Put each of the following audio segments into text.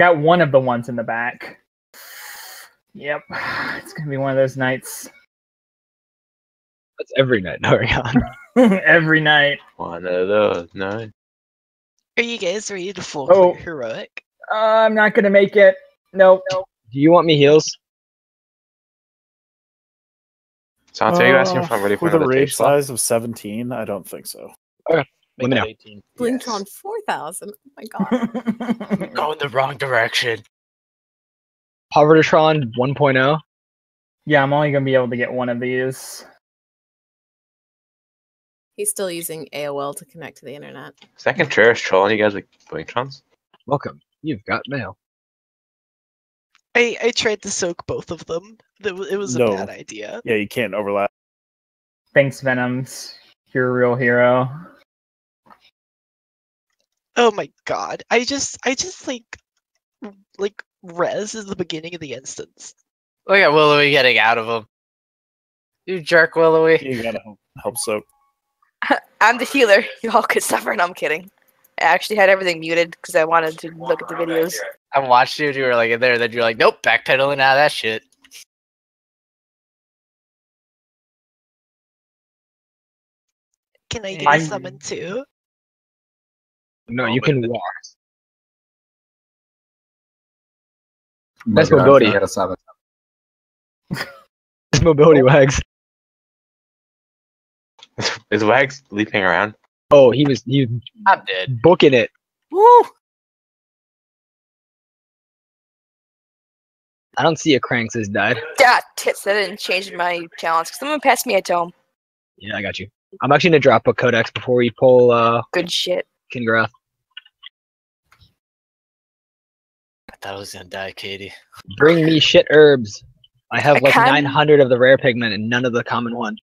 Got one of the ones in the back. Yep. It's going to be one of those nights. That's every night, Orion. Every night. One of those nights. Are you guys ready to full clear heroic? I'm not going to make it. Nope. Do you want me heals? Sansa, are you asking if I'm ready for with a another raid tape slot? size of 17? I don't think so. Okay. Let me know. 18. Blingtron 4000. Oh my god. Go in the wrong direction. Povertytron 1.0. Yeah, I'm only going to be able to get one of these. He's still using AOL to connect to the internet. Second Contreras trolling you guys with Blingtrons? Welcome. You've got mail. I tried to soak both of them. It was a bad idea. Yeah, you can't overlap. Thanks, Venoms. You're a real hero. Oh my god. I just like res is the beginning of the instance. Look at Willowy getting out of him. You jerk, Willowy. You gotta help soak. I'm the healer. You all could suffer, and I'm kidding. I actually had everything muted because I wanted to look at the videos. I watched you, you were like in there, then you're like, nope, backpedaling out of that shit. Can I get a summon too? No, you can walk. That's mobility. That's mobility, Wags. Is Wags leaping around? Oh, he was I'm dead. Booking it. Woo! I don't see a Cranks has died. Ah, tits, that didn't change my challenge. Someone pass me a tome. Yeah, I got you. I'm actually gonna drop a codex before we pull Good shit. Kingrath. I thought I was gonna die, Katie. Bring me shit herbs. I have I like kinda- 900 of the rare pigment and none of the common one.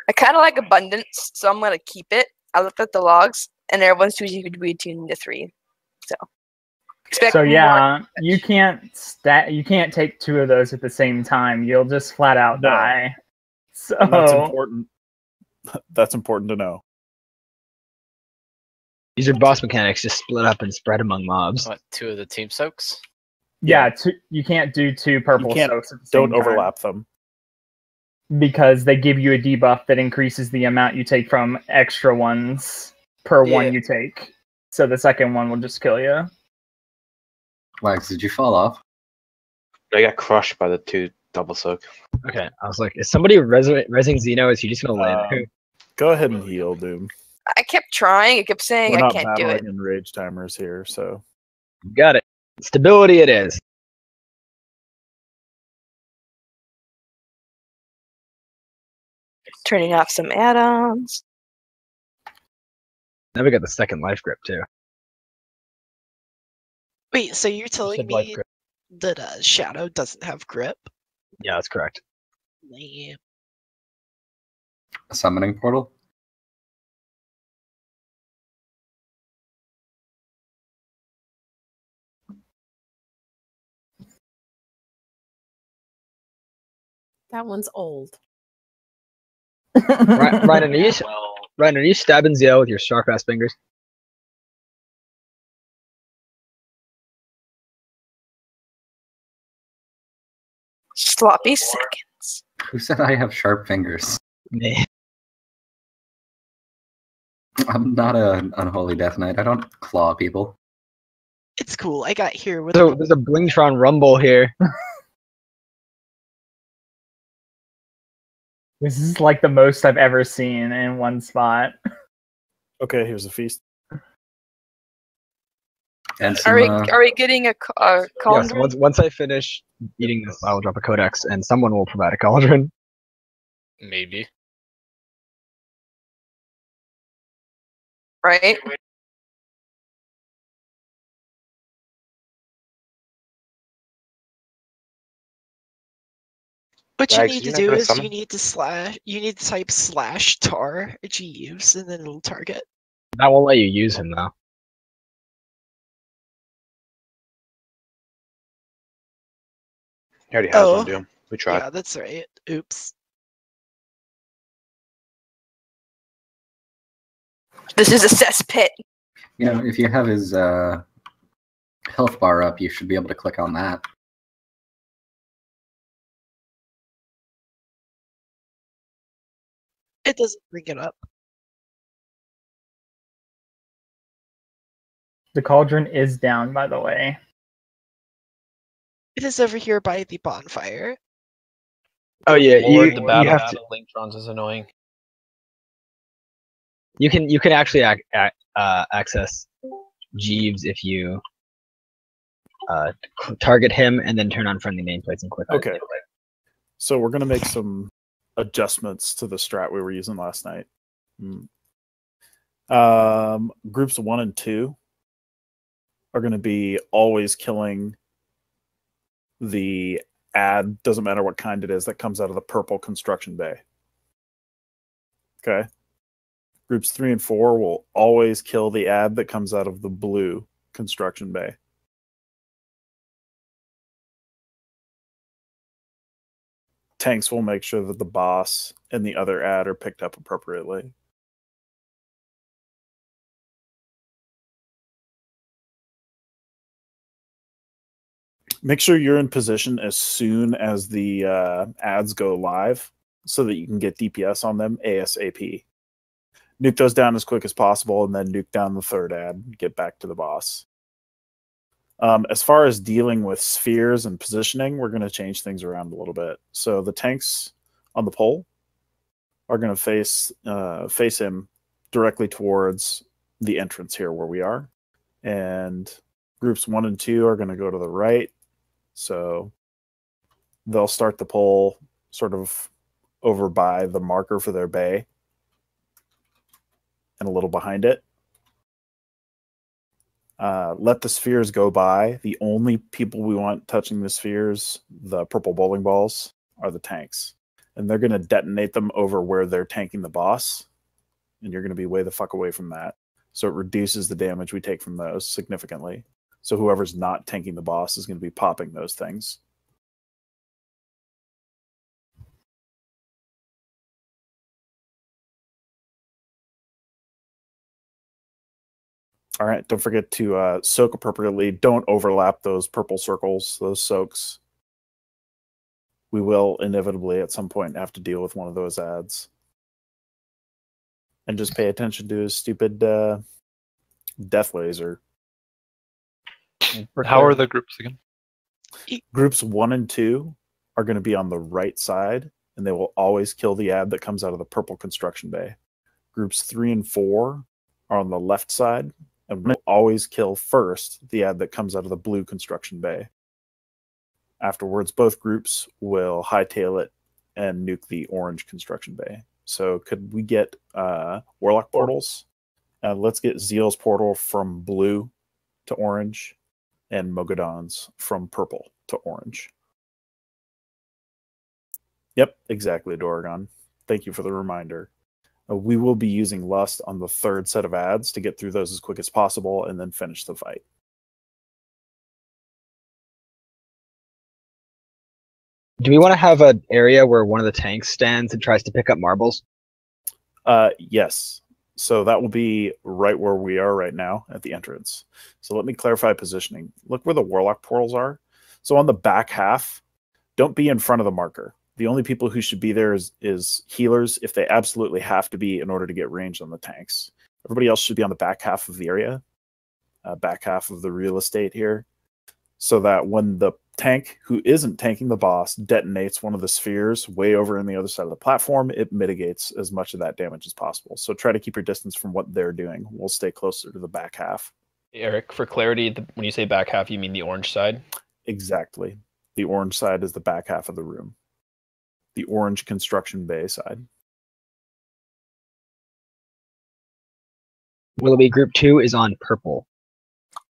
I kind of like abundance, so I'm gonna keep it. I looked at the logs, and everyone's choosing between the three. So, expect So yeah, more. you can't take two of those at the same time. You'll just flat out die. So And that's important. That's important to know. These are boss mechanics, just split up and spread among mobs. What, 2 of the team soaks? yeah, you can't do two purple You can't. soaks at the same Don't time overlap them. because they give you a debuff that increases the amount you take from extra ones per one you take. So the second one will just kill you. Wags, did you fall off? I got crushed by the 2 double soak. Okay, I was like, is somebody resing Xeno? Is he just gonna land there? Go ahead and heal, Doom. I kept trying. I kept saying We're I not can't do battling it. in rage timers here, so Got it. Stability it is. Turning off some add-ons. Now we got the second life grip too. Wait, so you're telling Said life me grip. that Shadow doesn't have grip? Yeah, that's correct. Lame. A summoning portal? That one's old. Ryan, are you stabbing Zio with your sharp ass fingers? Sloppy seconds. Who said I have sharp fingers? Me. I'm not an unholy death knight. I don't claw people. It's cool. I got here with So there's a Blingtron rumble here. This is like the most I've ever seen in one spot. okay, here's a feast. And Are we some, getting a Yes, cauldron? once I finish eating this, I'll drop a codex, and someone will provide a cauldron. Maybe. Right? What you Wags, need you're to not do gonna is summon? you need to type /tar Jeeves and then it'll target. That won't let you use him though. He already has one, Oh. Doom. We tried. Yeah, that's right. Oops. This is a cesspit. you know, if you have his health bar up, you should be able to click on that. It doesn't bring it up. The cauldron is down, by the way. It is over here by the bonfire. Oh yeah, Lord, the you battle have to. of Linktrons is annoying. You can actually access Jeeves if you target him and then turn on friendly nameplates and click on Okay. it. So we're gonna make some adjustments to the strat we were using last night. Groups 1 and 2 are going to be always killing the ad, doesn't matter what kind it is, that comes out of the purple construction bay. Okay. Groups 3 and 4 will always kill the ad that comes out of the blue construction bay. Tanks will make sure that the boss and the other ad are picked up appropriately. Make sure you're in position as soon as the ads go live so that you can get DPS on them ASAP. Nuke those down as quick as possible and then nuke down the third ad and get back to the boss. As far as dealing with spheres and positioning, we're going to change things around a little bit. So the tanks on the pole are going to face him directly towards the entrance here where we are. And groups 1 and 2 are going to go to the right. So they'll start the pole sort of over by the marker for their bay and a little behind it. Let the spheres go by. The only people we want touching the spheres, the purple bowling balls, are the tanks. And they're going to detonate them over where they're tanking the boss. And you're going to be way the fuck away from that. So it reduces the damage we take from those significantly. So whoever's not tanking the boss is going to be popping those things. All right, don't forget to soak appropriately. Don't overlap those purple circles, those soaks. We will inevitably at some point have to deal with one of those ads. And just pay attention to his stupid death laser. How are the groups again? Groups 1 and 2 are going to be on the right side, and they will always kill the ad that comes out of the purple construction bay. Groups 3 and 4 are on the left side, and will always kill first the ad that comes out of the blue construction bay. Afterwards, both groups will hightail it and nuke the orange construction bay. So could we get Warlock portals? Let's get Zeal's portal from blue to orange, and Mogadon's from purple to orange. Yep, exactly, Doragon. Thank you for the reminder. We will be using Lust on the third set of ads to get through those as quick as possible and then finish the fight. Do we want to have an area where one of the tanks stands and tries to pick up marbles? Yes. So that will be right where we are right now at the entrance. So let me clarify positioning. Look where the Warlock portals are. So on the back half, don't be in front of the marker. The only people who should be there is healers if they absolutely have to be in order to get range on the tanks. Everybody else should be on the back half of the area, back half of the real estate here, so that when the tank who isn't tanking the boss detonates one of the spheres way over on the other side of the platform, it mitigates as much of that damage as possible. So try to keep your distance from what they're doing. We'll stay closer to the back half. Eric, for clarity, when you say back half, you mean the orange side? Exactly. The orange side is the back half of the room. The orange construction bay side. Willoughby, group 2 is on purple.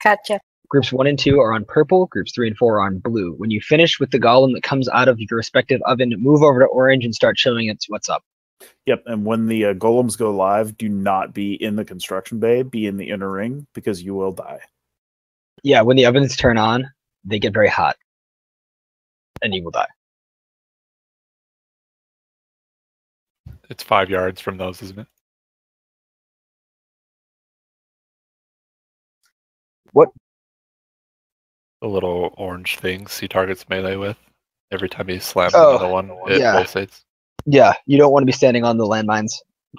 Gotcha. Groups 1 and 2 are on purple. Groups 3 and 4 are on blue. When you finish with the golem that comes out of your respective oven, move over to orange and start showing it what's up. Yep, and when the golems go live, do not be in the construction bay. Be in the inner ring, because you will die. Yeah, when the ovens turn on, they get very hot. And you will die. It's 5 yards from those, isn't it? What The little orange things he targets melee with. Every time he slams Oh, another one, it yeah. pulsates. Yeah, you don't want to be standing on the landmines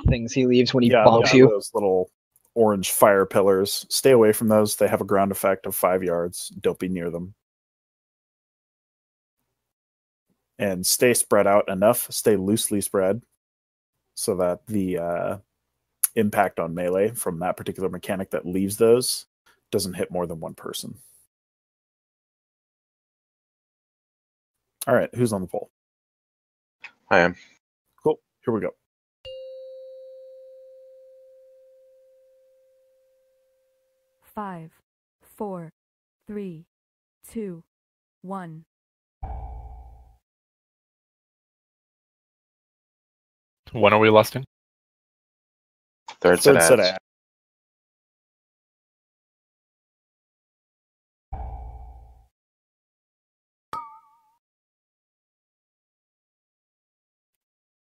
things he leaves when he bonks you. Those little orange fire pillars. Stay away from those. They have a ground effect of 5 yards. Don't be near them. And stay spread out enough. Stay loosely spread so that the impact on melee from that particular mechanic that leaves those doesn't hit more than one person. All right, who's on the poll? I am. Cool. Here we go. Five, 4, 3, 2, 1. When are we lusting? Third set ads.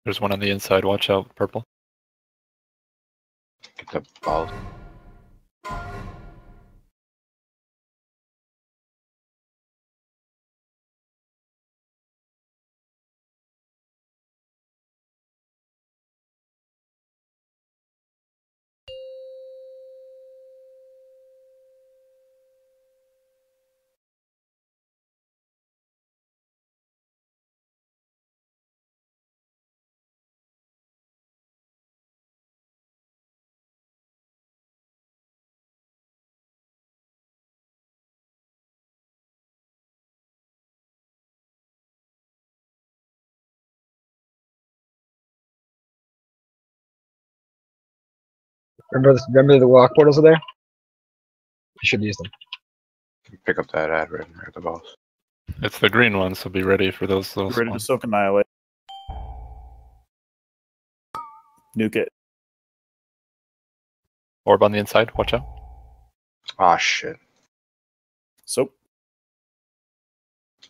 There's one on the inside. Watch out, purple. Get the ball. Remember the walk portals are there? You should use them. Pick up that ad right at the boss. It's the green one, so be ready for those little Ready to spawns. soak annihilate. Nuke it. Orb on the inside. Watch out. Ah, shit. Soap.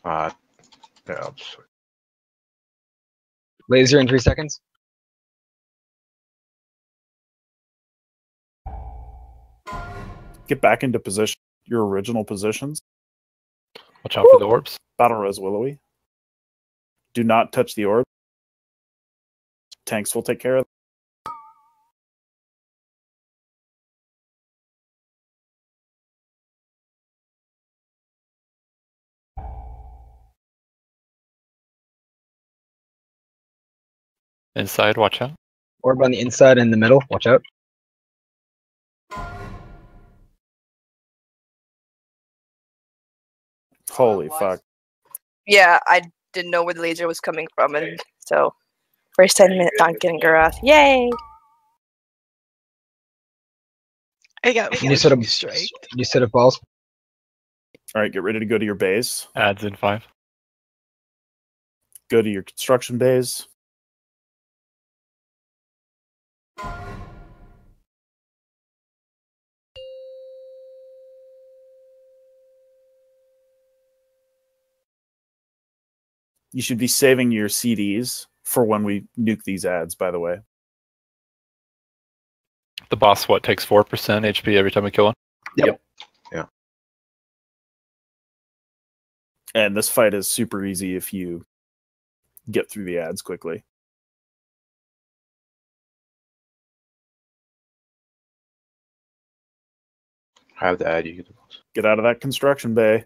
Yeah, Laser in 3 seconds. Get back into position. Your original positions. Watch out for the orbs. Battle Res Willowy. Do not touch the orb. Tanks will take care of it. Inside, watch out. Orb on the inside and the middle. Watch out. Holy fuck. Yeah, I didn't know where the laser was coming from, and so first 10-minute not getting Garath. Yay! I got You set up strike. You set up balls. All right, get ready to go to your base. Adds in 5. Go to your construction base. You should be saving your CDs for when we nuke these ads, by the way. The boss, what, takes 4% HP every time we kill one? Yep. Yeah. And this fight is super easy if you get through the ads quickly. I have the ad. You get the boss. Get out of that construction bay.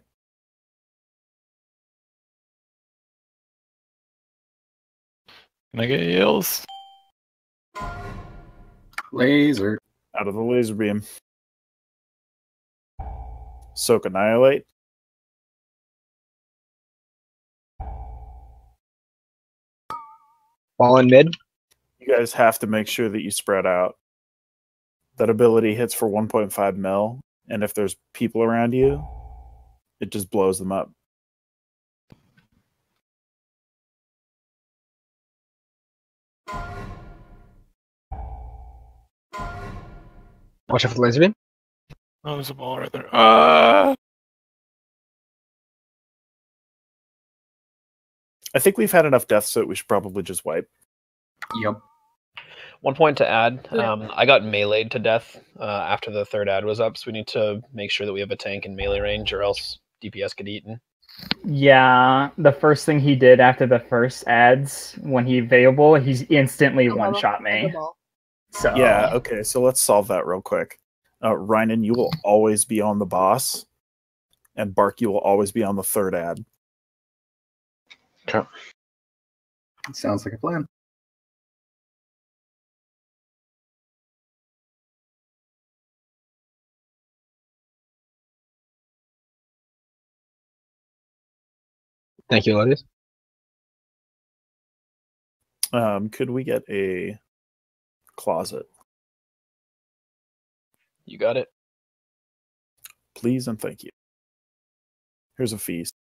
Can I get heals? Laser. Out of the laser beam. Soak annihilate. Ball in mid. You guys have to make sure that you spread out. That ability hits for 1.5 mil, and if there's people around you, it just blows them up. Watch out for the laser beam. Oh, there's a ball right there. I think we've had enough deaths, so we should probably just wipe. Yep. 1 point to add. Yeah. I got meleeed to death after the third ad was up, so we need to make sure that we have a tank in melee range, or else DPS get eaten. Yeah, the first thing he did after the first ads, when he available, he's instantly one-shot me. So Yeah, okay, so let's solve that real quick. Rynan, you will always be on the boss, and Bark, you will always be on the third ad. Okay. Sounds like a plan. Thank you, Lotus. Could we get a closet, You got it. please and thank you? Here's a feast.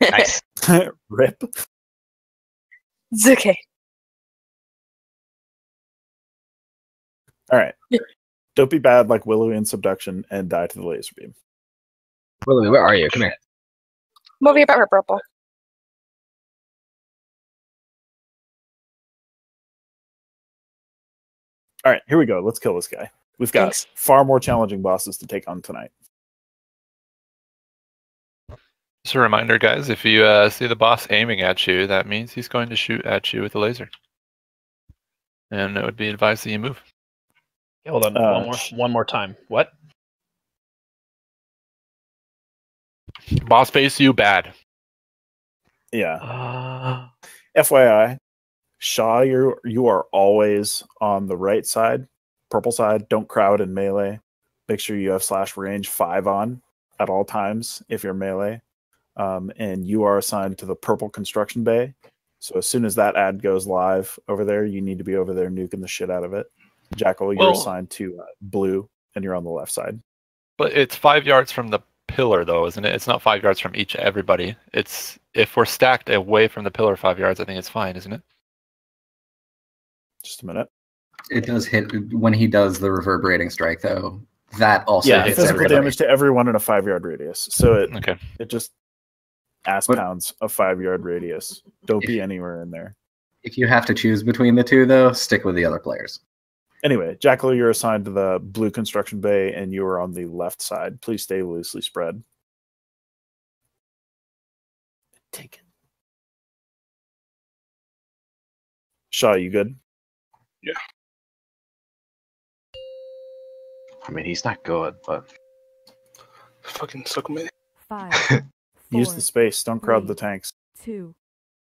Nice. Rip. It's okay. All right. Don't be bad like Willow in Subduction and die to the laser beam. Willowy, where are you? Come here. I'm over here about her purple. All right, here we go. Let's kill this guy. We've got Thanks. far more challenging bosses to take on tonight. Just a reminder, guys, if you see the boss aiming at you, that means he's going to shoot at you with a laser. And it would be advised that you move. Hold on, one more time. What? Boss face you bad. Yeah. FYI, Shaw, you are always on the right side, purple side. Don't crowd in melee. Make sure you have slash range 5 on at all times if you're melee. And you are assigned to the purple construction bay. So as soon as that ad goes live over there, you need to be over there nuking the shit out of it. Jackal, you're assigned to blue, and you're on the left side. But it's 5 yards from the pillar, though, isn't it? It's not 5 yards from everybody. It's if we're stacked away from the pillar 5 yards, I think it's fine, isn't it? Just a minute. It does hit when he does the reverberating strike, though. That also hits physical everybody. damage to everyone in a 5-yard radius. So it just ass But- pounds a 5-yard radius. Don't be anywhere in there. If you have to choose between the two, though, stick with the other players. Anyway, Jackal, you're assigned to the blue construction bay, and you are on the left side. Please stay loosely spread. Take it. Shaw, you good? Yeah. I mean, he's not good, but fucking suck me. 5, Use 4, the space. Don't crowd 3, the tanks. 2,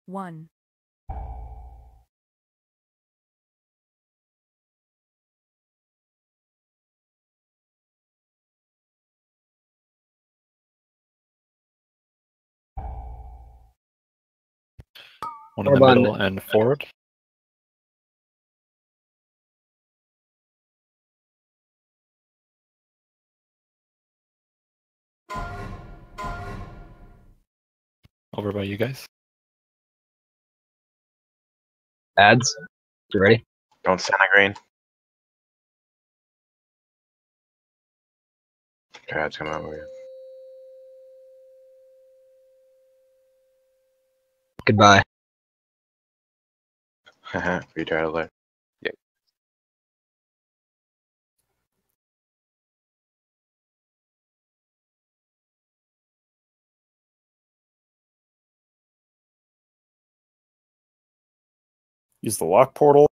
1. One in the Orban. middle and forward. Over by you guys. Ads. You ready? don't Santa Green. Okay, it's coming over here. Goodbye. You try to learn. Yeah. Use the lock portal.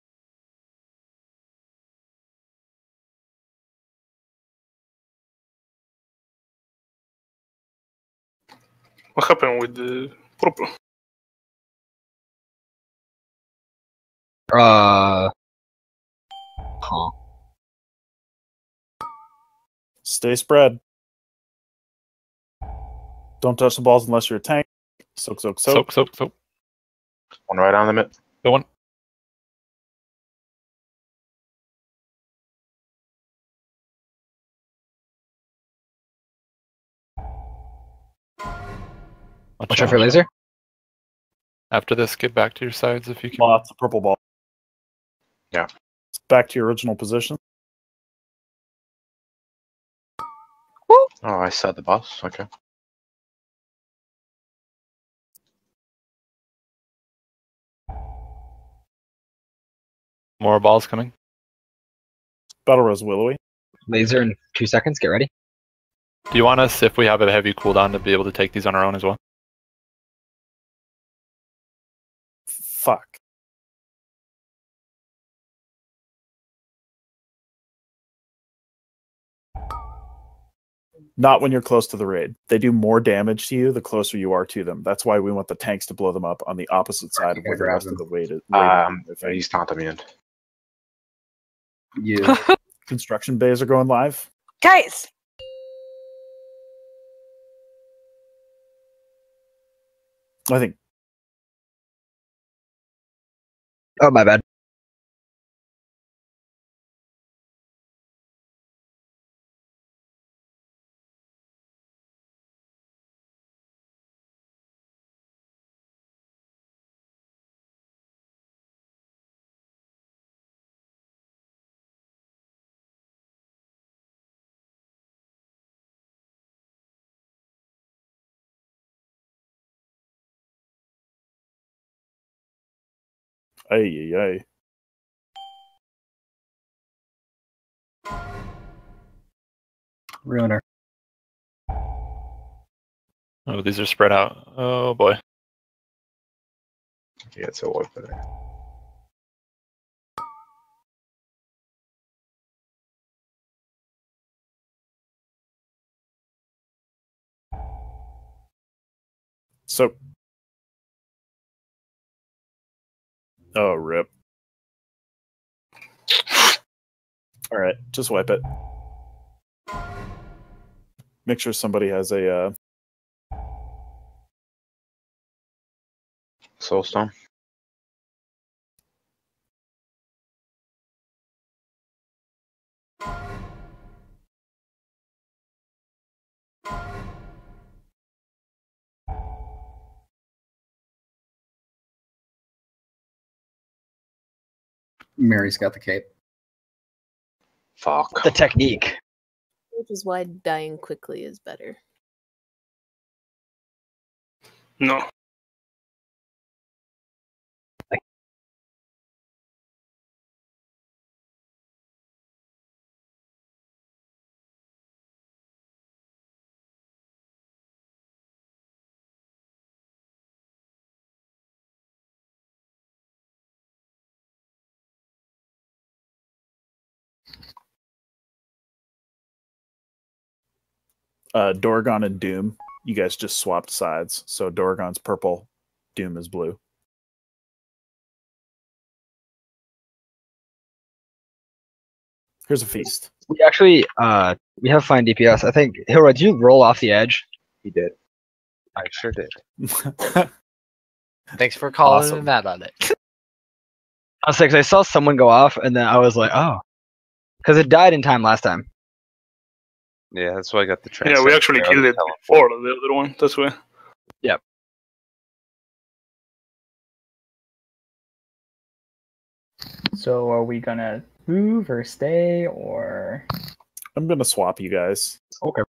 What happened with the purple? Huh. Stay spread. Don't touch the balls unless you're a tank. Soak, soak, soak. Soak, soak, soak. One right on the mid. Go on. Watch out for laser. After this, get back to your sides if you can. Lots of purple ball. Yeah. Back to your original position. Oh, I saw the boss. Okay. More balls coming. Battle Rose Willowy. Laser in 2 seconds. Get ready. Do you want us, if we have a heavy cooldown, to be able to take these on our own as well? Fuck. Not when you're close to the raid. They do more damage to you the closer you are to them. That's why we want the tanks to blow them up on the opposite side of where the rest of the raid is. He's taunting me in. You. Construction bays are going live. Guys! I think. Oh, my bad. Ay, ay, ay. Ruiner. Oh, these are spread out. Oh boy. Yeah, it's a wipe there. So. Oh, rip. All right, just wipe it. Make sure somebody has a Soulstone. Mary's got the cape. Fuck. The technique. Which is why dying quickly is better. No. Dorgon and Doom. You guys just swapped sides. So Dorgon's purple, Doom is blue. Here's a feast. We actually, we have fine DPS. I think, Hilra, did you roll off the edge? He did. I sure did. Thanks for calling Awesome. him out on it. I was like, 'cause I saw someone go off, and then I was like, oh. Because it died in time last time. Yeah, that's why I got the Yeah, we actually killed it before the other one. That's why. Yep. So are we gonna move or stay or? I'm gonna swap you guys. Okay.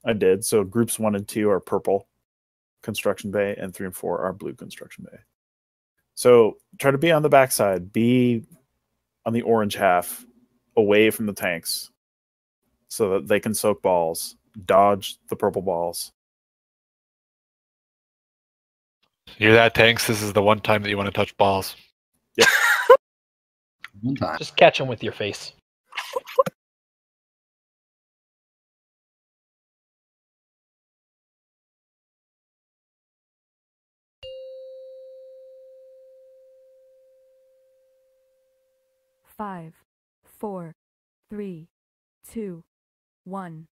I did. So groups 1 and 2 are purple construction bay, and 3 and 4 are blue construction bay. So try to be on the backside. Be on the orange half, away from the tanks, so that they can soak balls. Dodge the purple balls. Hear that, tanks? This is the one time that you want to touch balls. Yep. One time. Just catch him with your face. Five, 4, 3, 2, 1.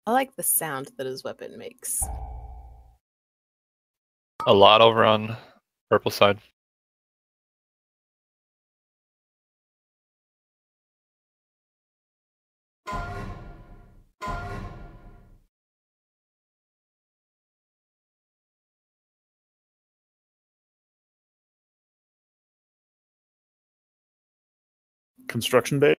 I like the sound that his weapon makes. A lot over on purple side. construction base.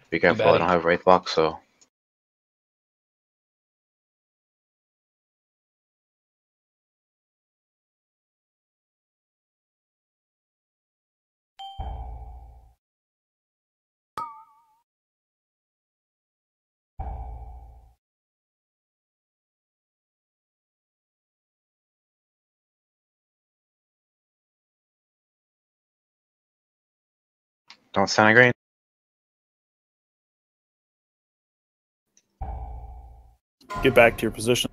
Be careful, I don't have Wraith Box, so. Don't stand a green. Get back to your position.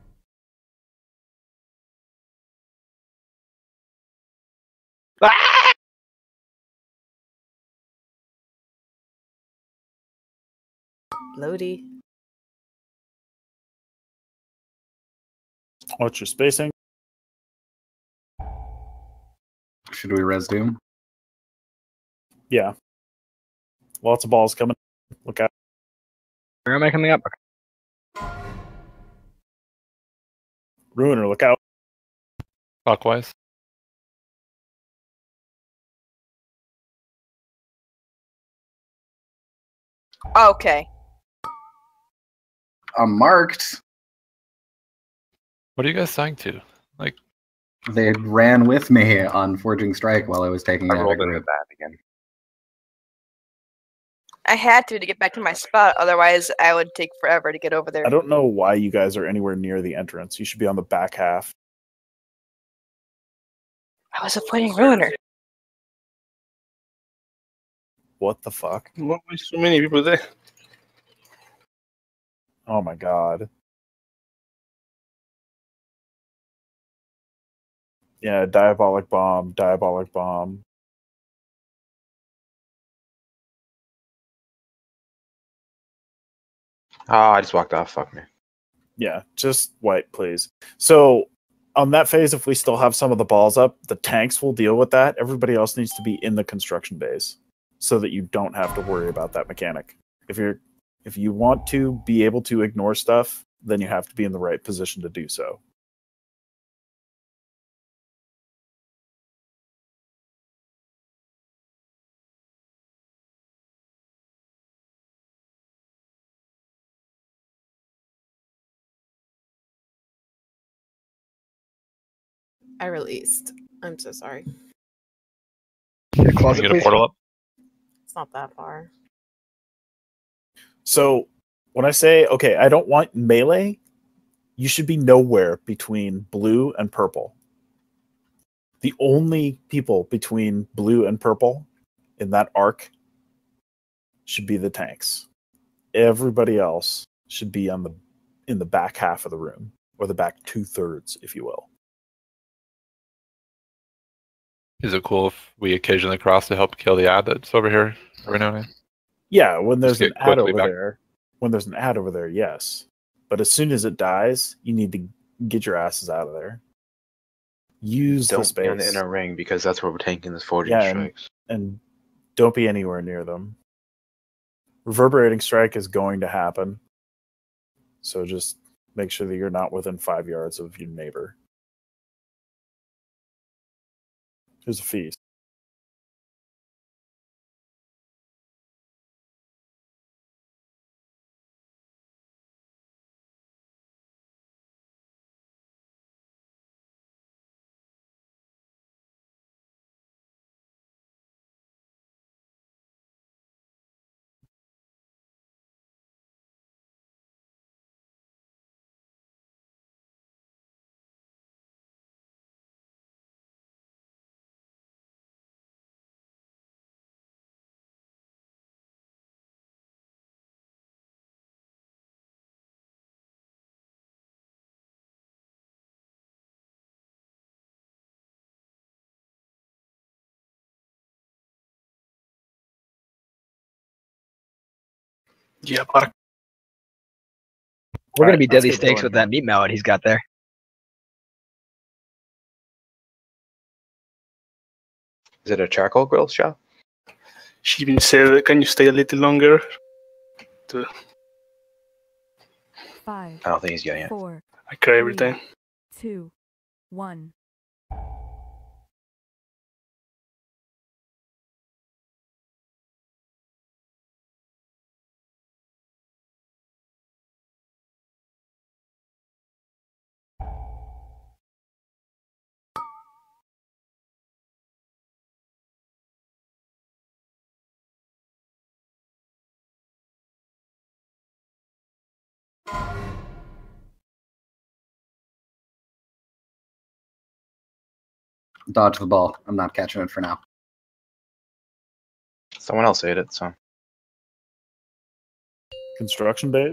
Lodi. Watch your spacing. Should we res Doom? Yeah. Lots of balls coming. Look out. Where am I coming up? Ruiner, look out. Clockwise. Okay. I'm marked. What are you guys saying to? Like, They ran with me on Forging Strike while I was taking I out a rolled into group. that again. I had to get back to my spot, otherwise I would take forever to get over there. I don't know why you guys are anywhere near the entrance. You should be on the back half. I was avoiding Ruiner. What the fuck? Why are so many people there? Oh my god. Yeah, diabolic bomb, diabolic bomb. Oh, I just walked off. Fuck me. Yeah, just white, please. So on that phase, if we still have some of the balls up, the tanks will deal with that. Everybody else needs to be in the construction base so that you don't have to worry about that mechanic. If you want to be able to ignore stuff, then you have to be in the right position to do so. I released. I'm so sorry. Closet, get a please. portal up. It's not that far. So when I say, okay, I don't want melee, you should be nowhere between blue and purple. The only people between blue and purple in that arc should be the tanks. Everybody else should be in the back half of the room, or the back 2/3, if you will. Is it cool if we occasionally cross to help kill the ad that's over here every now and then? Yeah, when there's Just an get ad quickly over back. there, yes. But as soon as it dies, you need to get your asses out of there. Use the Don't be on the space. inner ring because that's where we're taking this forging Yeah, strikes. and don't be anywhere near them. Reverberating strike is going to happen. So just make sure that you're not within 5 yards of your neighbor. Here's a feast. Yeah, but We're gonna Alright, be let's deadly get stakes going with here. that meat mallet he's got there. Is it a charcoal grill shop? she even said, "Can you stay a little longer?" To, 5, I don't think he's getting it. 4, I cry every 3, time. 2, 1. Dodge the ball. I'm not catching it for now. Someone else ate it, so. Construction bait.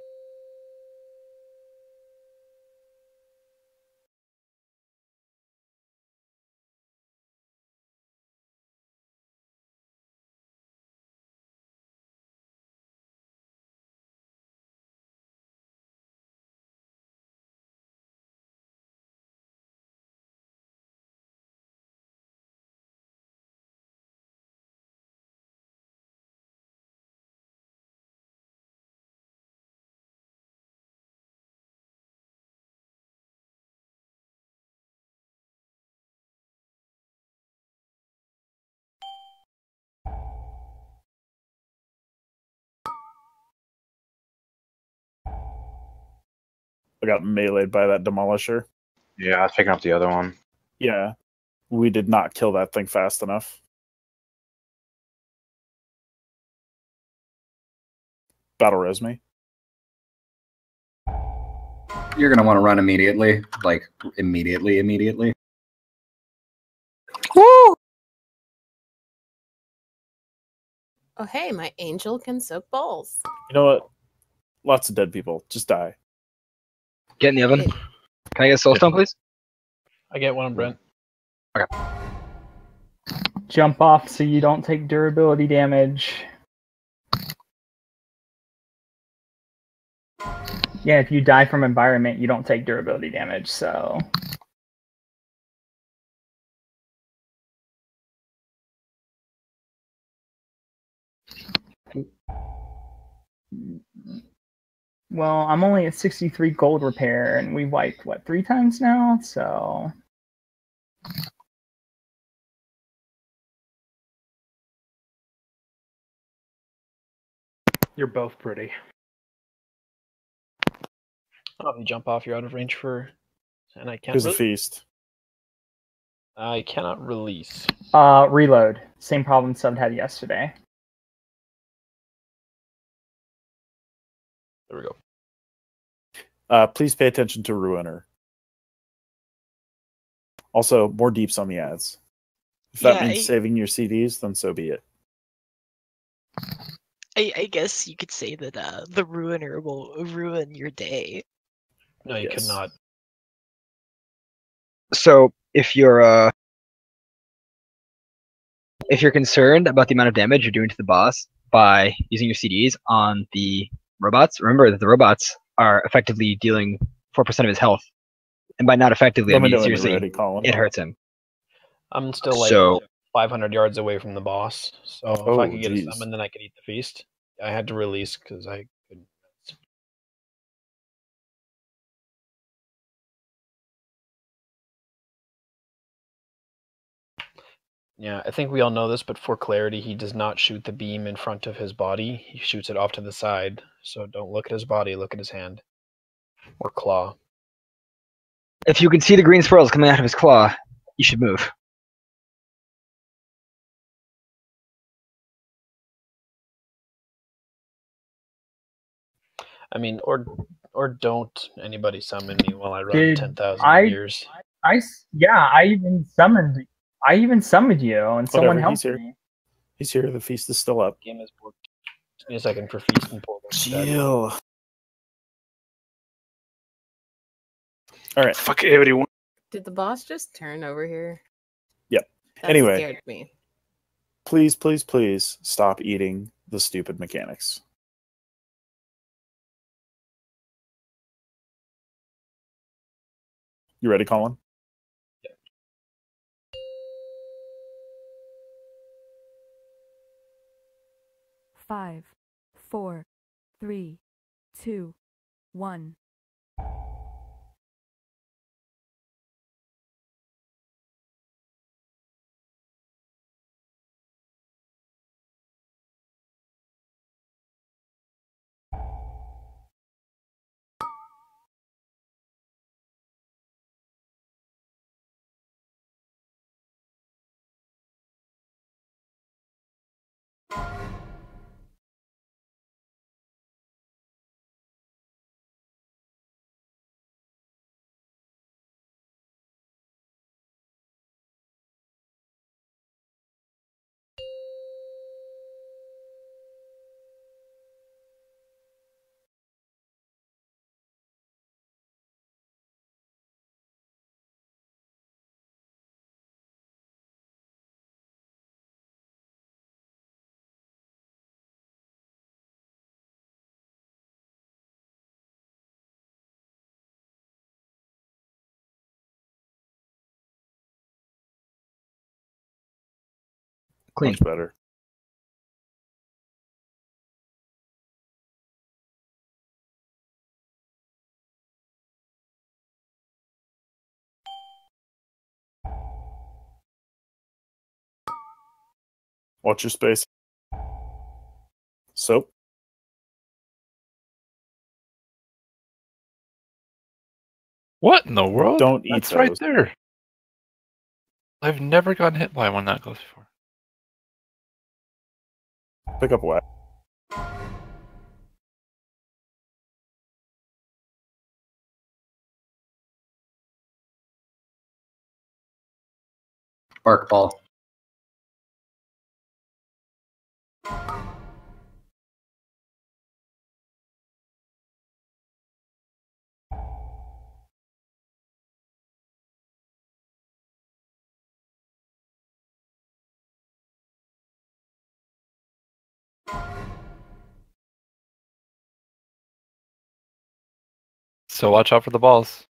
I got meleeed by that demolisher. Yeah, I was picking up the other one. Yeah, we did not kill that thing fast enough. Battle res me. You're gonna want to run immediately, like immediately. Woo! Oh, hey, my angel can soak balls. You know what? Lots of dead people. Just die. Get in the oven. Can I get a soulstone, please? I get one, Brent. Okay. Jump off so you don't take durability damage. Yeah, if you die from environment, you don't take durability damage, so... Well, I'm only at 63 gold repair, and we wiped, what, 3 times now? So... You're both pretty. Oh, if you jump off, you're out of range for... And I can't Here's a feast. I cannot release. Reload. Same problem Sub had yesterday. There we go. Please pay attention to Ruiner. Also, more deeps on the ads. If that means saving your CDs, then so be it. I guess you could say that the Ruiner will ruin your day. No, you could not. So if you're concerned about the amount of damage you're doing to the boss by using your CDs on the robots, remember that the robots are effectively dealing 4% of his health. And by not effectively, I Let me mean know when you're seriously, ready, Colin. it hurts him. I'm still like So- 500 yards away from the boss. So if I Oh, could get geez. a summon, then I could eat the feast. I had to release because I couldn't. Yeah, I think we all know this, but for clarity, he does not shoot the beam in front of his body. He shoots it off to the side. So don't look at his body, look at his hand. Or claw. If you can see the green swirls coming out of his claw, you should move. I mean, or don't anybody summon me while I run Did 10,000 years. I even summoned you, and someone Whatever, he's helped here. me. He's here. The feast is still up. Game is bored. Just give me a second for feast and portal. Chill. All right. Fuck everyone. Did the boss just turn over here? Yep. That Anyway. scared me. Please, please, please stop eating the stupid mechanics. You ready, Colin? Five, 4, 3, 2, 1. Clean. Much better. Watch your space. Soap. What in the world? Don't eat That's right those. there. I've never gotten hit by one that close before. Pick up wet. Bark ball. So watch out for the balls.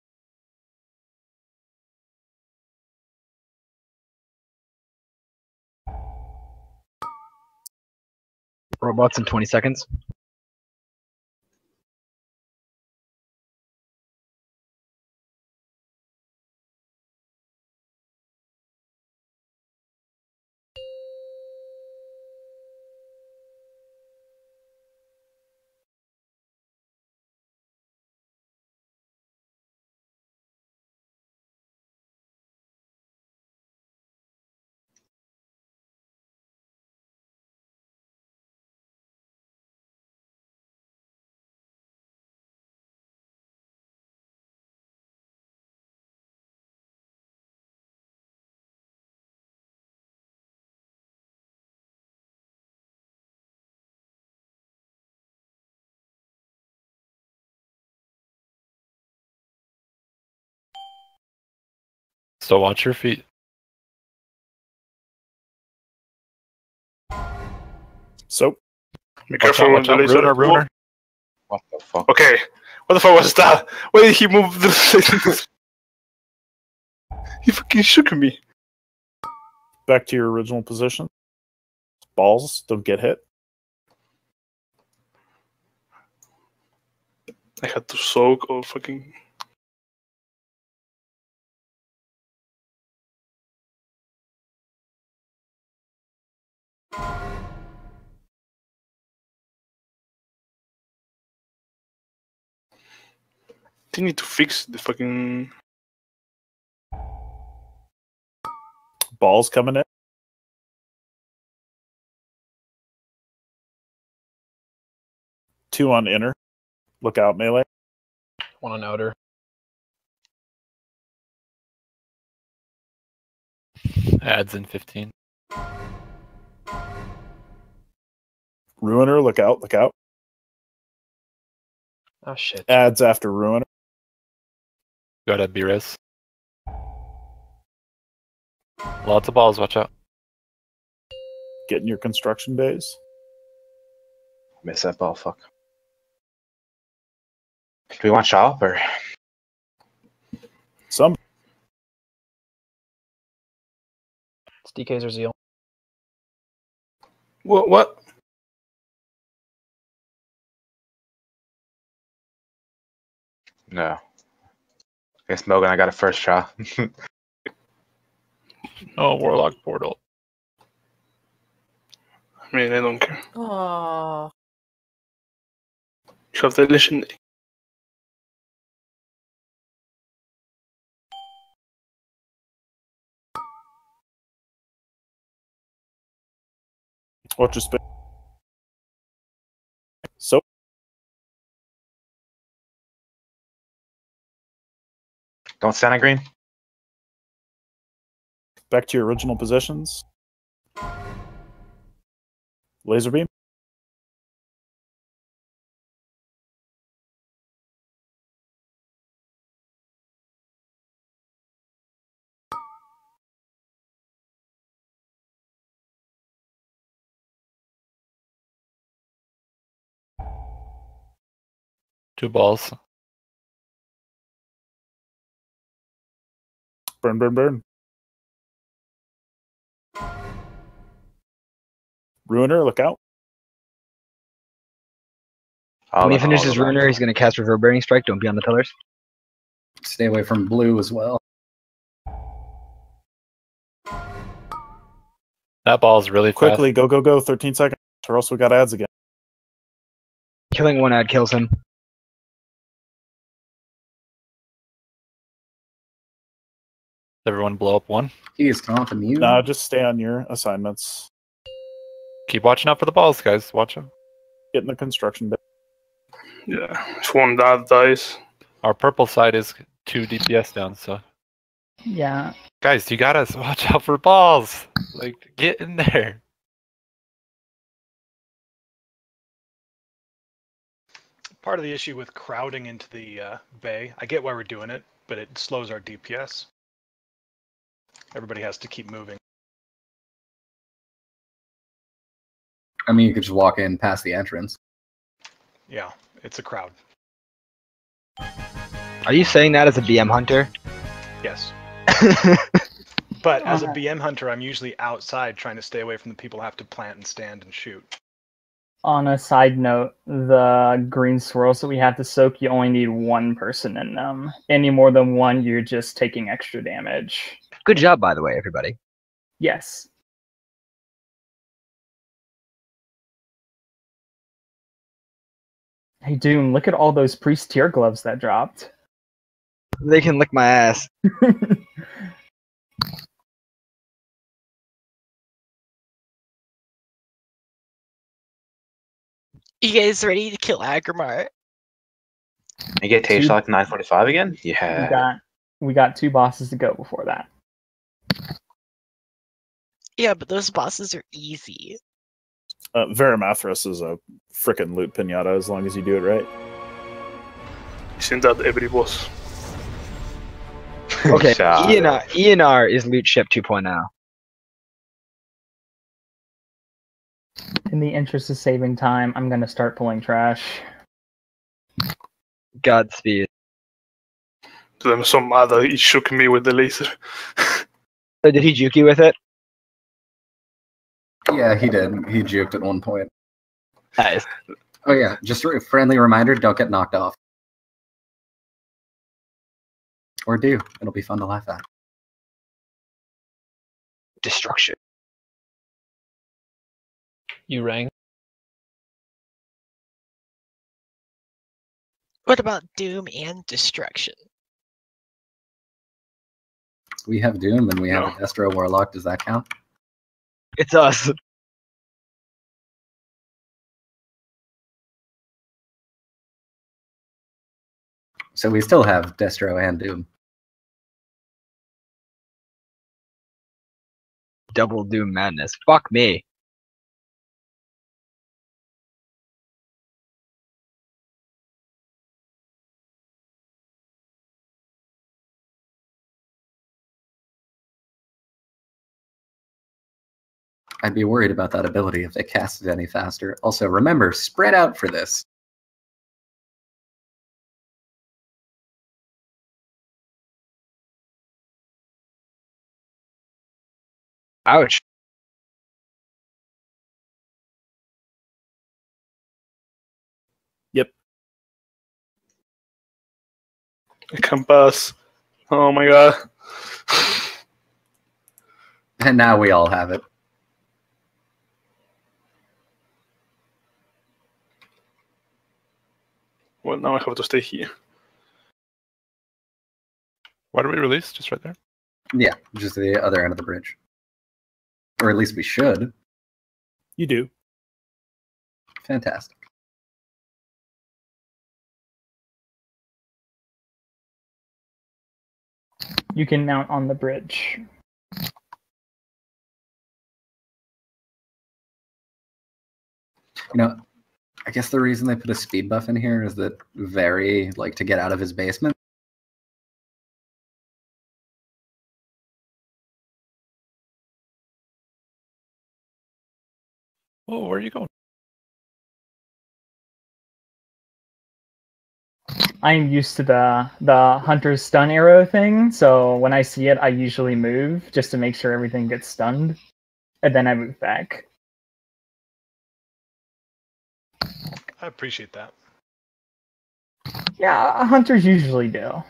Robots in 20 seconds. So watch your feet. Soap. Be careful Watch with the out, laser. ruiner. What the fuck? Okay. What the fuck was that? Why did he move the He fucking shook me. Back to your original position. Balls. Don't get hit. I had to soak or fucking. They need to fix the fucking. Balls coming in. Two on inner. Look out, melee. One on outer. Adds in 15. Ruiner, look out, look out. Oh shit. Adds after Ruiner. Gotta be res. Lots of balls, watch out. Get in your construction bays. Miss that ball, fuck. Do we want shop or? Some It's DKs or Zeal. What? No. I guess Mogan, I got a first try. Oh, Warlock Portal. I mean, I don't care. Oh. Shove the legendary. watch your space. So Don't stand on green. back to your original positions. Laser beam. Two balls. Burn, burn, burn. Ruiner, look out. When he finishes Ruiner, he's going to cast Reverberating Strike. Don't be on the pillars. Stay away from blue as well. That ball's really Quickly, go, go, go. 13 seconds, or else we got ads again. Killing one ad kills him. Everyone blow up one. He is confident you. Nah, just stay on your assignments. Keep watching out for the balls, guys. Watch them. Get in the construction bit. Yeah, if one dad dies. Our purple side is 2 DPS down, so. Yeah. Guys, you gotta watch out for balls. Like, get in there. Part of the issue with crowding into the bay, I get why we're doing it, but it slows our DPS. Everybody has to keep moving. I mean, you could just walk in past the entrance. Yeah, it's a crowd. Are you saying that as a BM hunter? Yes. But as a BM hunter, I'm usually outside trying to stay away from the people who have to plant and stand and shoot. On a side note, the green swirls that we have to soak, you only need one person in them. Any more than one, you're just taking extra damage. Good job, by the way, everybody. Yes. Hey, Doom, look at all those priest tier gloves that dropped. They can lick my ass. You guys ready to kill Agrimar? You get Tay Shock 945 again? Yeah. We got 2 bosses to go before that. Yeah, but those bosses are easy. Varimathras is a frickin' loot pinata as long as you do it right. Isn't that every boss? Okay, ENR is loot ship 2.0. In the interest of saving time, I'm going to start pulling trash. Godspeed. I'm so mad that he shook me with the laser. So did he juke you with it? Yeah, he did. He juked at one point. Nice. Oh yeah, just a friendly reminder, don't get knocked off. Or do. It'll be fun to laugh at. Destruction. You rang? What about Doom and Destruction? We have Doom and we have a Destro Warlock. Does that count? It's us. So we still have Destro and Doom. Double Doom madness. Fuck me. I'd be worried about that ability if they cast it any faster. Also, remember, spread out for this. Ouch. Yep. I can't pass. Oh my god. And now we all have it. Well, now I have to stay here. Why did we release? Just right there? Yeah, just the other end of the bridge. Or at least we should. You do. Fantastic. You can mount on the bridge. You know, I guess the reason they put a speed buff in here is that Very, like, to get out of his basement. Oh, where are you going? I'm used to the hunter's stun arrow thing, so when I see it, I usually move just to make sure everything gets stunned, and then I move back. I appreciate that. Yeah, hunters usually do.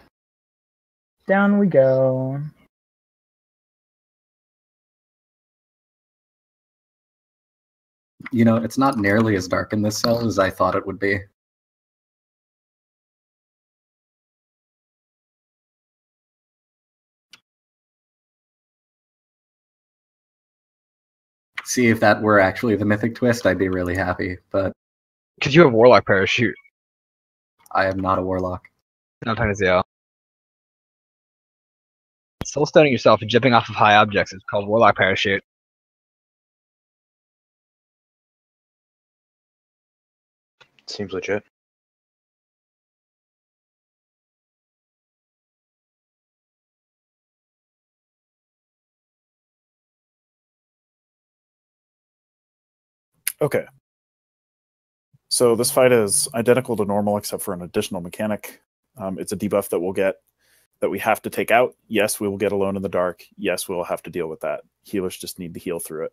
Down we go. You know, it's not nearly as dark in this cell as I thought it would be. See, if that were actually the mythic twist, I'd be really happy, but... Because you have Warlock Parachute. I am not a Warlock. No, I'm talking to Zale. Soul stoning yourself and jumping off of high objects is called Warlock Parachute. Seems legit. Okay. So this fight is identical to normal except for an additional mechanic. It's a debuff that we'll get that we have to take out. Yes, we will get Alone in the Dark. Yes, we'll have to deal with that. Healers just need to heal through it.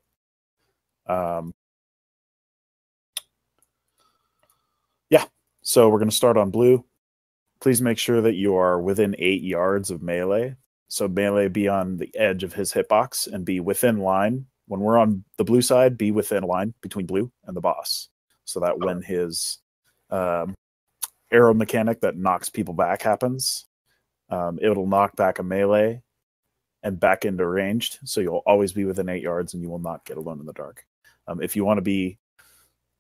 Yeah, so we're going to start on blue. Please make sure that you are within 8 yards of melee. So melee be on the edge of his hitbox and be within line. When we're on the blue side, be within a line between blue and the boss. So that when his arrow mechanic that knocks people back happens, it'll knock back a melee and back into ranged. So you'll always be within 8 yards and you will not get Alone in the Dark. If you want to be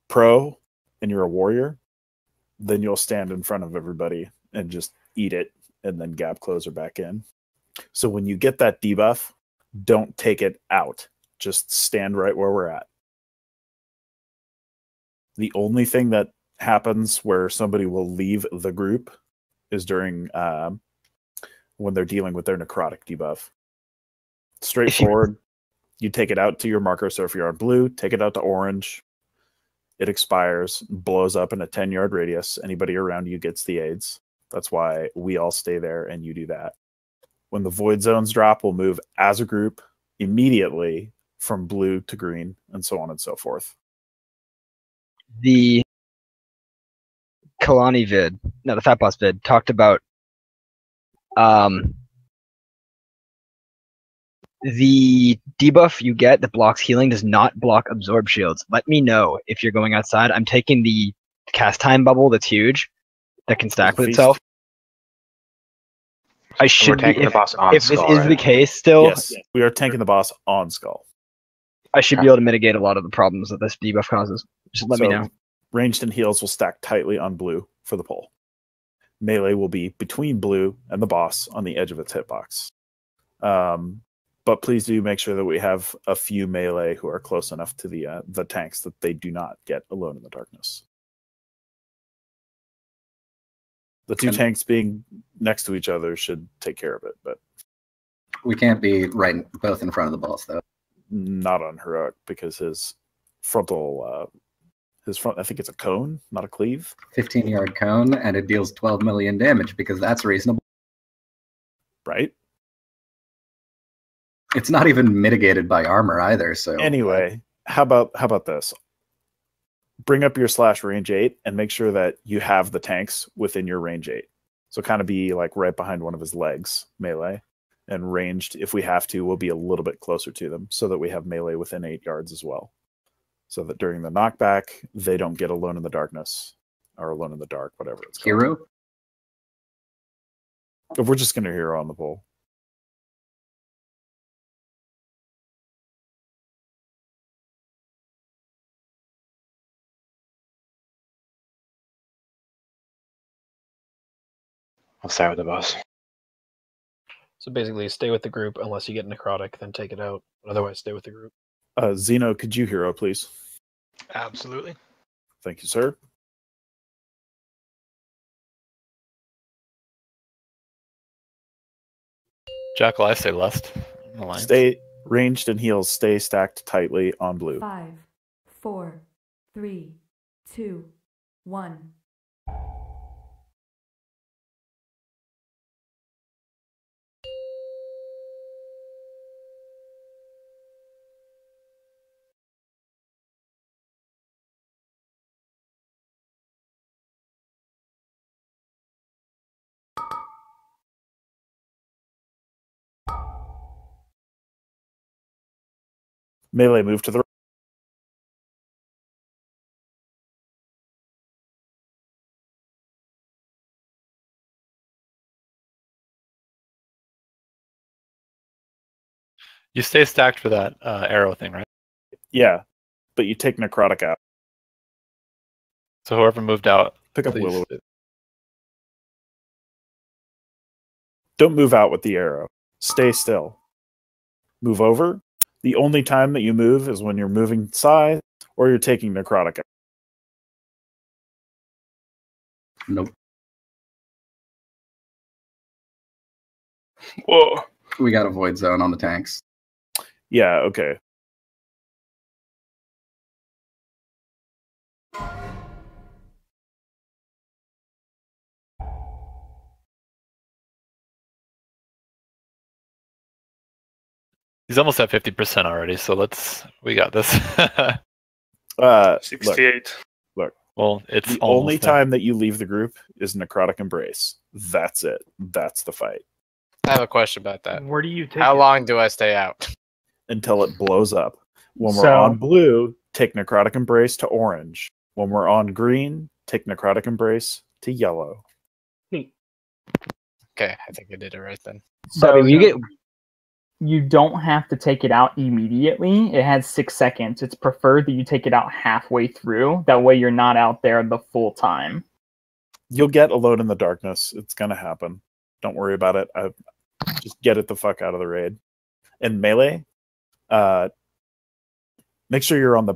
pro and you're a warrior, then you'll stand in front of everybody and just eat it and then gap closer back in. So when you get that debuff, don't take it out. Just stand right where we're at. The only thing that happens where somebody will leave the group is during when they're dealing with their necrotic debuff. Straightforward. You take it out to your marker. So if you're on blue, take it out to orange. It expires, blows up in a 10-yard radius. Anybody around you gets the aids. That's why we all stay there and you do that. When the void zones drop, we'll move as a group immediately from blue to green and so on and so forth. The Kalani vid, no, the Fat Boss vid, talked about the debuff you get that blocks healing does not block absorb shields. Let me know if you're going outside. I'm taking the cast time bubble that's huge, that can stack with itself. I should be, tanking the boss on if this Skull, is right? the case still, Yes, we are tanking the boss on Skull. I should be able to mitigate a lot of the problems that this debuff causes. Just let me know. Ranged and heals will stack tightly on blue for the pole. Melee will be between blue and the boss on the edge of its hitbox. But please do make sure that we have a few melee who are close enough to the tanks that they do not get Alone in the Darkness. The two tanks being next to each other should take care of it, but we can't be right both in front of the boss, though. Not on Heroic, because his frontal, I think it's a cone, not a cleave. 15-yard cone, and it deals 12 million damage, because that's reasonable. Right? It's not even mitigated by armor either. So Anyway, how about this? Bring up your slash range 8 and make sure that you have the tanks within your range 8. So kind of be like right behind one of his legs, melee, and ranged. If we have to, we'll be a little bit closer to them so that we have melee within 8 yards as well. So that during the knockback, they don't get alone in the darkness or alone in the dark, whatever it's called. Hero? If we're just going to hero on the pole. I'll start with the boss. So basically, stay with the group unless you get necrotic, then take it out. Otherwise, stay with the group. Zeno, could you hero, please? Absolutely. Thank you, sir. Jackal, I say lust. Stay ranged and heals. Stay stacked tightly on blue. 5, 4, 3, 2, 1. Melee, move to the right. You stay stacked for that arrow thing, right? Yeah, but you take necrotic out. So whoever moved out, Pick up please. Willow. Don't move out with the arrow. Stay still. Move over. The only time that you move is when you're moving side or you're taking necrotic out. Nope. Whoa. We got a void zone on the tanks. Yeah, okay. He's almost at 50% already, so we got this. 68. Look. Well, it's the almost only there. time that you leave the group is necrotic embrace. That's it. That's the fight. I have a question about that. Where do you take How it? long do I stay out? Until it blows up. When we're So- on blue, take necrotic embrace to orange. When we're on green, take necrotic embrace to yellow. Okay, I think I did it right then. So you you don't have to take it out immediately. It has 6 seconds. It's preferred that you take it out halfway through. That way you're not out there the full time. You'll get alone in the darkness. It's gonna happen. Don't worry about it. Just get it the fuck out of the raid. And melee, make sure you're on the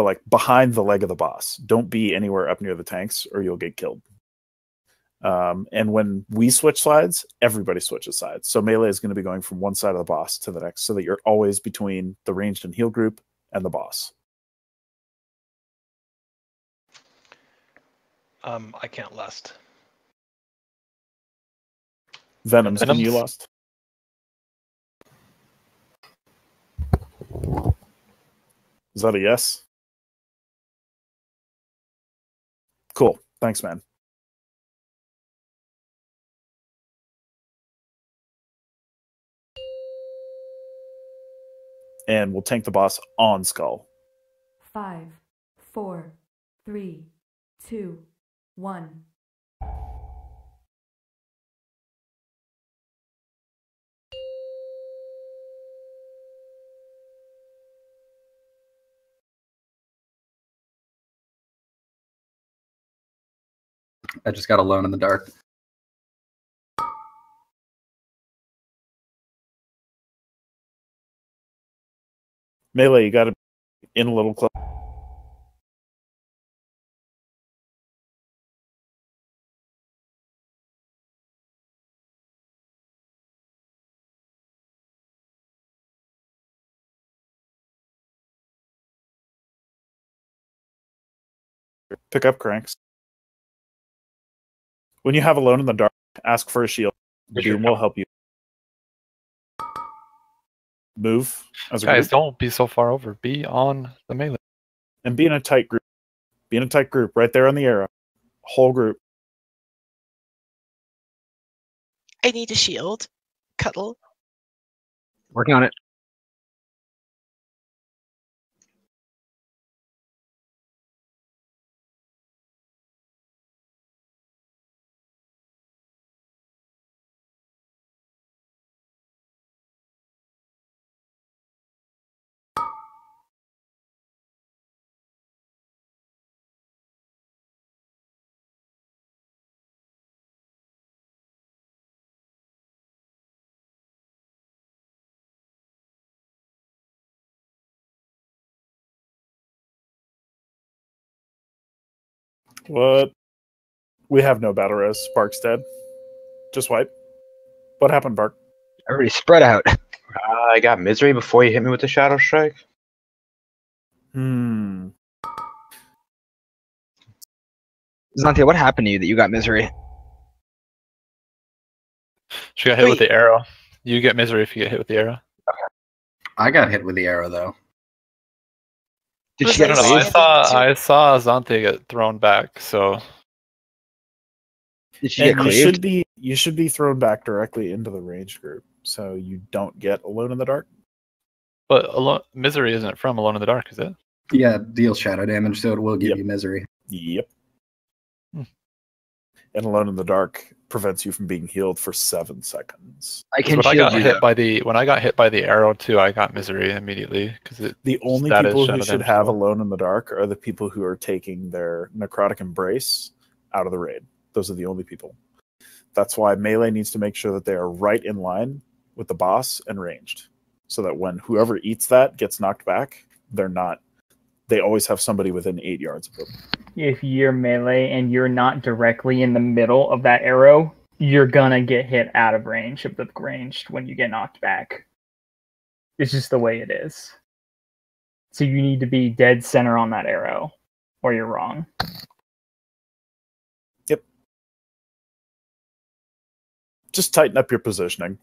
like behind the leg of the boss. Don't be anywhere up near the tanks or you'll get killed. And when we switch sides, everybody switches sides. So melee is going to be going from one side of the boss to the next so that you're always between the ranged and heal group and the boss. I can't lust. Venoms, can you lust? Is that a yes? Cool. Thanks, man. And we'll tank the boss on Skull. 5, 4, 3, 2, 1. I just got alone in the dark. Melee, you got to in a little close. Pick up cranks. When you have alone in the dark, ask for a shield. The Doom will help you. move as a Guys, group. don't be so far over. Be on the melee. And be in a tight group. Be in a tight group right there on the arrow. Whole group. I need a shield. Cuddle. Working on it. What? We have no battle res. Spark's dead. Just wipe. What happened, Bark? Everybody spread out. I got misery before you hit me with the Shadow Strike. Hmm. Zantia, what happened to you that you got misery? She got hit with the arrow. You get misery if you get hit with the arrow. I got hit with the arrow though. Did Was she I get I cleaved? saw Zante get thrown back, so Did she get And you cleaved? should be thrown back directly into the range group, so you don't get alone in the dark. but misery isn't from Alone in the Dark, is it? Yeah, deals shadow damage, so it will give Yep. you misery. Yep. Hmm. And alone in the dark prevents you from being healed for 7 seconds. I can When I shield got you. hit by the arrow too, I got misery immediately because The only that is people who shadow should damage have as well. alone in the dark are the people who are taking their necrotic embrace out of the raid. Those are the only people. That's why melee needs to make sure that they are right in line with the boss and ranged, so that when whoever eats that gets knocked back, they always have somebody within 8 yards of them. If you're melee and you're not directly in the middle of that arrow, you're gonna get hit out of range of the ranged when you get knocked back. It's just the way it is. So you need to be dead center on that arrow, or you're wrong. Yep. Just tighten up your positioning.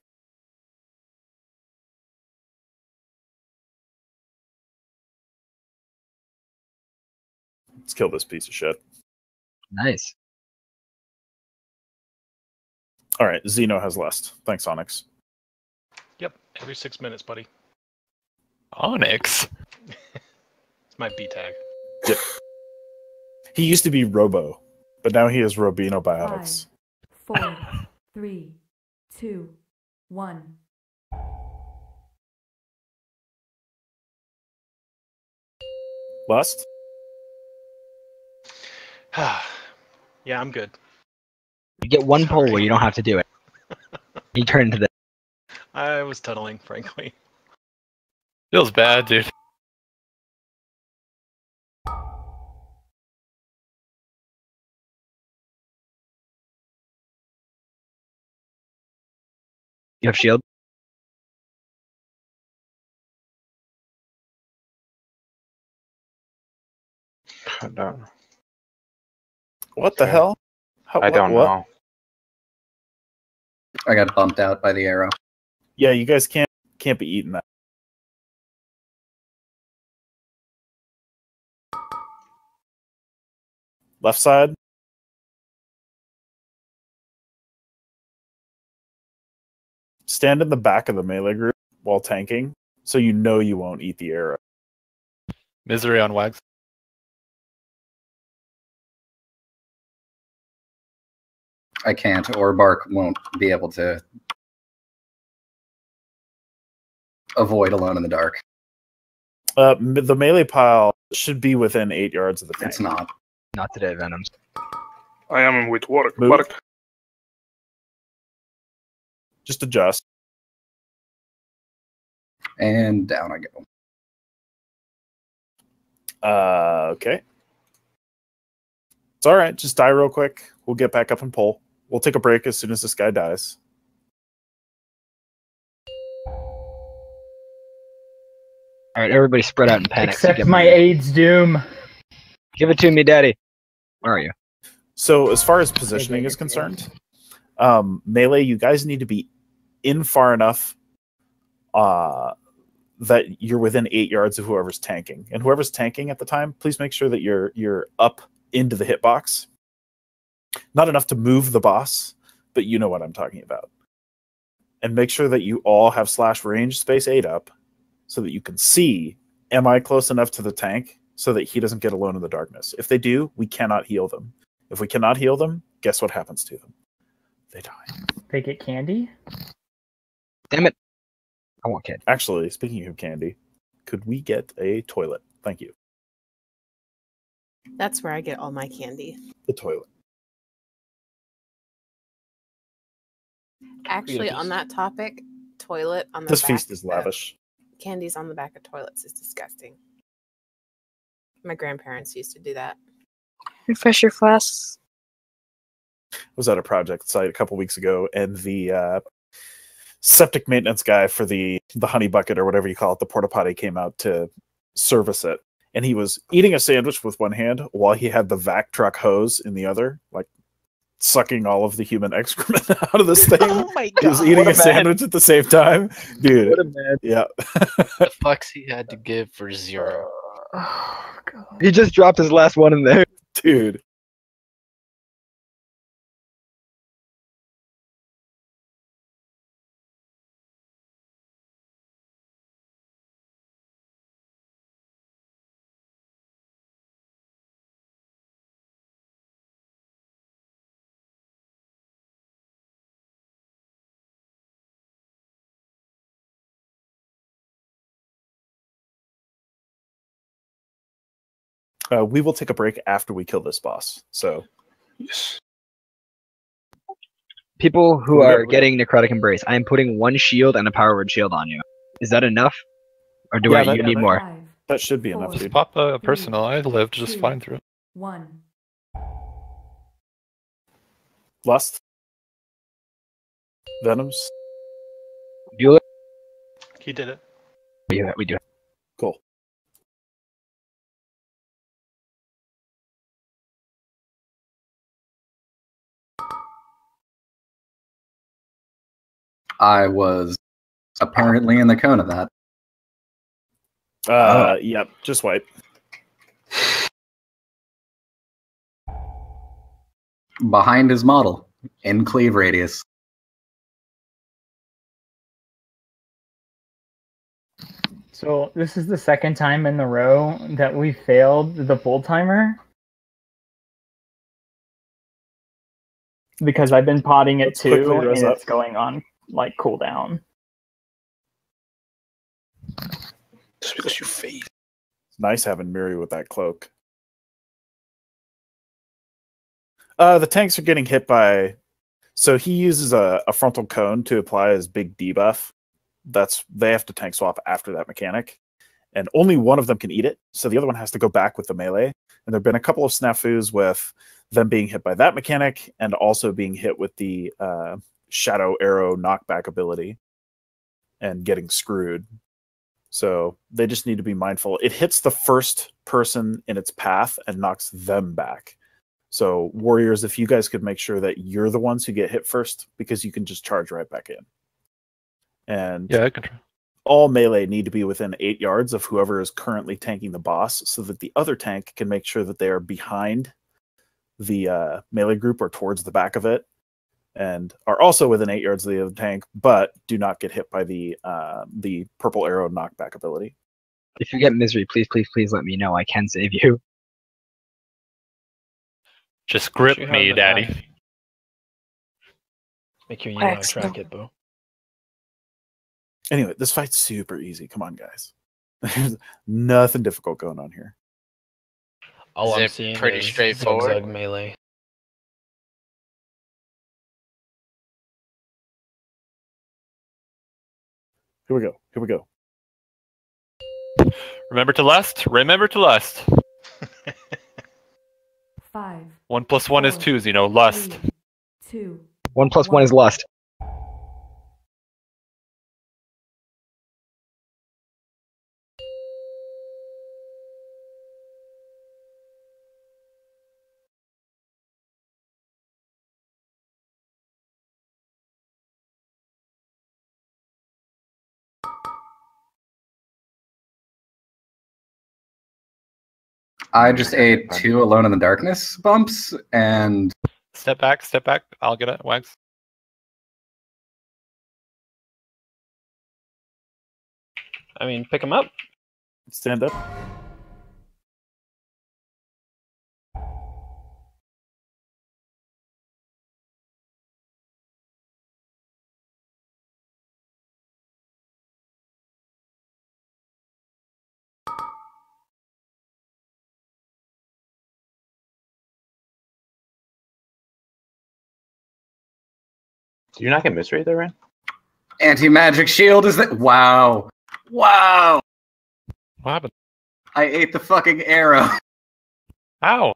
Let's kill this piece of shit. Nice. All right, Zeno has last. Thanks, Onyx. Yep, every 6 minutes, buddy. Onyx. It's my B tag. Yep. He used to be Robo, but now he is Robino Biotics. 5, 4, 3, 2, 1. Lust? Yeah, I'm good. You get one pull where you don't have to do it. You turn into the. I was tunneling, frankly. Feels bad, dude. You have shield. I don't. What the hell? I don't know. I got bumped out by the arrow. Yeah, you guys can't be eating that. Left side. Stand in the back of the melee group while tanking, so you know you won't eat the arrow. Misery on Wags. I can't, or Bark won't be able to avoid Alone in the Dark. The melee pile should be within 8 yards of the tank. It's not. Not today, Venoms. I am with work. Move. Work. Just adjust. And down I go. Okay. It's all right. Just die real quick. We'll get back up and pull. We'll take a break as soon as this guy dies. All right, everybody spread out in panic. Accept my AIDS doom. Give it to me, Daddy. Where are you? So as far as positioning is concerned, melee, you guys need to be in far enough that you're within 8 yards of whoever's tanking. And whoever's tanking at the time, please make sure that you're up into the hitbox. Not enough to move the boss, but you know what I'm talking about. And make sure that you all have /range space 8 up so that you can see, am I close enough to the tank so that he doesn't get alone in the darkness? If they do, we cannot heal them. If we cannot heal them, guess what happens to them? They die. They get candy? Damn it. I want candy. Actually, speaking of candy, could we get a toilet? Thank you. That's where I get all my candy. The toilet. Actually, on that topic, toilet on the This back feast is of- lavish. candies on the back of toilets is disgusting. My grandparents used to do that. Refresh your flasks. I was at a project site a couple weeks ago, and the septic maintenance guy for the honey bucket or whatever you call it, the porta potty, came out to service it. And he was eating a sandwich with one hand while he had the vac truck hose in the other, like sucking all of the human excrement out of this thing. Oh my god! He was eating a sandwich at the same time. Dude. What a man. Yeah. The fucks he had to give for 0. He just dropped his last one in there. Dude. We will take a break after we kill this boss. So, People who We're are good. getting necrotic embrace, I am putting 1 shield and a power word shield on you. Is that enough? Or do Yeah, you need more? that should be enough, Just dude. pop a personal. I lived just fine through it. 1. Lust. Venoms. Bueller? He did it. We do. Cool. I was apparently in the cone of that. Yep, just wipe. Behind his model, in cleave radius. So this is the second time in the row that we failed the full timer. Because I've been potting it Let's quickly too, and res it's up. going on like cooldown. Just because you fail. It's nice having Miri with that cloak. The tanks are getting hit by... So he uses a frontal cone to apply his big debuff. They have to tank swap after that mechanic. And only one of them can eat it, so the other one has to go back with the melee. And there have been a couple of snafus with them being hit by that mechanic and also being hit with the shadow arrow knockback ability and getting screwed. So they just need to be mindful. It hits the first person in its path and knocks them back. So warriors, if you guys could make sure that you're the ones who get hit first, because you can just charge right back in. And Yeah, I can try. all melee need to be within 8 yards of whoever is currently tanking the boss, so that the other tank can make sure that they are behind the melee group or towards the back of it, and are also within 8 yards of the other tank, but do not get hit by the purple arrow knockback ability. If you get misery, please let me know. I can save you. Just grip You have me, an daddy. eye. Make your UI track it, Bo. Anyway, this fight's super easy. Come on, guys. There's nothing difficult going on here. All Is I'm it seeing pretty is straightforward? zigzag melee. Here we go. Here we go. Remember to lust. Remember to lust. 5. 1 + 1 is 2. You know, lust. 2. 1 + 1 is lust. I just ate 2 Alone in the Darkness bumps, and Step back, step back. I'll get it, Wags. I mean, pick him up. Stand up. Did you not get mystery there, Ren? anti-magic shield is that? Wow. Wow. What happened? I ate the fucking arrow. How?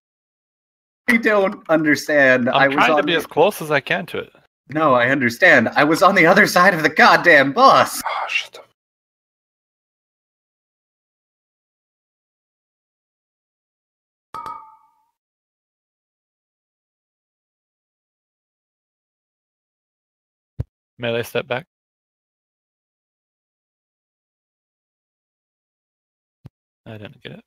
I don't understand. I'm was trying on to be as close as I can to it. No, I understand. I was on the other side of the goddamn boss. Oh, shut up. Melee step back. I didn't get it.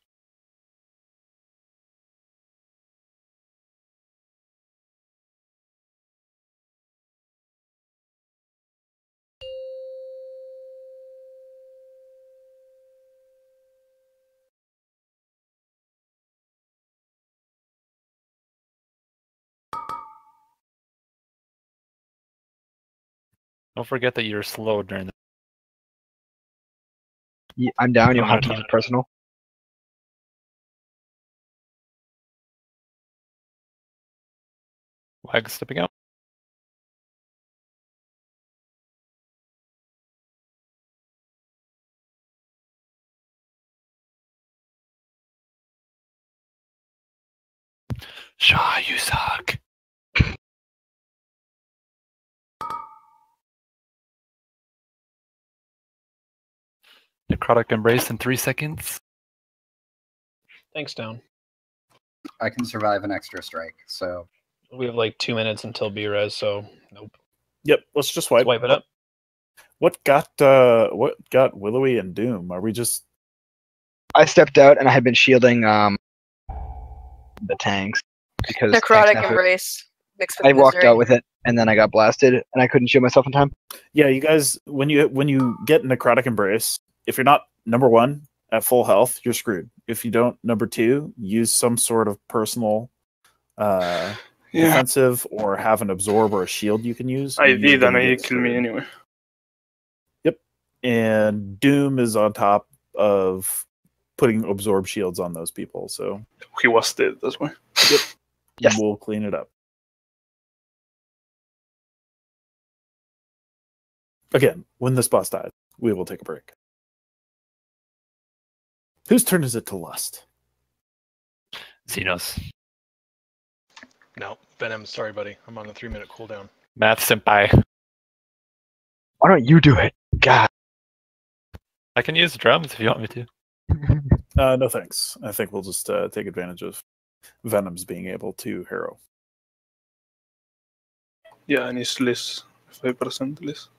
Don't forget that you're slow during the. I'm down. You'll have to use it personal. Wags stepping out. Shaw, you suck. Necrotic embrace in 3 seconds. Thanks, Down. I can survive an extra strike, so We have like 2 minutes until B-Res, so nope. Yep, let's just wipe. Wipe it up. What got Willowy and Doom? Are we just I stepped out and I had been shielding the tanks because Necrotic tanks embrace mixed with I walked misery. out with it and then I got blasted and I couldn't shield myself in time. Yeah, you guys, when you get necrotic embrace, if you're not number 1 at full health, you're screwed. If you don't, number 2, use some sort of personal defensive or have an absorb or a shield you can use. I You're did, and gonna he get killed me screwed. anyway. Yep, and Doom is on top of putting absorb shields on those people. So He was dead, that's why. yep, Yes. we'll clean it up. Again, when this boss dies, we will take a break. Whose turn is it to lust? Xenos. No, Venom, sorry, buddy. I'm on a 3-minute cooldown. Math senpai. Why don't you do it? God. I can use drums if you want me to. No thanks. I think we'll just take advantage of Venom's being able to harrow. Yeah, and it's less, 5% less.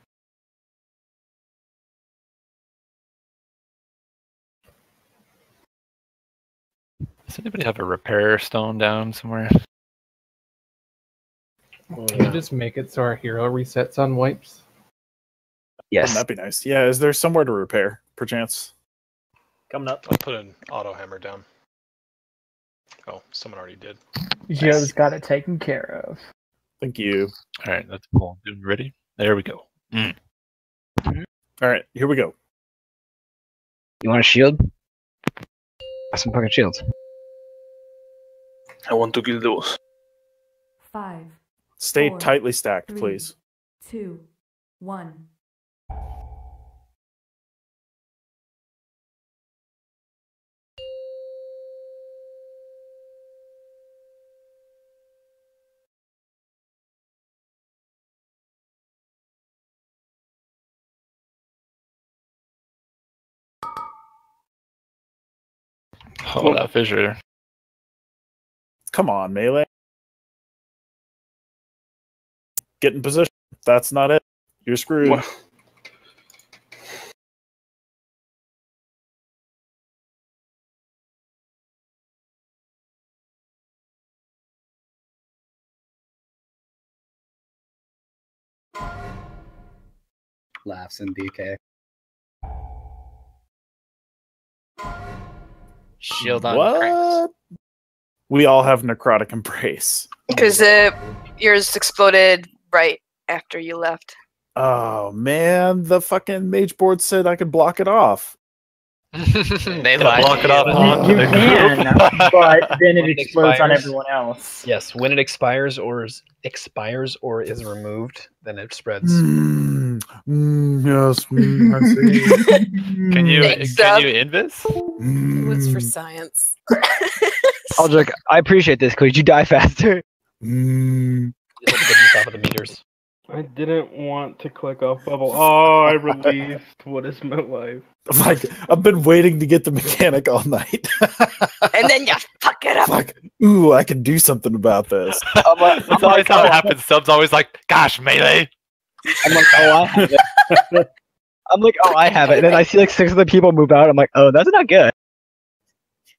Does anybody have a repair stone down somewhere? Can you just make it so our hero resets on wipes? Yes. Wouldn't that be nice? Yeah, is there somewhere to repair, perchance? Coming up. I put an auto hammer down. Oh, someone already did. Joe's got it taken care of. Thank you. All right, that's cool. Dude, ready? There we go. All right, here we go. You want a shield? Got some fucking shields. I want to kill the boss. 5, Stay 4, tightly stacked, 3, please. 2, 1. Oh, that fissure. Come on, melee. Get in position. If that's not it, you're screwed. Well, Laughs in DK. Shield on What? cranked. We all have necrotic embrace. Because yours exploded right after you left. Oh man, the fucking mage board said I could block it off. They Gotta lied block to it off you. onto You the can, group. but then it When it explodes on expires- everyone else. Yes, when it expires or is removed, then it spreads. Yes, I see. Can you Thanks, Sub. invis? It was for science. Aldrich, I appreciate this. Could you die faster? You have to get to the top of the meters. I didn't want to click off bubble. Oh, I released. What is my life? Like, I've been waiting to get the mechanic all night. And then you fuck it up. Like, ooh, I can do something about this. That's always how it happens. Sub's always like, gosh, melee. I'm like, oh, I have it. I'm like, oh, I have it. And then I see like 6 other people move out. I'm like, oh, that's not good.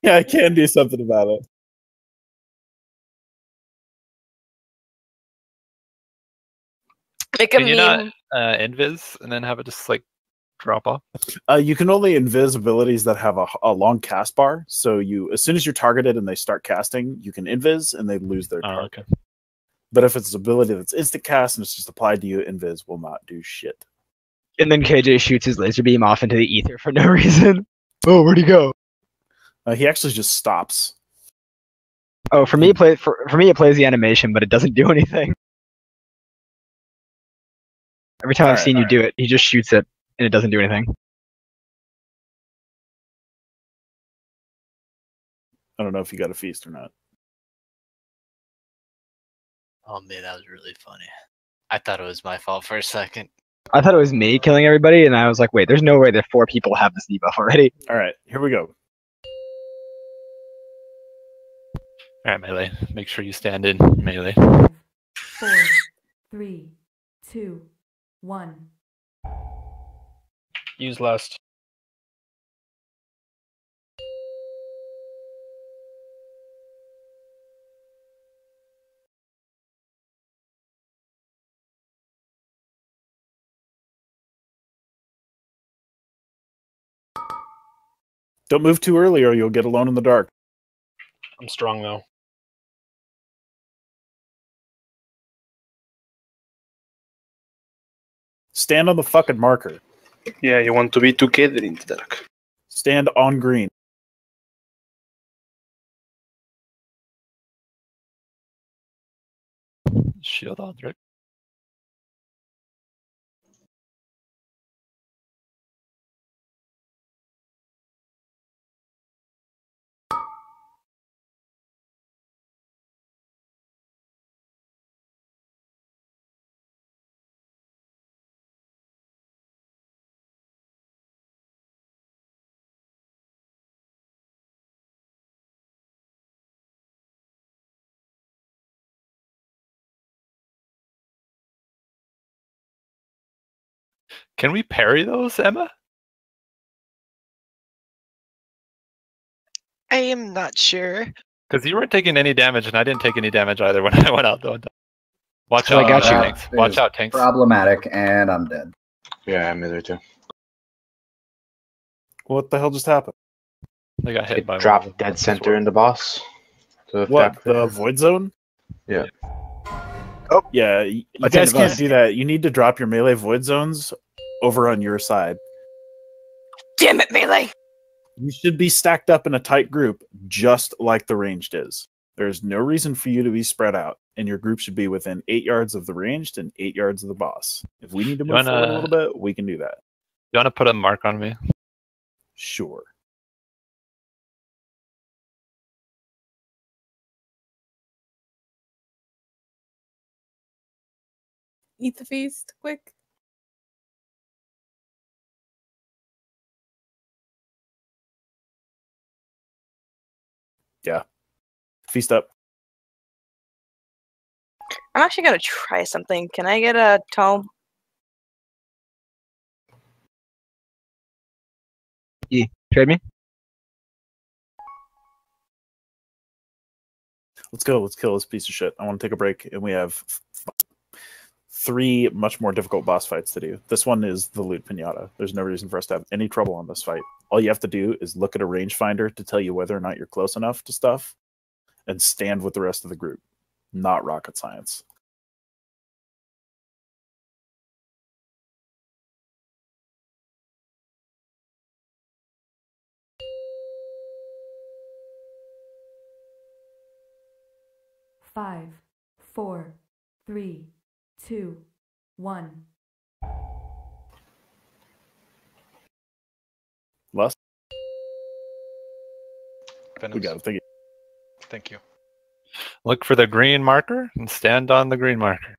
Yeah, I can do something about it. Make a Can you not meme. invis and then have it just like drop off? You can only invis abilities that have a long cast bar. So as soon as you're targeted and they start casting, you can invis and they lose their target. Okay. But if it's an ability that's instant cast and it's just applied to you, invis will not do shit. And then KJ shoots his laser beam off into the ether for no reason. Oh, where'd he go? He actually just stops. Oh, for me, it plays the animation, but it doesn't do anything. Every time I've seen you do it, he just shoots it, and it doesn't do anything. I don't know if you got a feast or not. Oh man, that was really funny. I thought it was my fault for a second. I thought it was me killing everybody, and I was like, wait, there's no way that 4 people have this debuff already. All right, here we go. All right, melee. Make sure you stand in melee. 4, 3, 2, 1. Use lust. Don't move too early or you'll get alone in the dark. I'm strong though. Stand on the fucking marker. Yeah, you want to be together in the dark. Stand on green. Shield Aldrich. Can we parry those, Emma? I am not sure. Because you weren't taking any damage, and I didn't take any damage either when I went out the one time. Watch out, I got you. tanks. Watch out, tanks. Problematic, and I'm dead. Yeah, I'm there too. What the hell just happened? They got hit by Drop dead center in the boss. What, the void zone? Yeah. Oh, yeah. You That's guys in the can't bus. do that. You need to drop your melee void zones over on your side. Damn it, melee. You should be stacked up in a tight group, just like the ranged is. There's no reason for you to be spread out, and your group should be within 8 yards of the ranged and 8 yards of the boss. If we need to move forward a little bit, we can do that. You want to put a mark on me? Sure. Eat the feast, quick. Yeah. Feast up. I'm actually gonna try something. Can I get a tome? Yeah. Trade me? Let's go. Let's kill this piece of shit. I want to take a break, and we have 3 much more difficult boss fights to do. This one is the loot pinata. There's no reason for us to have any trouble on this fight. All you have to do is look at a rangefinder to tell you whether or not you're close enough to stuff, and stand with the rest of the group. Not rocket science. Five, 4, 3, 2, 1. Les? Venoms. We got it. Thank you. Thank you. Look for the green marker and stand on the green marker.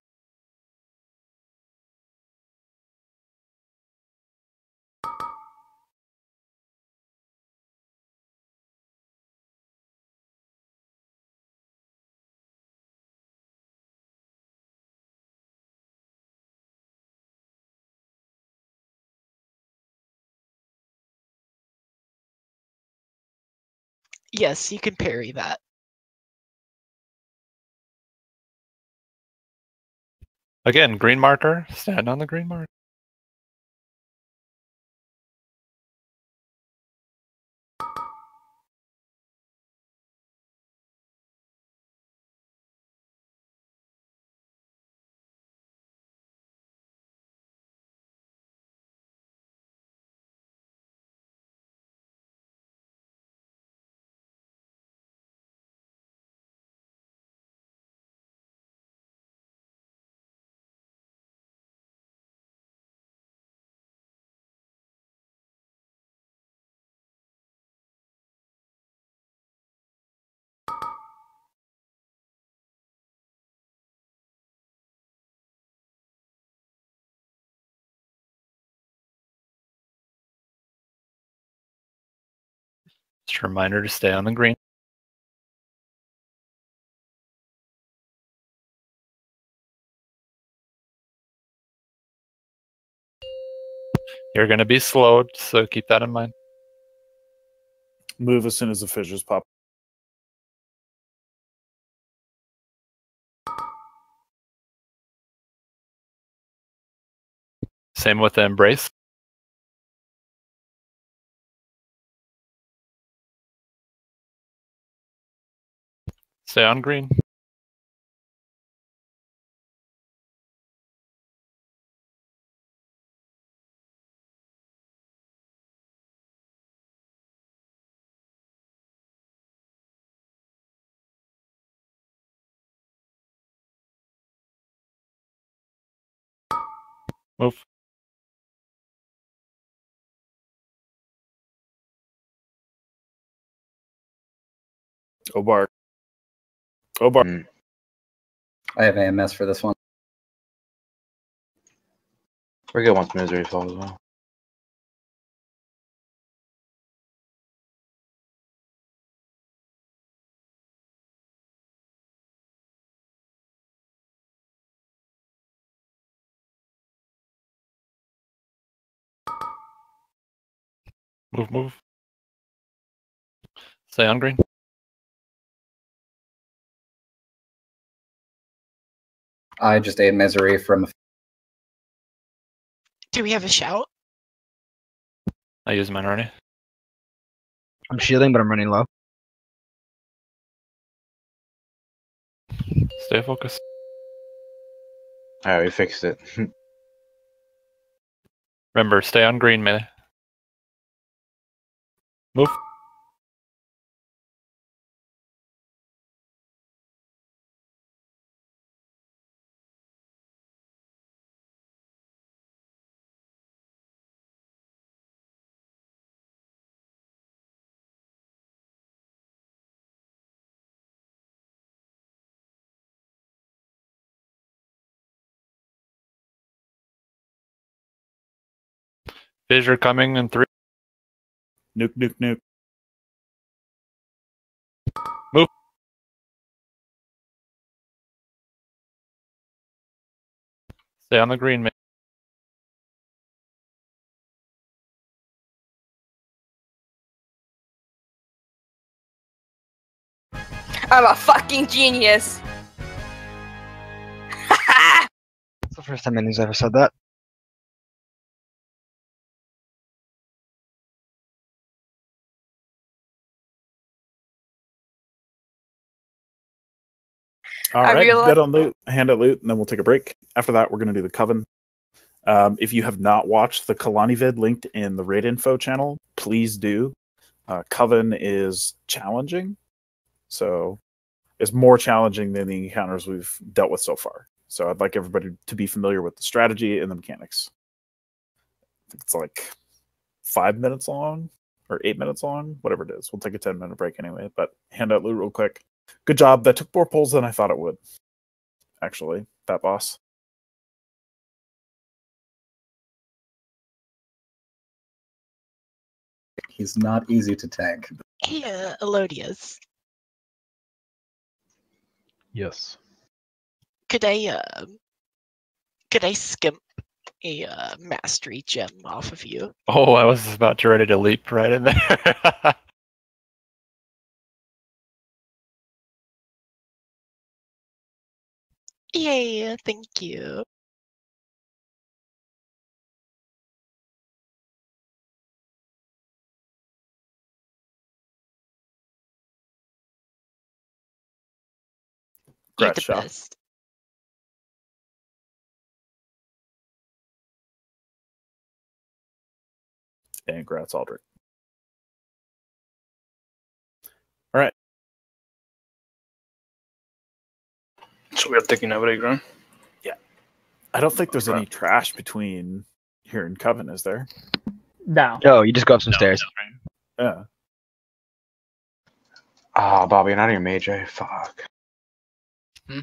Yes, you can parry that. Again, green marker, stand on the green marker. Just a reminder to stay on the green. You're going to be slowed, so keep that in mind. Move as soon as the fissures pop. Same with the embrace. Stay on green. Move. Obar. Obar. Mm. I have AMS for this one. We're good once misery falls as well. Move, move. Stay on green. I just ate misery from. Do we have a shout? I use mine already. I'm shielding, but I'm running low. Stay focused. Alright, we fixed it. Remember, stay on green, melee. Move. Fissure coming in 3. Nuke, nuke, nuke. Move. Stay on the green, man. I'm a fucking genius. So First time anyone's ever said that. All I right, realize- bet on loot, hand at loot, and then we'll take a break. After that, we're going to do the Coven. If you have not watched the Kalani vid linked in the raid info channel, please do. Coven is challenging, so it's more challenging than the encounters we've dealt with so far. So I'd like everybody to be familiar with the strategy and the mechanics. I think it's like 5 minutes long or 8 minutes long, whatever it is. We'll take a 10-minute break anyway, but hand out loot real quick. Good job. That took more pulls than I thought it would, actually, that boss. He's not easy to tank. Hey, Elodius, Yes. could I skimp a mastery gem off of you? Oh, I was about to ready to leap right in there. Yeah, thank you. You're Congrats, the Shaw. best. And congrats, Aldrich. All right. So we are taking a break, right? Yeah. I don't think there's any trash between here and Coven, is there? No. No, you just go up some stairs. Yeah. Ah, Bobby, not your mage. Fuck. Hmm?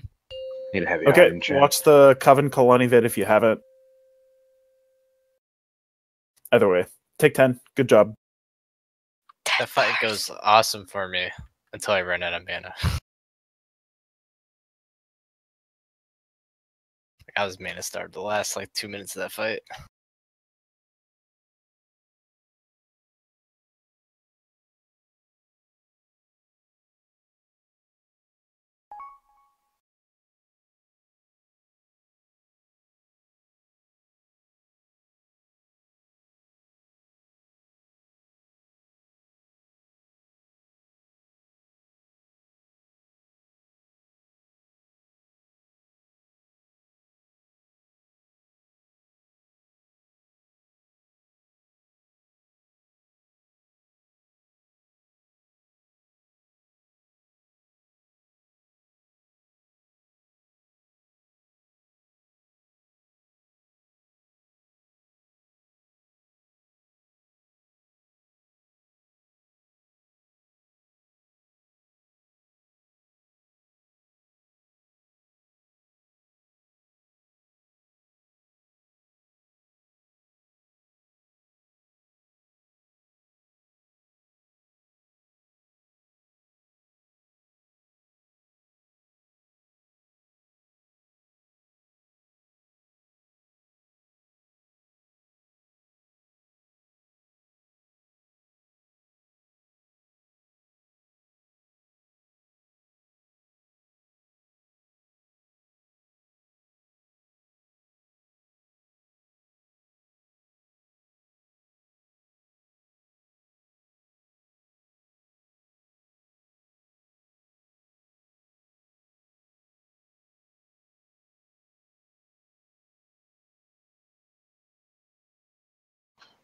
Need a heavy Okay, hiding chance. watch the Coven Kalani vid if you haven't. Either way, take 10. Good job. That fight goes awesome for me until I run out of mana. I was mana starved the last like 2 minutes of that fight.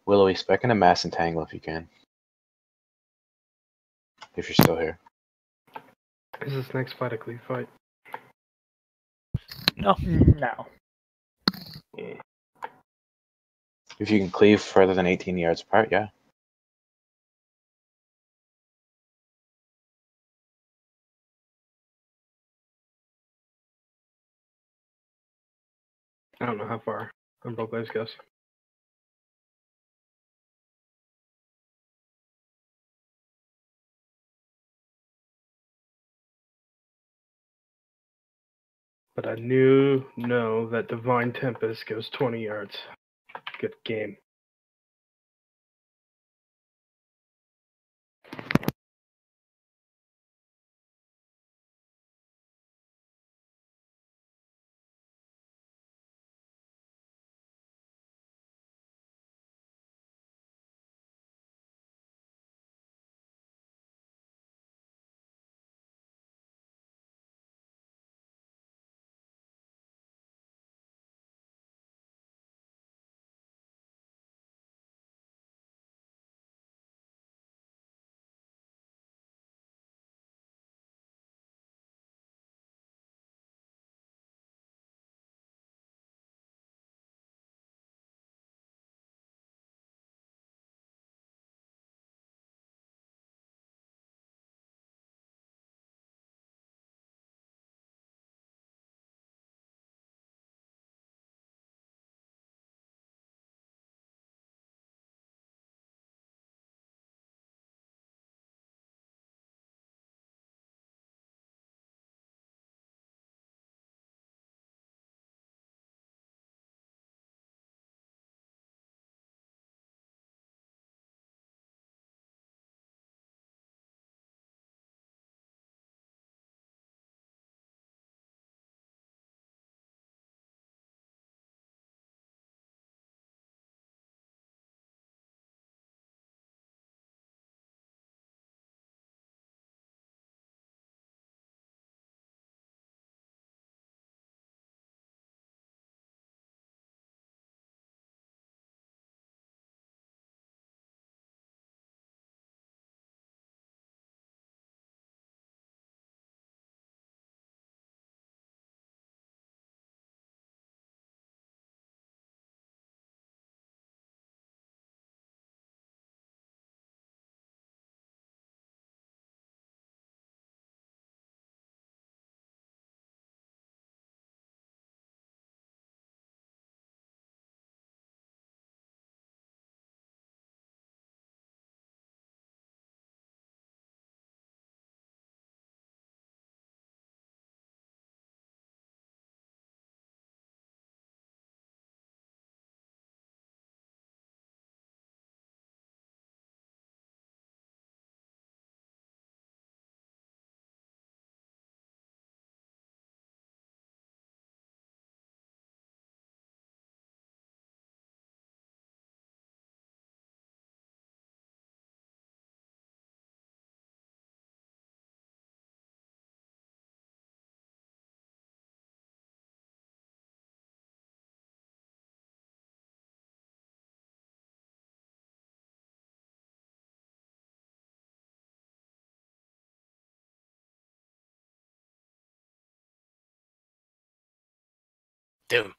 Willowy, spec in a mass entangle if you can. If you're still here. Is this next fight a cleave fight? No. No. If you can cleave further than 18 yards apart, yeah. I don't know how far. I'm both guys guess. But I know that Divine Tempest goes 20 yards. Good game. Doom.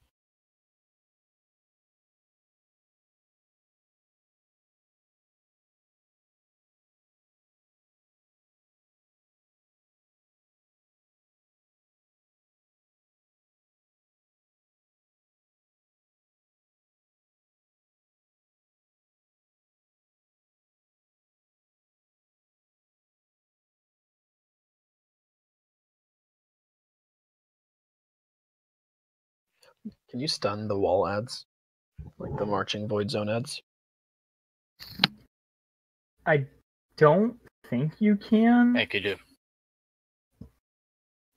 Can you stun the wall ads? Like the marching void zone ads? I don't think you can. I could do.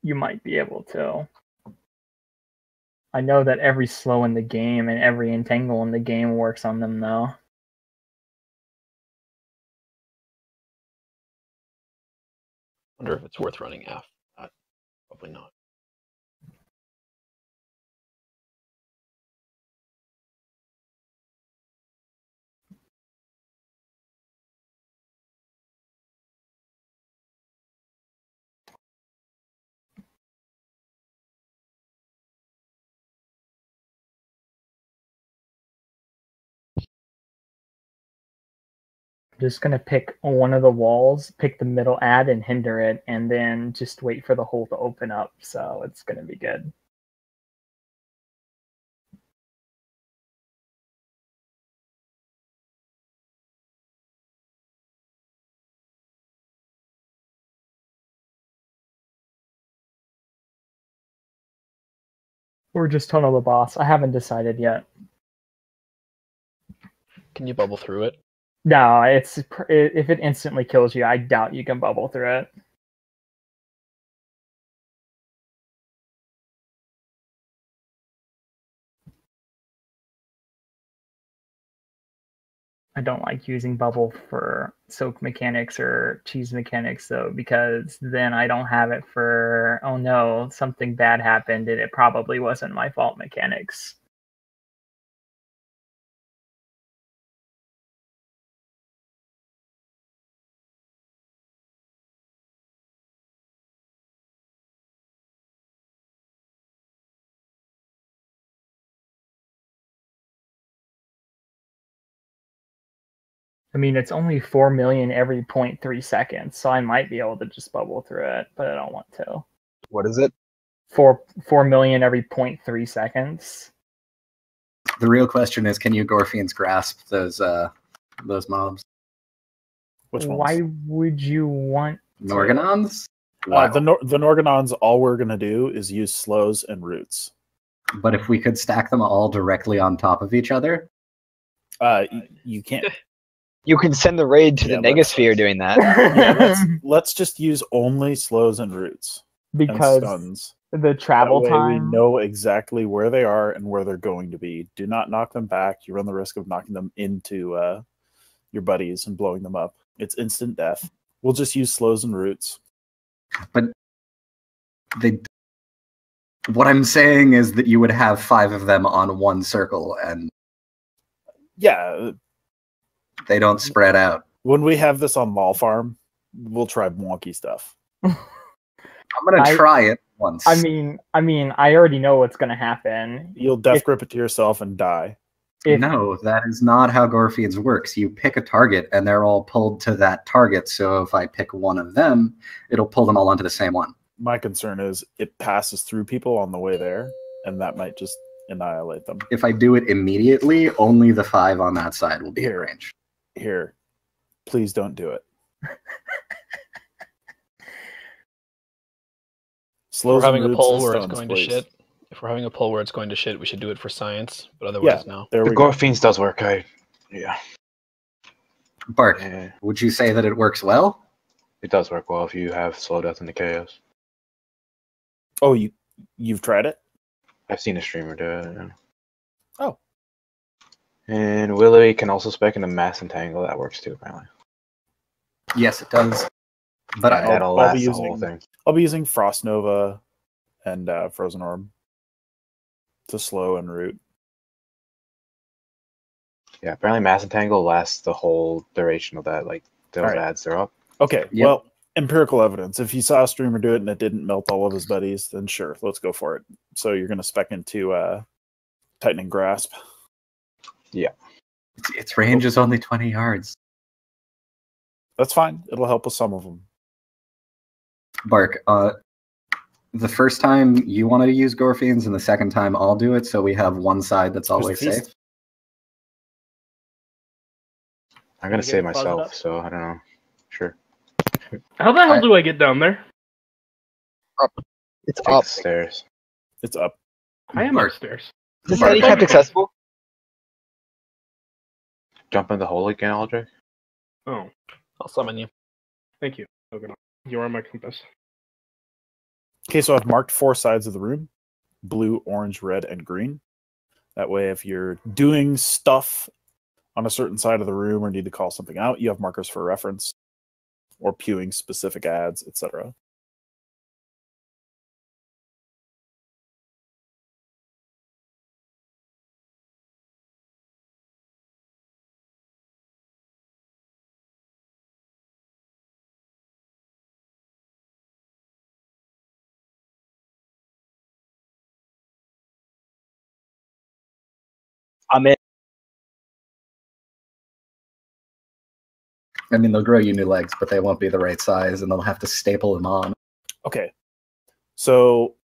You might be able to. I know that every slow in the game and every entangle in the game works on them, though. Wonder if it's worth running F. Probably not. I'm just gonna pick one of the walls, pick the middle ad and hinder it, and then just wait for the hole to open up, so it's gonna be good. Or just tunnel the boss. I haven't decided yet. Can you bubble through it? No, if it instantly kills you, I doubt you can bubble through it. I don't like using bubble for soak mechanics or cheese mechanics, though, because then I don't have it for, oh no, something bad happened and it probably wasn't my fault mechanics. I mean, it's only 4 million every 0.3 seconds, so I might be able to just bubble through it, but I don't want to. What is it? 4 million every 0.3 seconds. The real question is, can you Gorfians grasp those mobs? Which ones? Why would you want to? Norganons? The Norganons, all we're going to do is use slows and roots. But if we could stack them all directly on top of each other? You can't. You can send the raid to the Negasphere doing that. Yeah, let's just use only slows and roots. Because and stuns. The travel that way time. We know exactly where they are and where they're going to be. Do not knock them back. You run the risk of knocking them into your buddies and blowing them up. It's instant death. We'll just use slows and roots. But what I'm saying is that you would have 5 of them on one circle, and yeah, they don't spread out. When we have this on Mall Farm, we'll try wonky stuff. I'm gonna try it once. I mean, I already know what's gonna happen. You'll death grip it to yourself and die. No, that is not how Gorfians works. You pick a target, and they're all pulled to that target. So if I pick one of them, it'll pull them all onto the same one. My concern is it passes through people on the way there, and that might just annihilate them. If I do it immediately, only the 5 on that side will be in range. Here, please don't do it. If we're having a poll where it's going to shit. If we're having a poll where it's going to shit, we should do it for science. But otherwise, no. The Gorfians does work. Yeah. Bark, would you say that it works well? It does work well if you have slow death in the chaos. Oh, you've tried it? I've seen a streamer do it. Yeah. Oh. And Willowy can also spec in a mass entangle. That works too, apparently. Yes, it does. But that'll last the whole thing. I'll be using Frost Nova and Frozen Orb to slow and root. Yeah, apparently mass entangle lasts the whole duration of that. Like those ads are up. Okay, well, empirical evidence. If you saw a streamer do it and it didn't melt all of his buddies, then sure, let's go for it. So you're going to spec into Tightening Grasp. Yeah. Its range is only 20 yards. That's fine. It'll help with some of them. Bark, the first time you want to use Gorfians and the second time I'll do it, so we have one side that's always feast. safe. I'm going to Can you save get buzzed myself, up? so I don't know. Sure. How the hell do I get down there? It's Take up. the stairs. It's up. I am upstairs. Is this handicapped accessible? Jump in the hole again, Aldrich. Oh, I'll summon you. thank you. Okay. You are my compass. Okay, so I've marked 4 sides of the room: blue, orange, red, and green. That way, if you're doing stuff on a certain side of the room or need to call something out, you have markers for reference, or pewing specific ads, etc. I'm in. I mean, they'll grow you new legs, but they won't be the right size, and they'll have to staple them on. Okay, so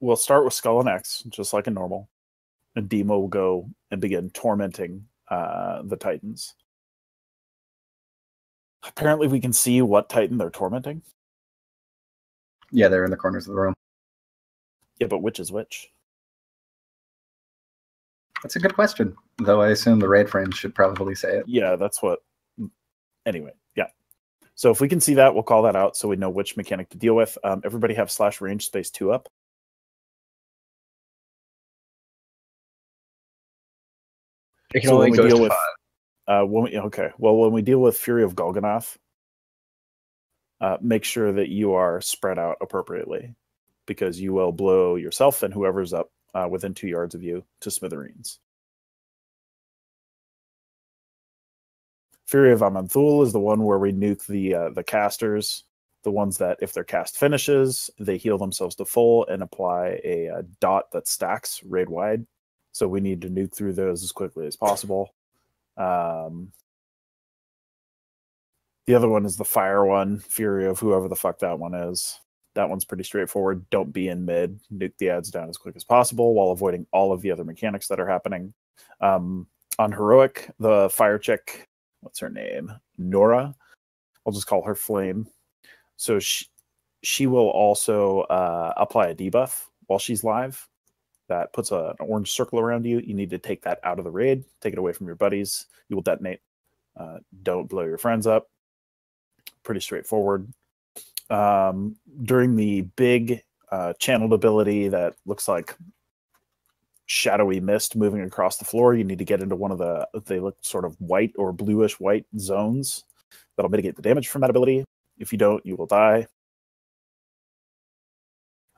we'll start with Skull and X, just like a normal. And Demo will go and begin tormenting the Titans. Apparently, we can see what Titan they're tormenting. Yeah, they're in the corners of the room. Yeah, but which is which? That's a good question, though I assume the raid friends should probably say it. Yeah, that's what... Anyway, yeah. So if we can see that, we'll call that out so we know which mechanic to deal with. Everybody have /range space 2 up. It can So only when go we deal to with 5. when we deal with Fury of Golganoth, make sure that you are spread out appropriately, because you will blow yourself and whoever's up within 2 yards of you to smithereens. Fury of Amanthul is the one where we nuke the casters, the ones that if their cast finishes, they heal themselves to full and apply a dot that stacks raid wide. So we need to nuke through those as quickly as possible. The other one is the fire one, Fury of whoever the fuck that one is. That one's pretty straightforward. Don't be in mid. Nuke the ads down as quick as possible while avoiding all of the other mechanics that are happening. On Heroic, the fire chick, what's her name? Nora. I'll just call her Flame. So she will also apply a debuff while she's live. That puts an orange circle around you. You need to take that out of the raid. Take it away from your buddies. You will detonate. Don't blow your friends up. Pretty straightforward. During the big channeled ability that looks like shadowy mist moving across the floor, you need to get into one of they look sort of white or bluish white zones. That'll mitigate the damage from that ability. If you don't, you will die.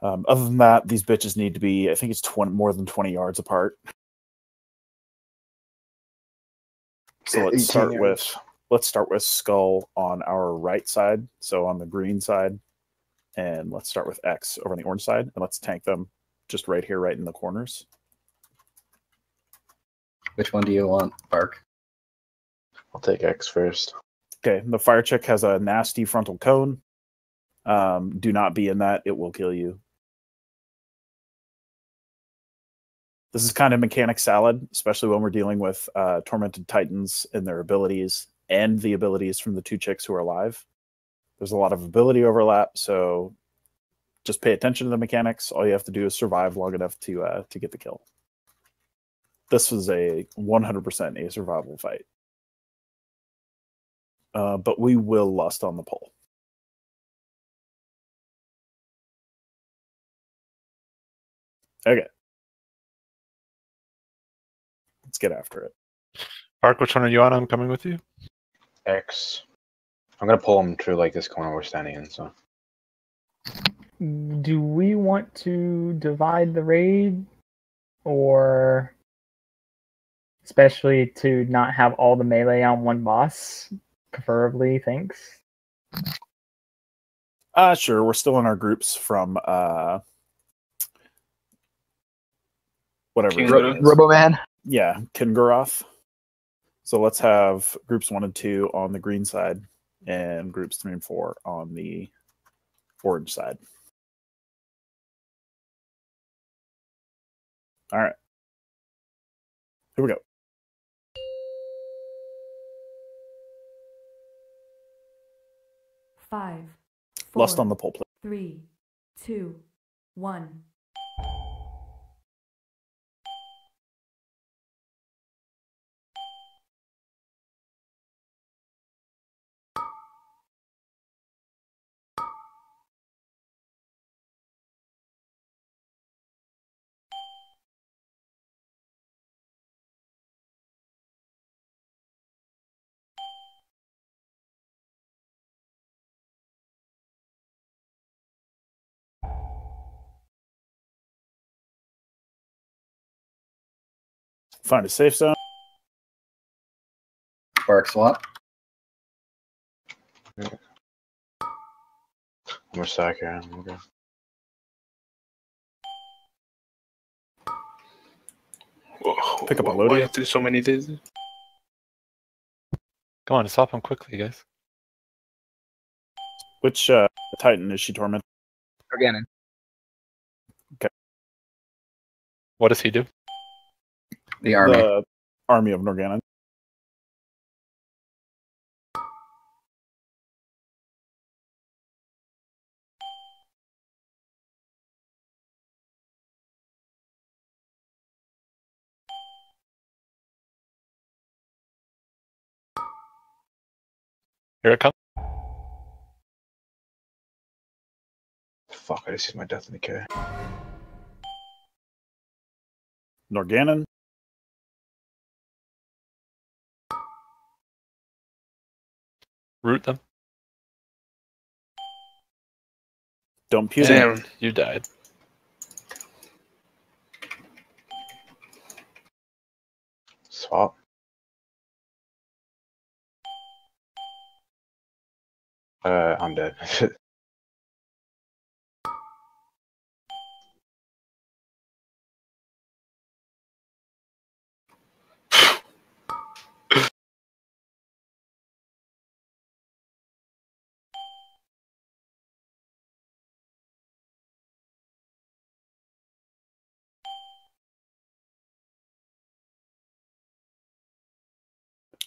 Other than that, these bitches need to be, I think it's more than 20 yards apart. So let's start with Skull on our right side, so on the green side, and let's start with X over on the orange side, and let's tank them just right here, right in the corners. Which one do you want, Bark? I'll take X first. Okay, the fire chick has a nasty frontal cone. Do not be in that; it will kill you. This is kind of mechanic salad, especially when we're dealing with Tormented Titans and their abilities and the abilities from the 2 chicks who are alive. There's a lot of ability overlap, so just pay attention to the mechanics. All you have to do is survive long enough to get the kill. This was a 100% a survival fight. But we will lust on the pole. Okay. Let's get after it. Mark, which one are you on? I'm coming with you. X. I'm gonna pull him through like this corner we're standing in. So. Do we want to divide the raid, or especially to not have all the melee on one boss, preferably? Thanks. Sure. We're still in our groups from whatever. Roboman. Yeah, Kingaroth. So let's have groups 1 and 2 on the green side, and groups 3 and 4 on the orange side. All right. Here we go. Five, Lust 4, on the pole plate. 3, 2, 1. Find a safe zone. Spark swap. More sack here. Okay. Whoa, Pick up a why loading. you have to do so many days? Come on, stop him quickly, guys. Which Titan is she tormented? Organon. Okay. What does he do? The army. The army of Norganon. Here it comes. Fuck, I just used my death in the K. Norganon. Root them. Don't pew Damn. them. You died. Swap. I'm dead.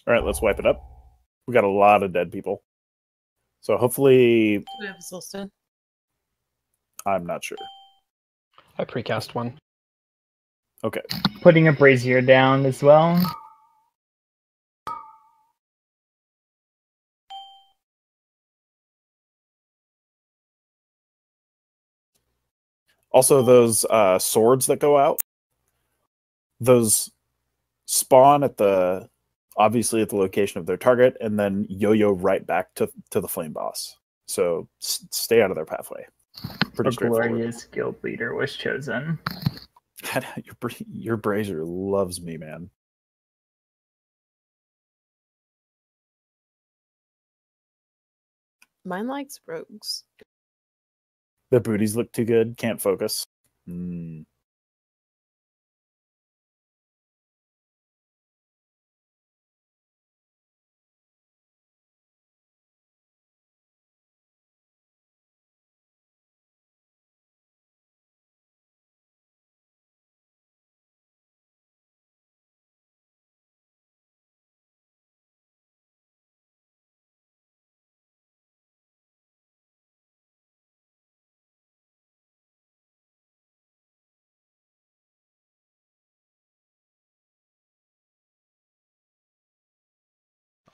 All right, let's wipe it up. We got a lot of dead people. So hopefully, Do we have a Solstice? I'm not sure. I precast one. Okay. Putting a brazier down as well. Also, those swords that go out, those spawn at the obviously at the location of their target, and then yo-yo right back to the flame boss. So stay out of their pathway. Pretty A straightforward. glorious guild leader was chosen. Your brazier loves me, man. Mine likes rogues. Their booties look too good. Can't focus.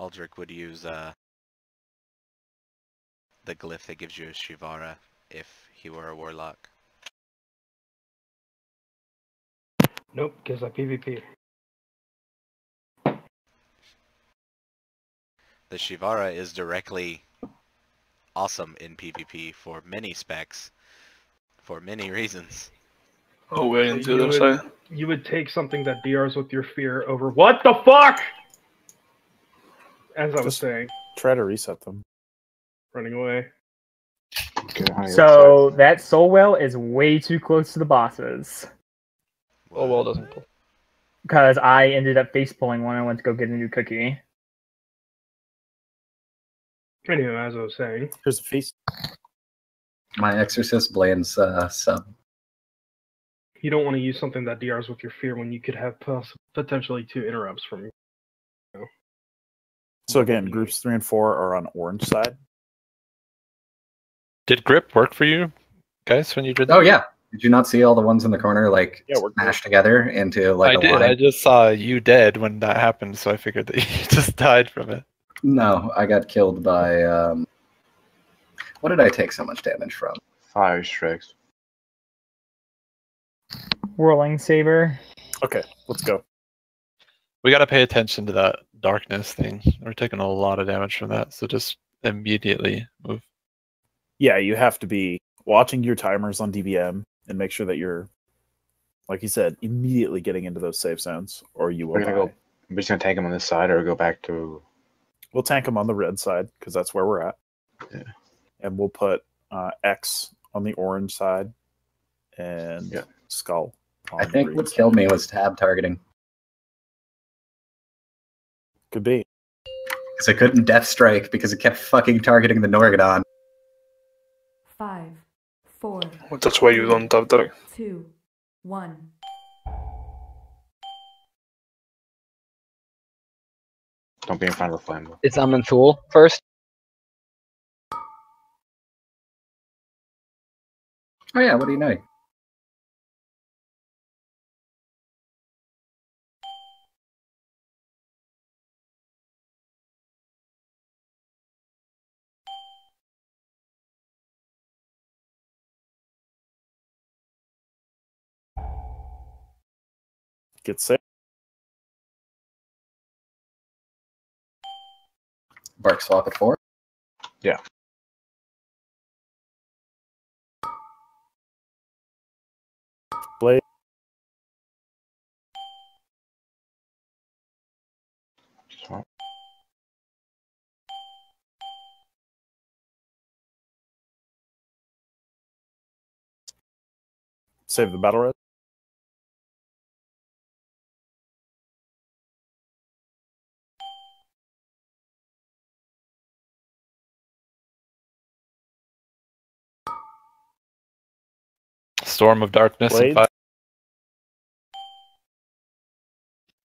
Aldrich would use the glyph that gives you a Shivara if he were a warlock. Nope, because I PvP. The Shivara is directly awesome in PvP for many specs, for many reasons. Oh, way into the other side. You would take something that DRs with your fear over what the fuck? As I was saying. Try to reset them. Running away. So that soul well is way too close to the bosses. Oh well, doesn't pull. Because I ended up face pulling when I went to go get a new cookie. Anyway, as I was saying, here's a face. My Exorcist blames sub. You don't want to use something that DRs with your fear when you could have potentially 2 interrupts from you know. So again, groups 3 and 4 are on orange side. Did grip work for you guys when you did that? Oh yeah. Did you not see all the ones in the corner like we're smashed together into like I a did. line? I just saw you dead when that happened, so I figured that you just died from it. No, I got killed by what did I take so much damage from? Fire strikes. Whirling saber. Okay, let's go. We got to pay attention to that darkness thing. We're taking a lot of damage from that, so just immediately move. Yeah, you have to be watching your timers on DBM and make sure that you're, like you said, immediately getting into those safe zones, or you will We're gonna die. go. We're just gonna tank him on this side, or go back to. We'll tank them on the red side because that's where we're at. Yeah. And we'll put X on the orange side and Skull on I the think green what side. killed me was tab targeting. Could be. Because I couldn't death strike because it kept fucking targeting the Norgadon. 5, 4. That's why you don't have that. 2, 1. Don't be in front of the flame. Though. It's Amanthul first. Oh yeah, what do you know? Get safe. Bark swap at 4. Yeah. Blade. Swap. Save the battle red. Storm of darkness and Blades. fire.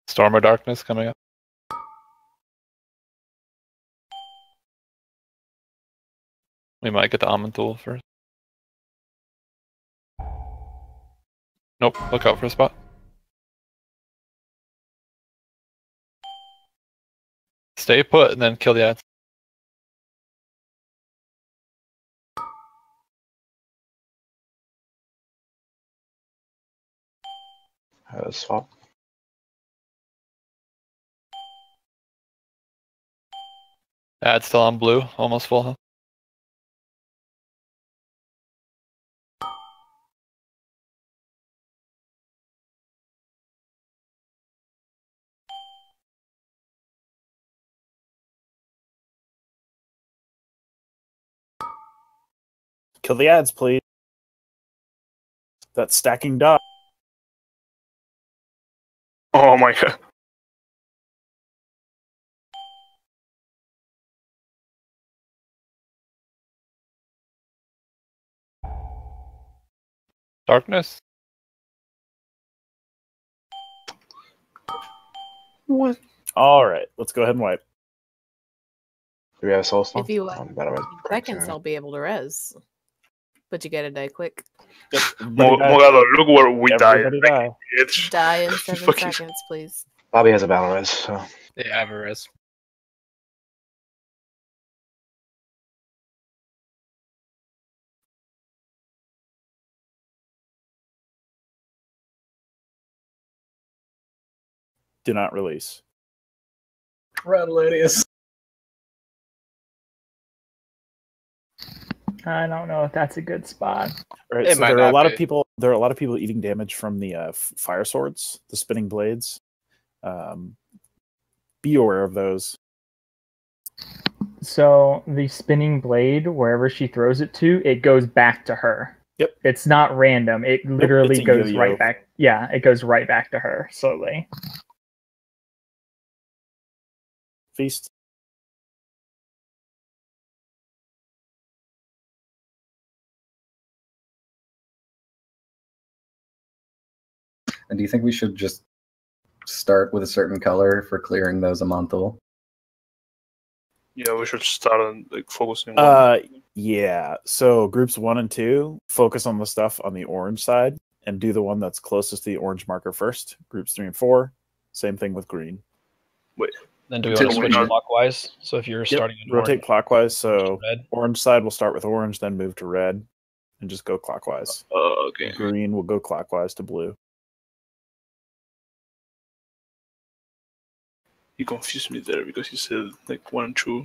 Storm of darkness coming up. We might get the Amanthul first. Nope, look out for a spot. Stay put and then kill the ads. Swap. Ad still on blue, almost full health. Kill the ads, please. That stacking dot. Oh my god. Darkness. What? All right, let's go ahead and wipe. Do we have a soul stone? If you Battle res breaks, seconds, right? I'll be able to res. But you gotta die quick. Mogado, look where we died. Everybody die. Bitch. Die in 7 Fucking- seconds, please. Bobby has a battle res, so. Yeah, I have a res. Do not release. Run, Ladius. I don't know if that's a good spot. All right, It so might there are a not lot of be. people. There are a lot of people eating damage from the fire swords, the spinning blades. Be aware of those. So the spinning blade, wherever she throws it to, it goes back to her. Yep. It's not random. It literally it's a goes yo-yo. right back. Yeah, it goes right back to her slowly. Feast. And do you think we should just start with a certain color for clearing those Amantul? Yeah, we should start on like focusing on. Yeah. So groups 1 and 2 focus on the stuff on the orange side and do the one that's closest to the orange marker first. Groups 3 and 4, same thing with green. Wait. Then do we want to switch clockwise? So if you're starting in rotate orange, clockwise. So red. orange side will start with orange, then move to red, and just go clockwise. Okay. Green will go clockwise to blue. He confused me there because he said like 1 and 2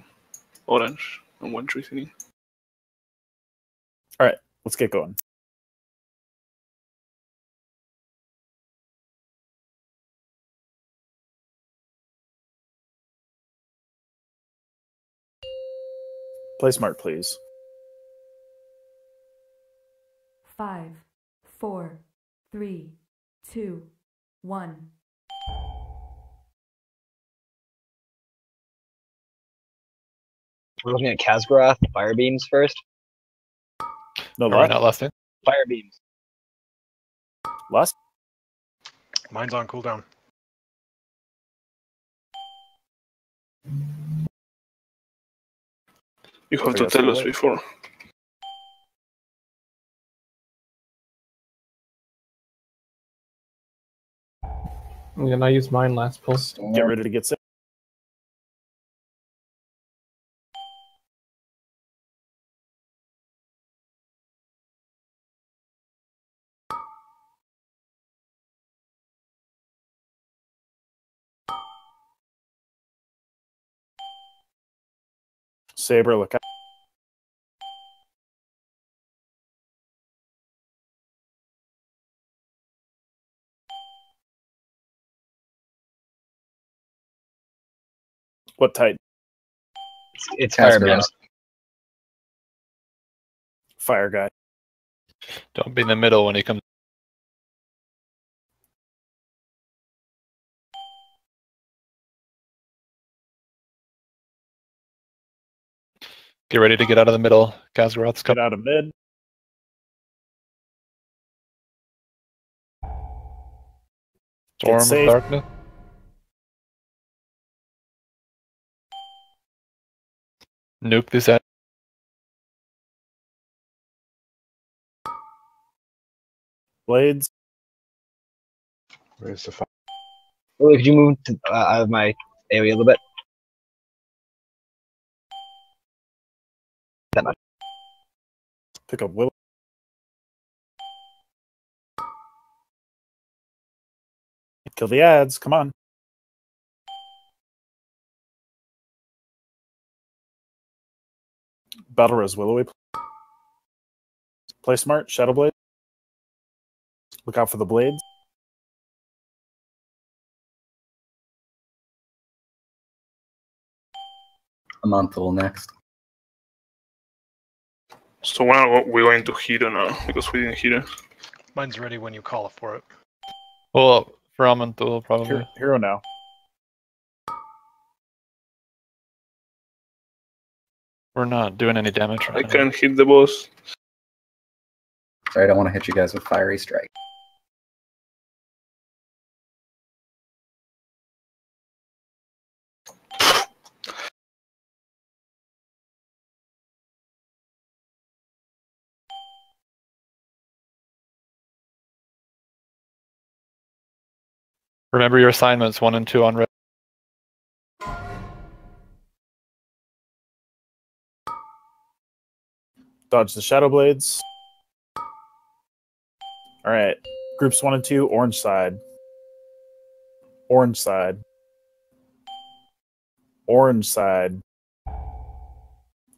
orange and 1 3 green. All right, let's get going. Play smart, please. 5, 4, 3, 2, 1. We're looking at Kazgrath fire beams first. No, Are we not lusting? Fire beams. Lust? Mine's on cooldown. You have to tell us before. I'm gonna use mine last pull. Get ready to get sick. Saber, look out. What type? It's fire beams. Fire guy. Don't be in the middle when he comes. Get ready to get out of the middle. Kazgrath's Get coming. out of mid. Storm of safe. darkness. Nuke this at. Blades. Where's the fire? Oh, could you move to, out of my area a little bit? That much. Pick up Will. Kill the ads. Come on. Battle Res Willowy. Play smart. Shadow Blade. Look out for the blades. Amantul next. So when are we going to hero now? Because we didn't hero. Mine's ready when you call for it. Well, for Amantul, probably. Hero now. We're not doing any damage I right now. can't hit the boss. Sorry, I don't want to hit you guys with Fiery Strike. Remember your assignments 1 and 2 on red. Dodge the Shadow Blades. All right. Groups 1 and 2, orange side. Orange side. Orange side.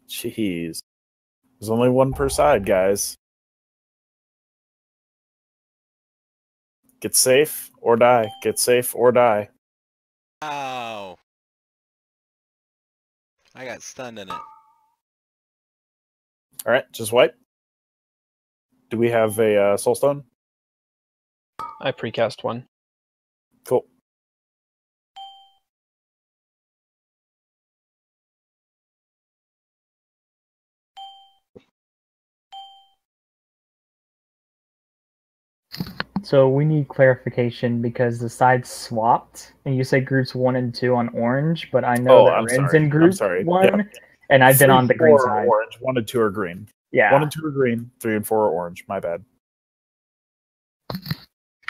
Jeez. There's only one per side, guys. Get safe or die. Get safe or die. Ow. I got stunned in it. All right, just wipe. Do we have a soulstone? I precast one. Cool. So we need clarification because the sides swapped, and you said groups 1 and 2 on orange, but I know that I'm Ren's sorry. in I'm group sorry. 1, Yeah. and I've been 3 on the and green 4 are side. orange. 1 and 2 are green. Yeah. 1 and 2 are green. 3 and 4 are orange. My bad.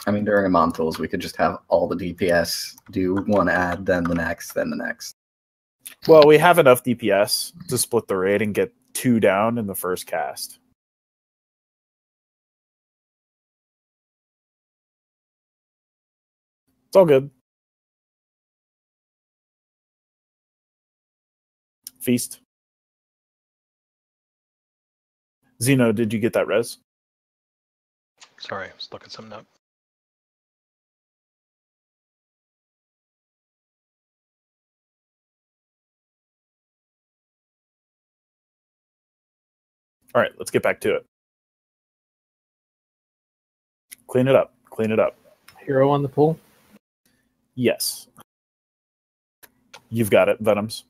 I mean, during a Monthals, we could just have all the DPS do one ad, then the next, then the next. Well, we have enough DPS to split the raid and get 2 down in the first cast. It's all good. Feast. Zeno, did you get that res? Sorry, I was looking something up. All right, let's get back to it. Clean it up. Clean it up. Hero on the pool? Yes. You've got it, Venoms.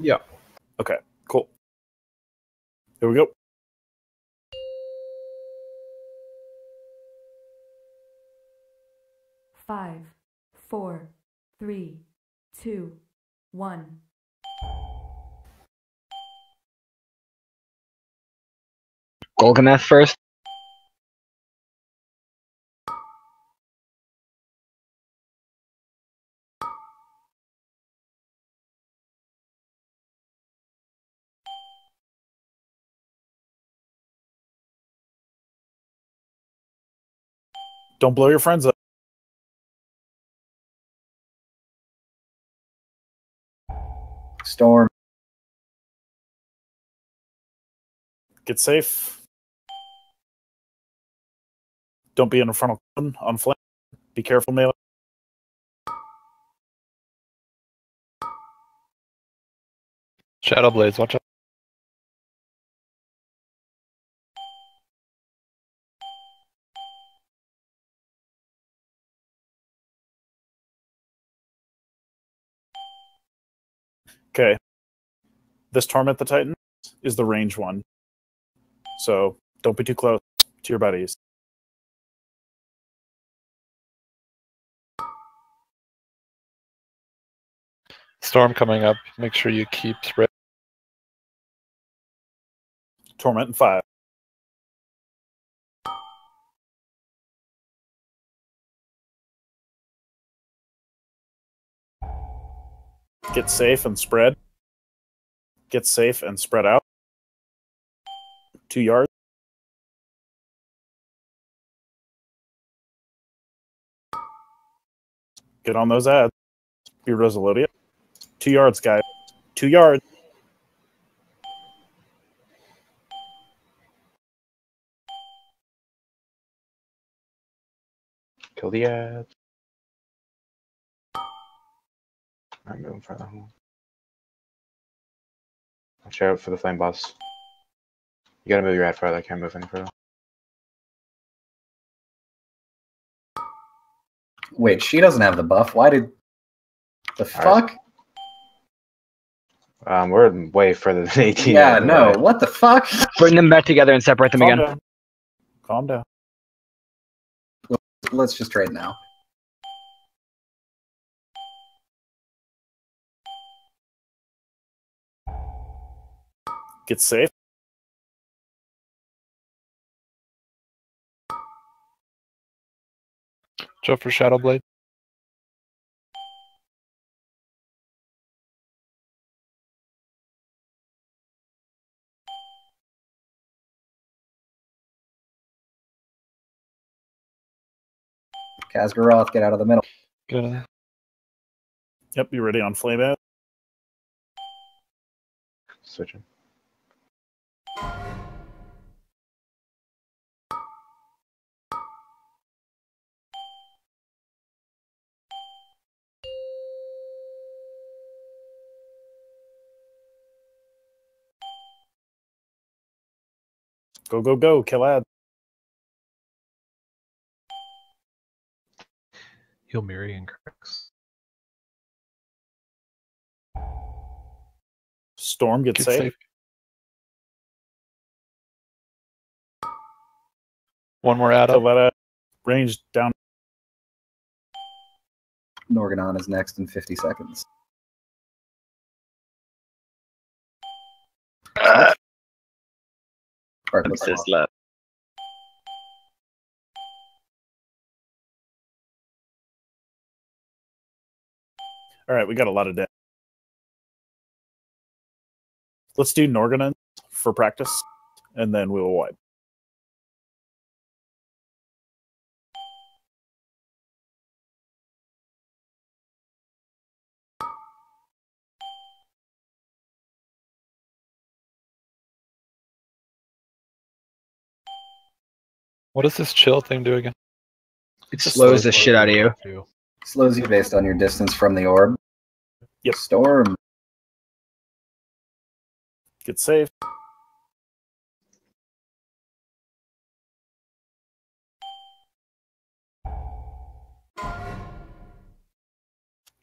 Yeah. Okay, cool. Here we go. Five, four, three, two, one. Golgamath first. Don't blow your friends up. Storm. Get safe. Don't be in a frontal cone on flame. Be careful, melee. Shadow Blades, watch out. Okay. This Torment the Titan is the range one. So don't be too close to your buddies. Storm coming up. Make sure you keep spread. Torment in 5. Get safe and spread. Get safe and spread out. 2 yards. Get on those ads. Be Resolutia. 2 yards, guys. 2 yards. Kill the ads. I'm moving for that one. Watch out for the flame boss. You gotta move your ad further. I can't move any further. Wait, she doesn't have the buff. Why did the fuck? We're way further than 18. Yeah, no. What the fuck? Bring them back together and separate them Calm again. down. Calm down. Let's just trade now. Get safe. Joe for Shadow Blade. Kazgaroth, get out of the middle. Get out of there. Yep, you ready on flame ad? Switching. Go, go, go. Kill ad. Heal Miri and cracks. Storm gets Get safe. safe. One more add Kill up. that ad. Range down. Norganon is next in 50 seconds. Assist left. All right, we got a lot of dead. Let's do Norganon for practice, and then we will wipe. What does this chill thing do again? It slows the shit out of you. Slows you based on your distance from the orb. Yep. Storm. Get safe.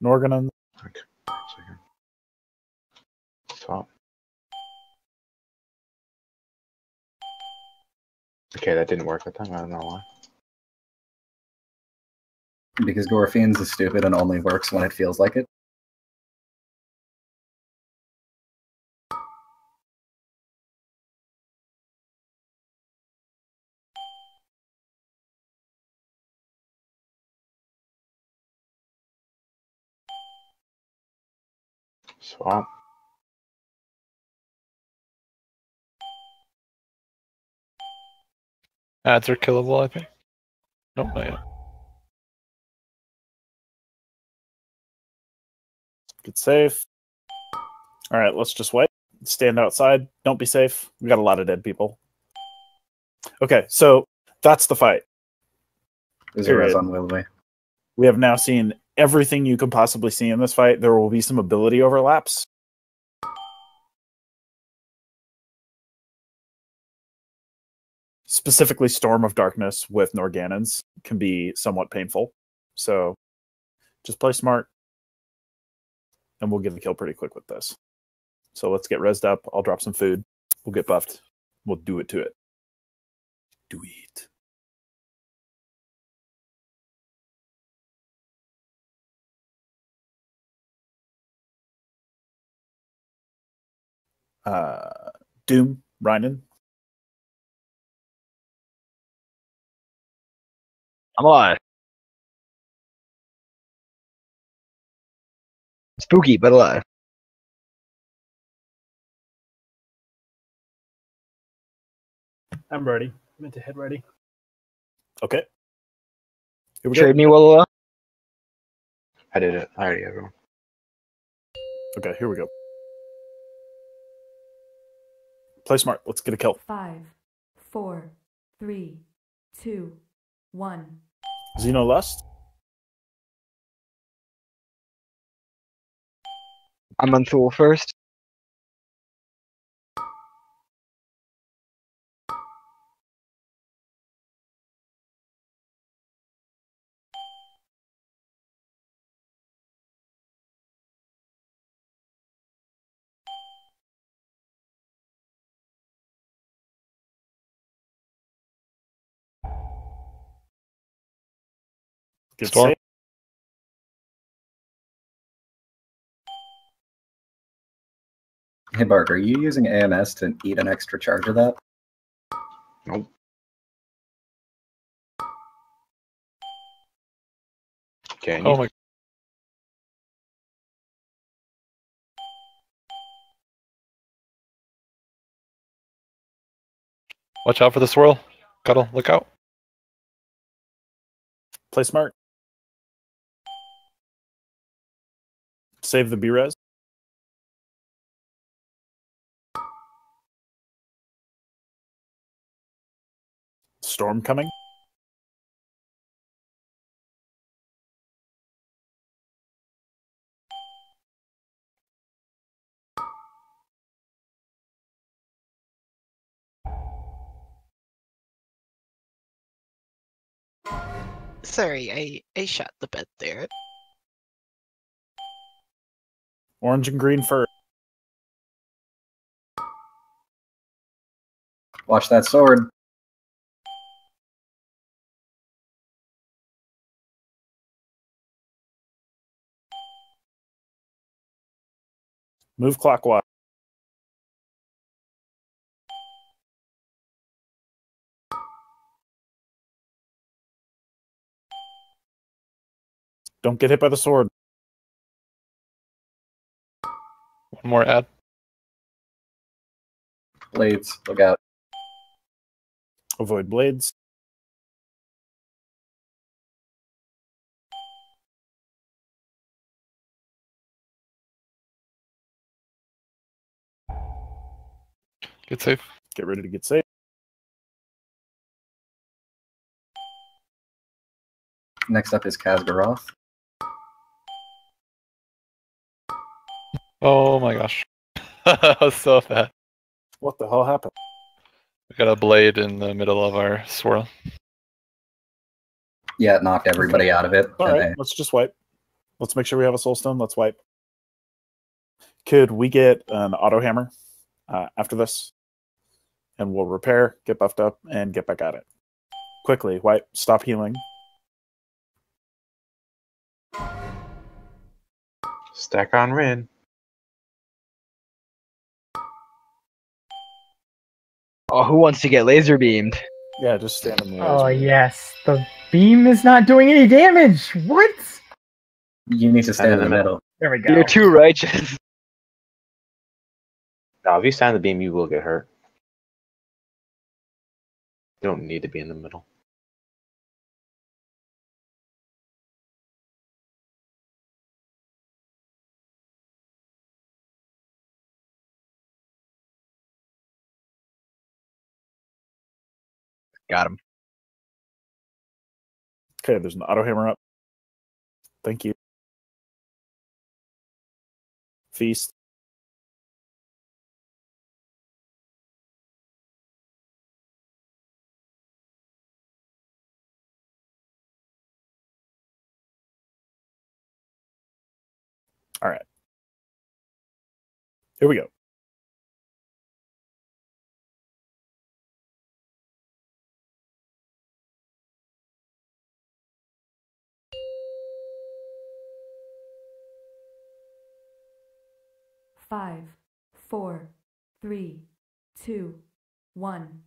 Norganon. Okay. Second. Stop. Okay, that didn't work that time. I don't know why. Because Gorfian's is stupid and only works when it feels like it. Swap. Ads are killable, I think. Nope, not yet. Get safe. All right, let's just wait. Stand outside. Don't be safe. We got a lot of dead people. Okay, so that's the fight. There's a res on Willowy. We have now seen everything you can possibly see in this fight. There will be some ability overlaps. Specifically, Storm of Darkness with Norganons can be somewhat painful. So just play smart, and we'll get the kill pretty quick with this. So let's get rezzed up. I'll drop some food. We'll get buffed. We'll do it to it. Do it. Doom, Rynan. I'm alive. Spooky, but alive. I'm ready. Meant to head ready. Okay. Here we Trade go. me, Willow. I did it. I already have everyone. Okay, here we go. Play smart. Let's get a kill. 5, 4, 3, 2, 1. Xenolust. I'm on Thule first. Good Storm. save. Hey, Bark, are you using AMS to eat an extra charge of that? Nope. Can you? Oh my. Watch out for the swirl. Cuddle, look out. Play smart. Save the B-res. Storm coming. Sorry, I shot the bed there. Orange and green first. Watch that sword. Move clockwise. Don't get hit by the sword. One more ad. Blades, look out. Avoid blades. Get safe. Get ready to get safe. Next up is Khazgaroth. Oh my gosh. That was so bad. What the hell happened? We got a blade in the middle of our swirl. Yeah, it knocked everybody out of it. All and right, they- let's just wipe. Let's make sure we have a soul stone. Let's wipe. Could we get an auto hammer after this? And we'll repair, get buffed up, and get back at it. Quickly, wipe, stop healing. Stack on Rin. Oh, who wants to get laser beamed? Yeah, just stand in the Oh, yes. The beam is not doing any damage. What? You need to stand in the middle. There we go. You're too righteous. No, if you stand the beam, you will get hurt. You don't need to be in the middle. Got him. Okay, there's an auto hammer up. Thank you. Feast. All right. Here we go. Five, four, three, two, one.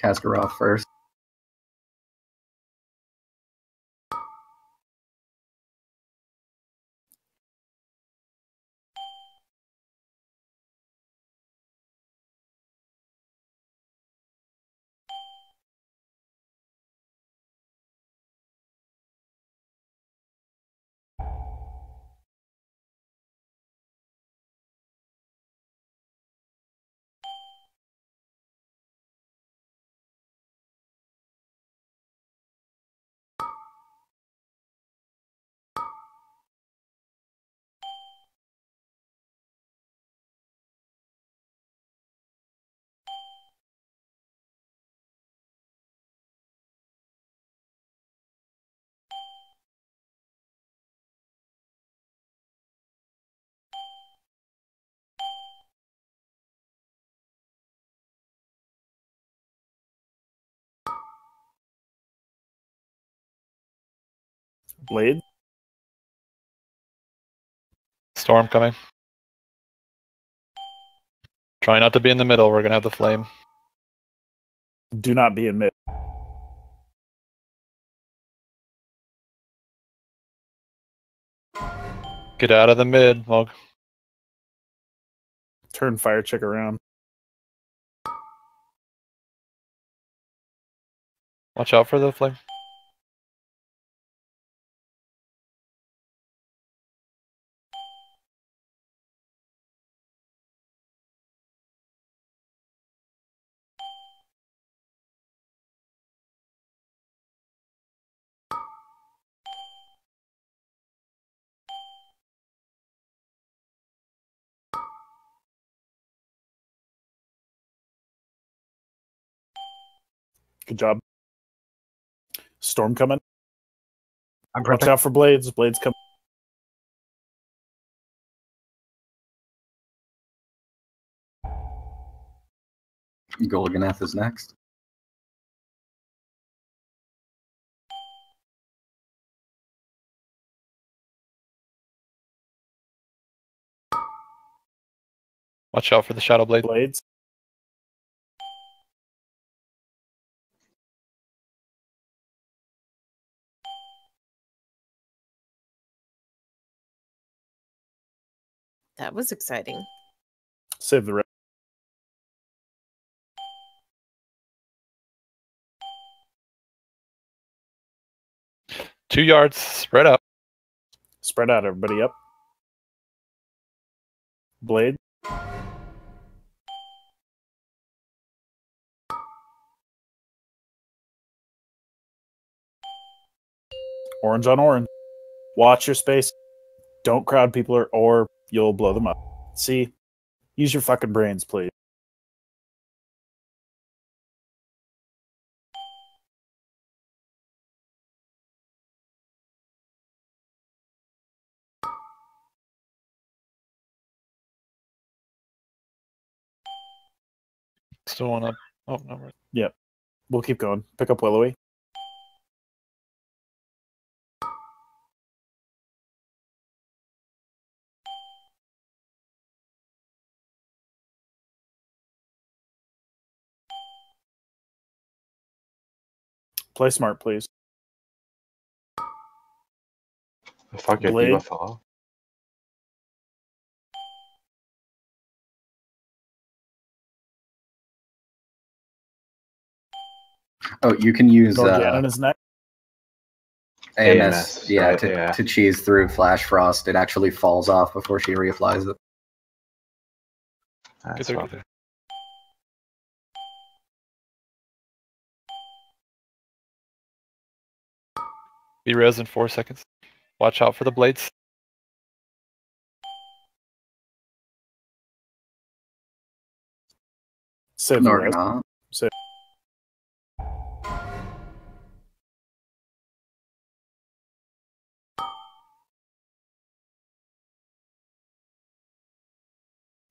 Khazgaroth first. Blade. Storm coming. Try not to be in the middle. We're going to have the flame. Do not be in mid. Get out of the mid, Log. Turn fire chick around. Watch out for the flame. Good job. Storm coming. I'm Watch prepping. out for blades. Blades come. Golganeth is next. Watch out for the Shadow Blade. Blades. That was exciting. Save the rest. Two yards, spread out. Spread out, everybody up. Blade. Orange on orange. Watch your space. Don't crowd people or you'll blow them up. See? Use your fucking brains, please. Still want to. Oh, no. Yep. We'll keep going. Pick up Willowy. Play smart, please. Fuck it, Blade. UFO. Oh, you can use Norjanon is next. AMS, yeah, right, to, yeah. to cheese through Flash Frost. It actually falls off before she reapplies it. Get there, get there. Be res in 4 seconds. Watch out for the blades. Save the rest. Norjanon. Save.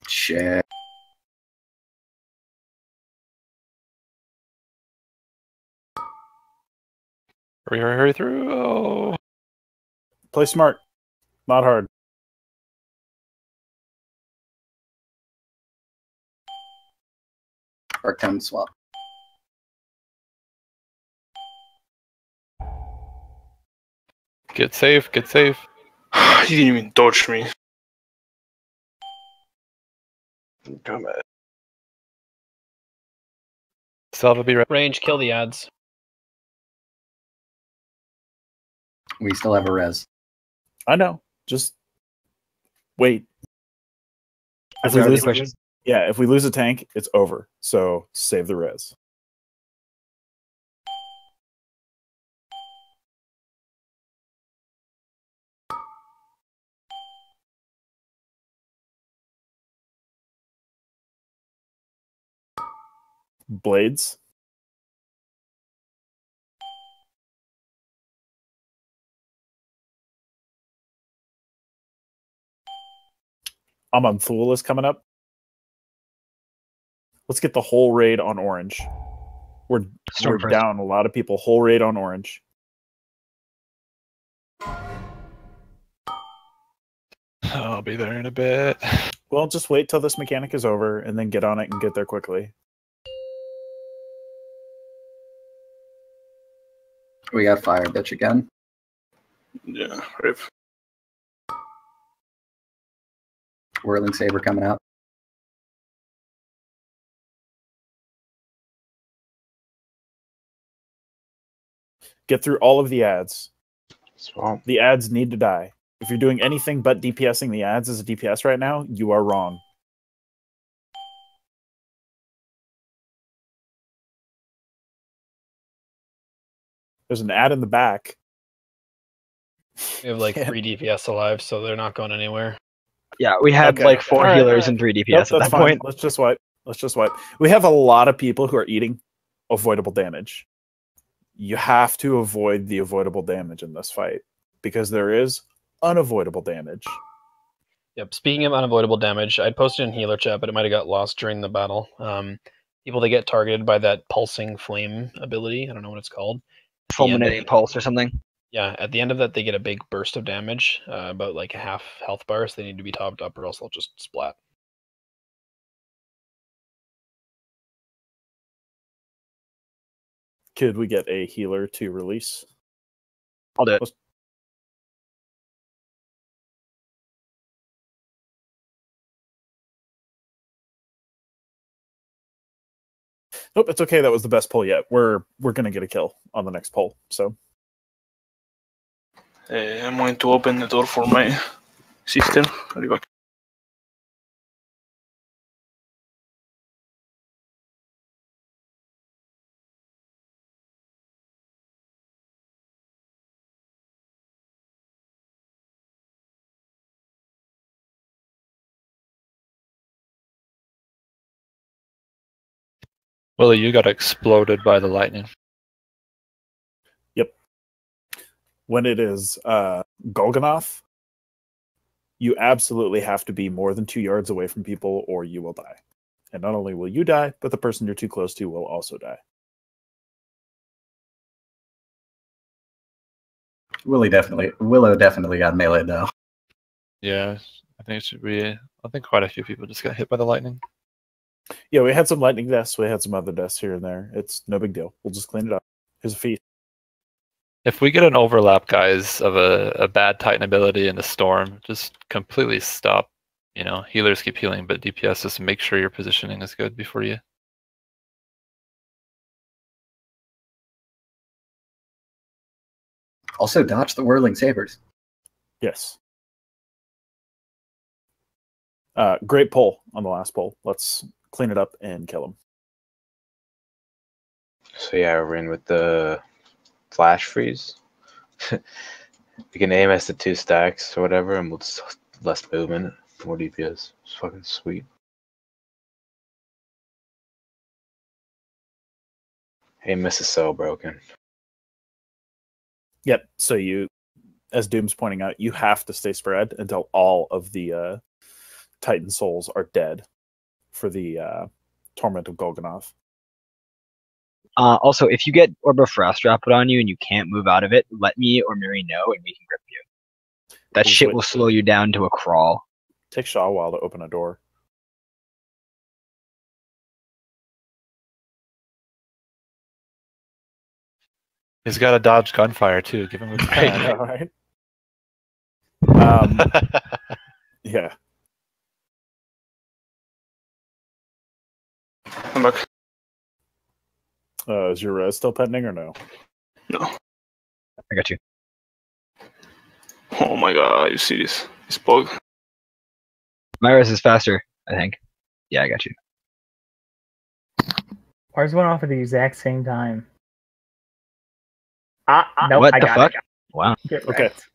Shit. Hurry, hurry, hurry through. Oh. Play smart. Not hard. Arcane swap. Get safe, get safe. He didn't even dodge me. Come on. Salva, be ready. Range, kill the ads. We still have a res. I know. Just wait. If Is we there any lose, questions? yeah, if we lose a tank, it's over. So save the res. Blades. Amanthul is coming up. Let's get the whole raid on orange. We're Storm first. down a lot of people. Whole raid on orange. I'll be there in a bit. Well, just wait till this mechanic is over and then get on it and get there quickly. We got fire bitch again. Yeah, right. Whirling Saber coming out. Get through all of the ads. Swamp. The ads need to die. If you're doing anything but DPSing the ads as a DPS right now, you are wrong. There's an ad in the back. We have like 3 DPS alive, so they're not going anywhere. Yeah, we had Okay. like 4 All right, healers all and 3 DPS Nope, at that that's fine. point. Let's just wipe. Let's just wipe. We have a lot of people who are eating. avoidable damage. You have to avoid the avoidable damage in this fight because there is unavoidable damage. Yep. Speaking of unavoidable damage, I posted in healer chat, but it might have got lost during the battle. People that get targeted by that pulsing flame ability, I don't know what it's called. Fulminating pulse or something. Yeah, at the end of that, they get a big burst of damage, about like a half health bar, so they need to be topped up or else they'll just splat. Could we get a healer to release? I'll do it. Nope, it's okay. That was the best pull yet. We're gonna get a kill on the next pull. So I'm going to open the door for my sister. I'll be back. Willie, you got exploded by the lightning. Yep. When it is Golganoth, you absolutely have to be more than 2 yards away from people or you will die. And not only will you die, but the person you're too close to will also die. Willow definitely got melee though. Yeah, I think it should be. I think quite a few people just got hit by the lightning. Yeah, we had some lightning deaths. We had some other deaths here and there. It's no big deal. We'll just clean it up. Here's a feat. If we get an overlap, guys, of a bad Titan ability in the storm, just completely stop. You know, healers keep healing, but DPS just make sure your positioning is good before you. Also, dodge the whirling sabers. Yes. Great pull on the last pull. Let's clean it up and kill him. So yeah, we're in with the flash freeze. We can aim as the 2 stacks or whatever, and we'll just less movement, more DPS. It's fucking sweet. Aim is so broken. Yep. So you, as Doom's pointing out, you have to stay spread until all of the Titan souls are dead for the Torment of Golganoth. Also, if you get Orb of Frost drop put on you and you can't move out of it, let me or Miri know and we can grip you. That shit will slow you down to a crawl. Takes Shaw a while to open a door. He's got to dodge gunfire too. Give him a I know, right? Yeah. I'm back. Is your res still pending or no? No. I got you. Oh my god, you see this? This bug. My res is faster, I think. Yeah, I got you. Ours went off at the exact same time. Nope, What I the got fuck? it. Wow. Get Okay. wrecked.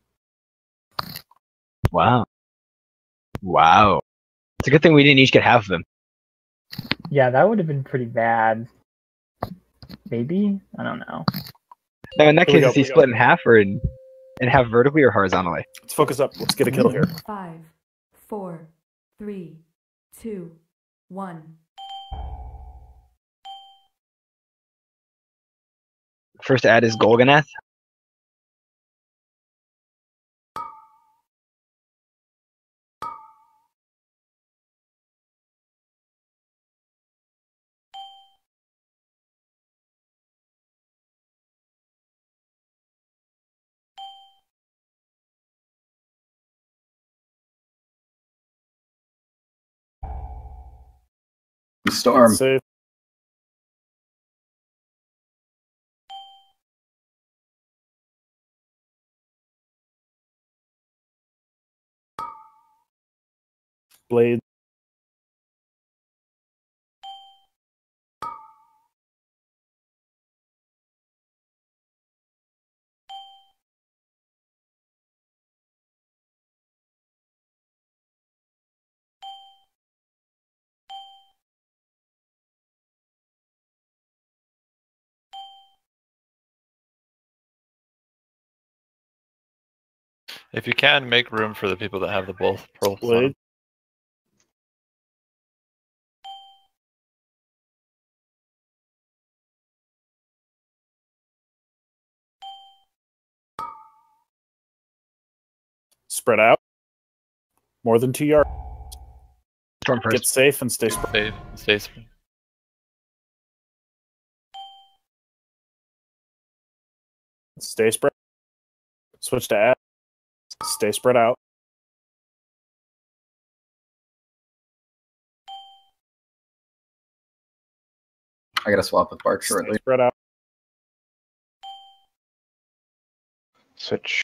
Wow. Wow. It's a good thing we didn't each get half of them. Yeah, that would have been pretty bad. Maybe? I don't know. Now, in that Here we case, go, is he here we go. split in half or in half vertically or horizontally? Let's focus up. Let's get a kill here. 5, 4, 3, 2, 1. First ad is Golganath. Storm. Save. Blade. If you can, make room for the people that have the both pearls on them. Spread out. More than 2 yards. Storm first. Get safe and stay spread. Stay spread. Stay spread. Switch to add. Stay spread out. I gotta swap with Bart shortly. Stay spread out. Switch.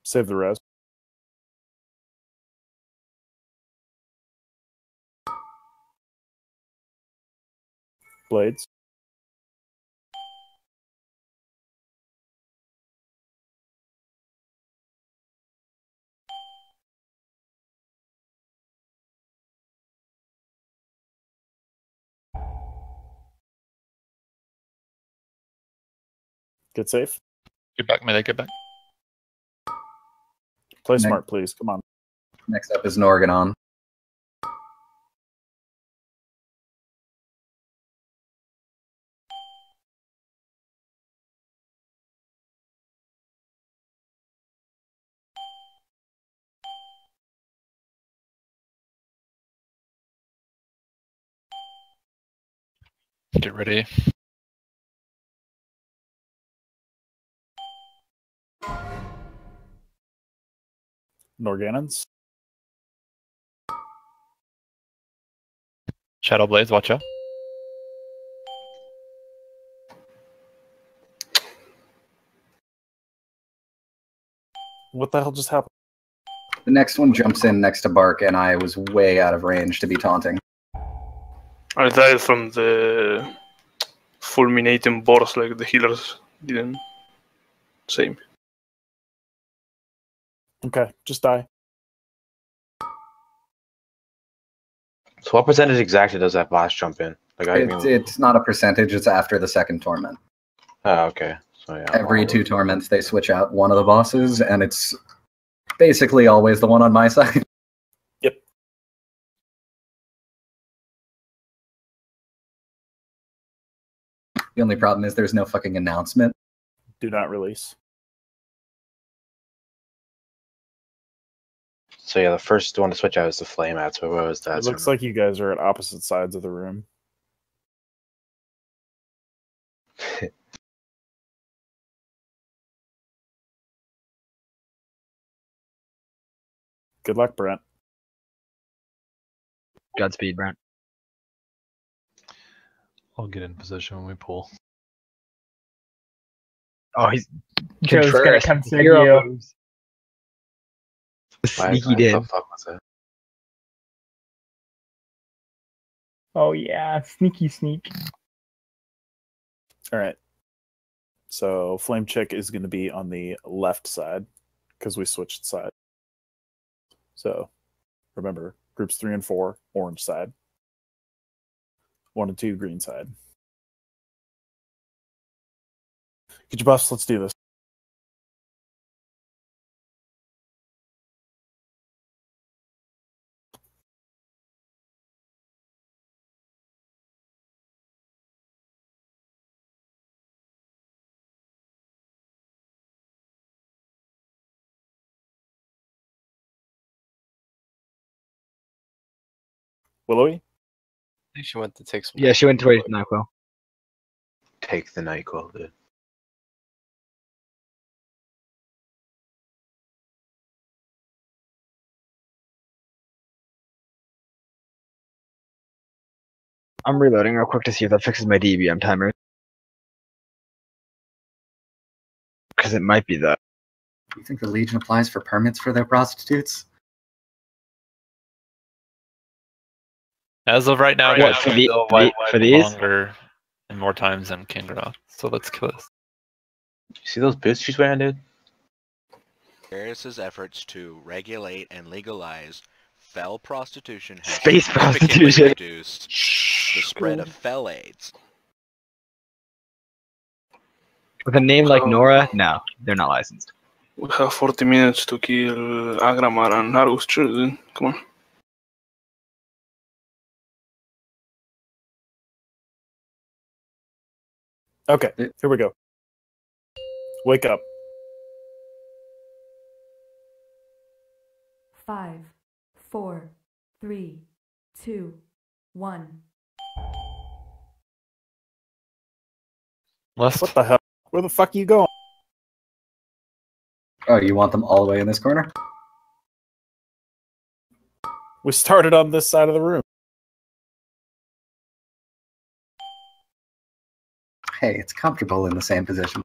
Save the res. Blades. Get safe. Get back, melee, get back. Play smart, please. Come on. Next up is Norganon. Get ready. Norganons. Shadow Blades, watch out. What the hell just happened? The next one jumps in next to Bark, and I was way out of range to be taunting. I died from the fulminating boars, like the healers didn't save me. Okay, just die. So what percentage exactly does that boss jump in? Like It's not a percentage, it's after the second torment. Oh, okay. So yeah. Every 2 torments, they switch out one of the bosses, and it's basically always the one on my side. Yep. The only problem is there's no fucking announcement. Do not release. So yeah, the first one to switch out is the flame at. So what was that? It looks like you guys are at opposite sides of the room. Good luck, Brent. Godspeed, Brent. I'll get in position when we pull. Oh, he's Joe's gonna Contreras. come save Hero you. moves. Sneaky did. What the fuck was that? Oh yeah, sneaky sneak. All right. So Flame Chick is going to be on the left side because we switched side. So remember, groups 3 and 4, orange side. 1 and 2, green side. Get your buffs. Let's do this. Willowy? I think she went to take some. Yeah, she went to NyQuil. Take the NyQuil, dude. I'm reloading real quick to see if that fixes my DBM timer. Because it might be that. You think the Legion applies for permits for their prostitutes? As of right now, What, guys, for we the- still for the- wipe for these? longer and more times than Kingroth. So let's kill this. You see those boots she's wearing, dude? Darius's efforts to regulate and legalize Fell prostitution has Space significantly prostitution. reduced the spread of fell AIDS. With a name like Nora, no, they're not licensed. We have 40 minutes to kill Agramar and Argus children. Come on. Okay, here we go. Wake up. 5, 4, 3, 2, 1. What the hell? Where the fuck are you going? Oh, you want them all the way in this corner? We started on this side of the room. Hey, it's comfortable in the same position.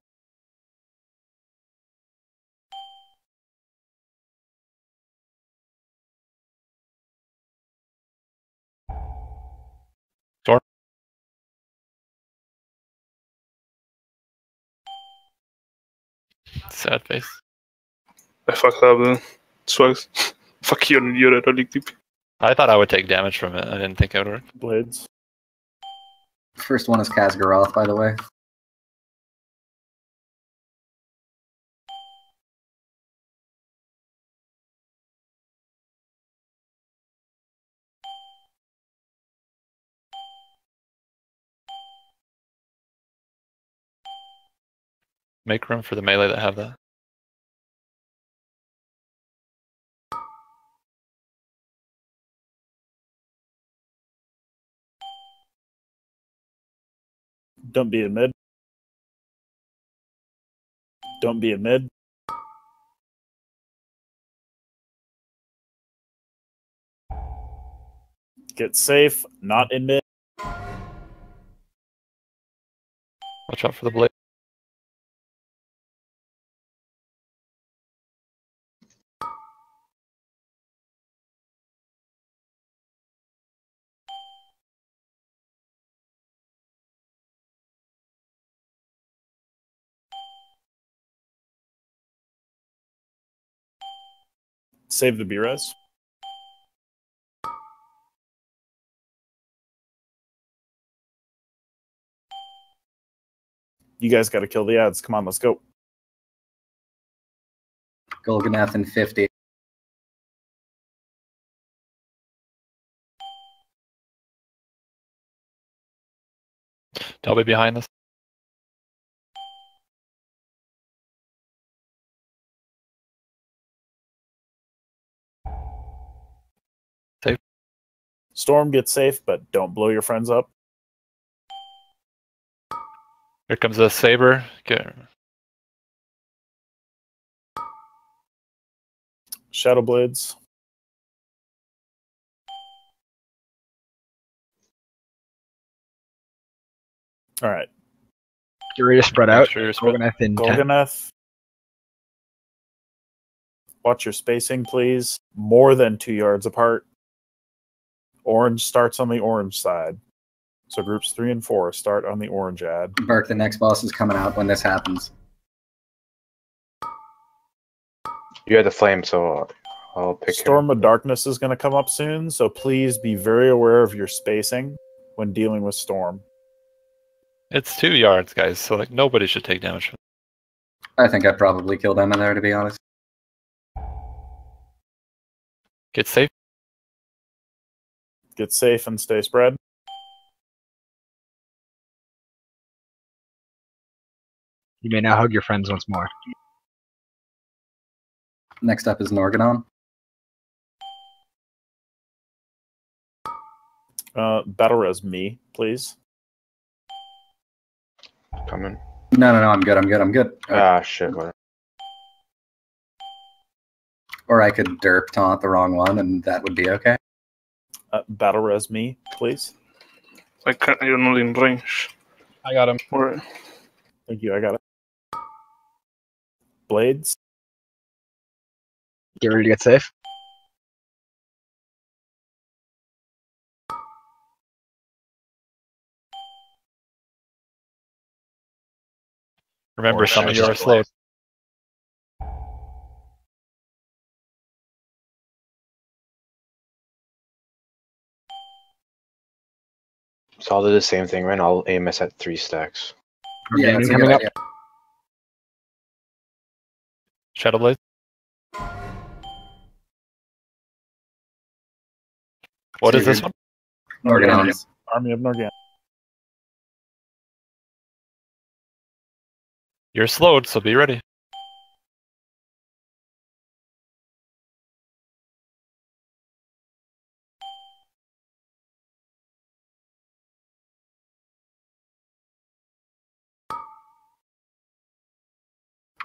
Sure. Sad face. I fucked up then. Swags. Fuck you, you're a relic DP. I thought I would take damage from it. I didn't think it would work. Blades. First one is Khazgaroth, by the way. Make room for the melee that have that. Don't be in mid. Don't be in mid. Get safe, not in mid. Watch out for the blade. Save the B-res. You guys got to kill the ads. Come on, let's go. Golganath in 50. I'll be behind this. Safe. Storm, get safe, but don't blow your friends up. Here comes a saber. Get... Shadow Blades. All right. Get ready to spread out. Sure you're spread. Golganath in 10. Golganath. Watch your spacing, please. More than 2 yards apart. Orange starts on the orange side. So groups 3 and 4 start on the orange ad. Burke, the next boss is coming out when this happens. You had the flame, so I'll pick Storm of Darkness is going to come up soon, so please be very aware of your spacing when dealing with Storm. It's 2 yards, guys, so like nobody should take damage from I think I'd probably kill them in there, to be honest. Get safe. Get safe and stay spread. You may now hug your friends once more. Next up is Norgadon. Battle res me, please. Coming. No, I'm good. Ah, shit. Whatever. Or I could derp taunt the wrong one, and that would be okay. Battle res me, please. You're not in range. I got him. Alright. Thank you, I got it. Blades. Get ready to get safe. Remember, some of you are slow. So I'll do the same thing, right? I'll AMS at 3 stacks. Yeah, Armageddon that's a coming good up. idea. Shadowblade. What So is this you're- one? Organons. Army of Norgan. You're slowed, so be ready.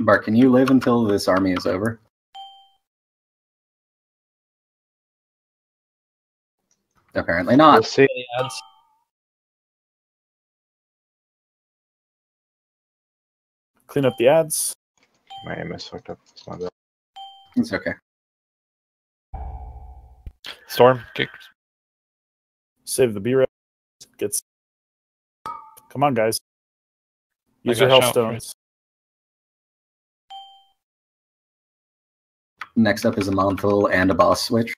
Bart, can you live until this army is over? Apparently not. We'll see. Clean up the ads. My AMS fucked up. It's my bad. It's okay. Storm. Kick. Save the B-res. Gets. Come on, guys. I Use your got health shout, stones. Next up is a Monthal and a boss switch.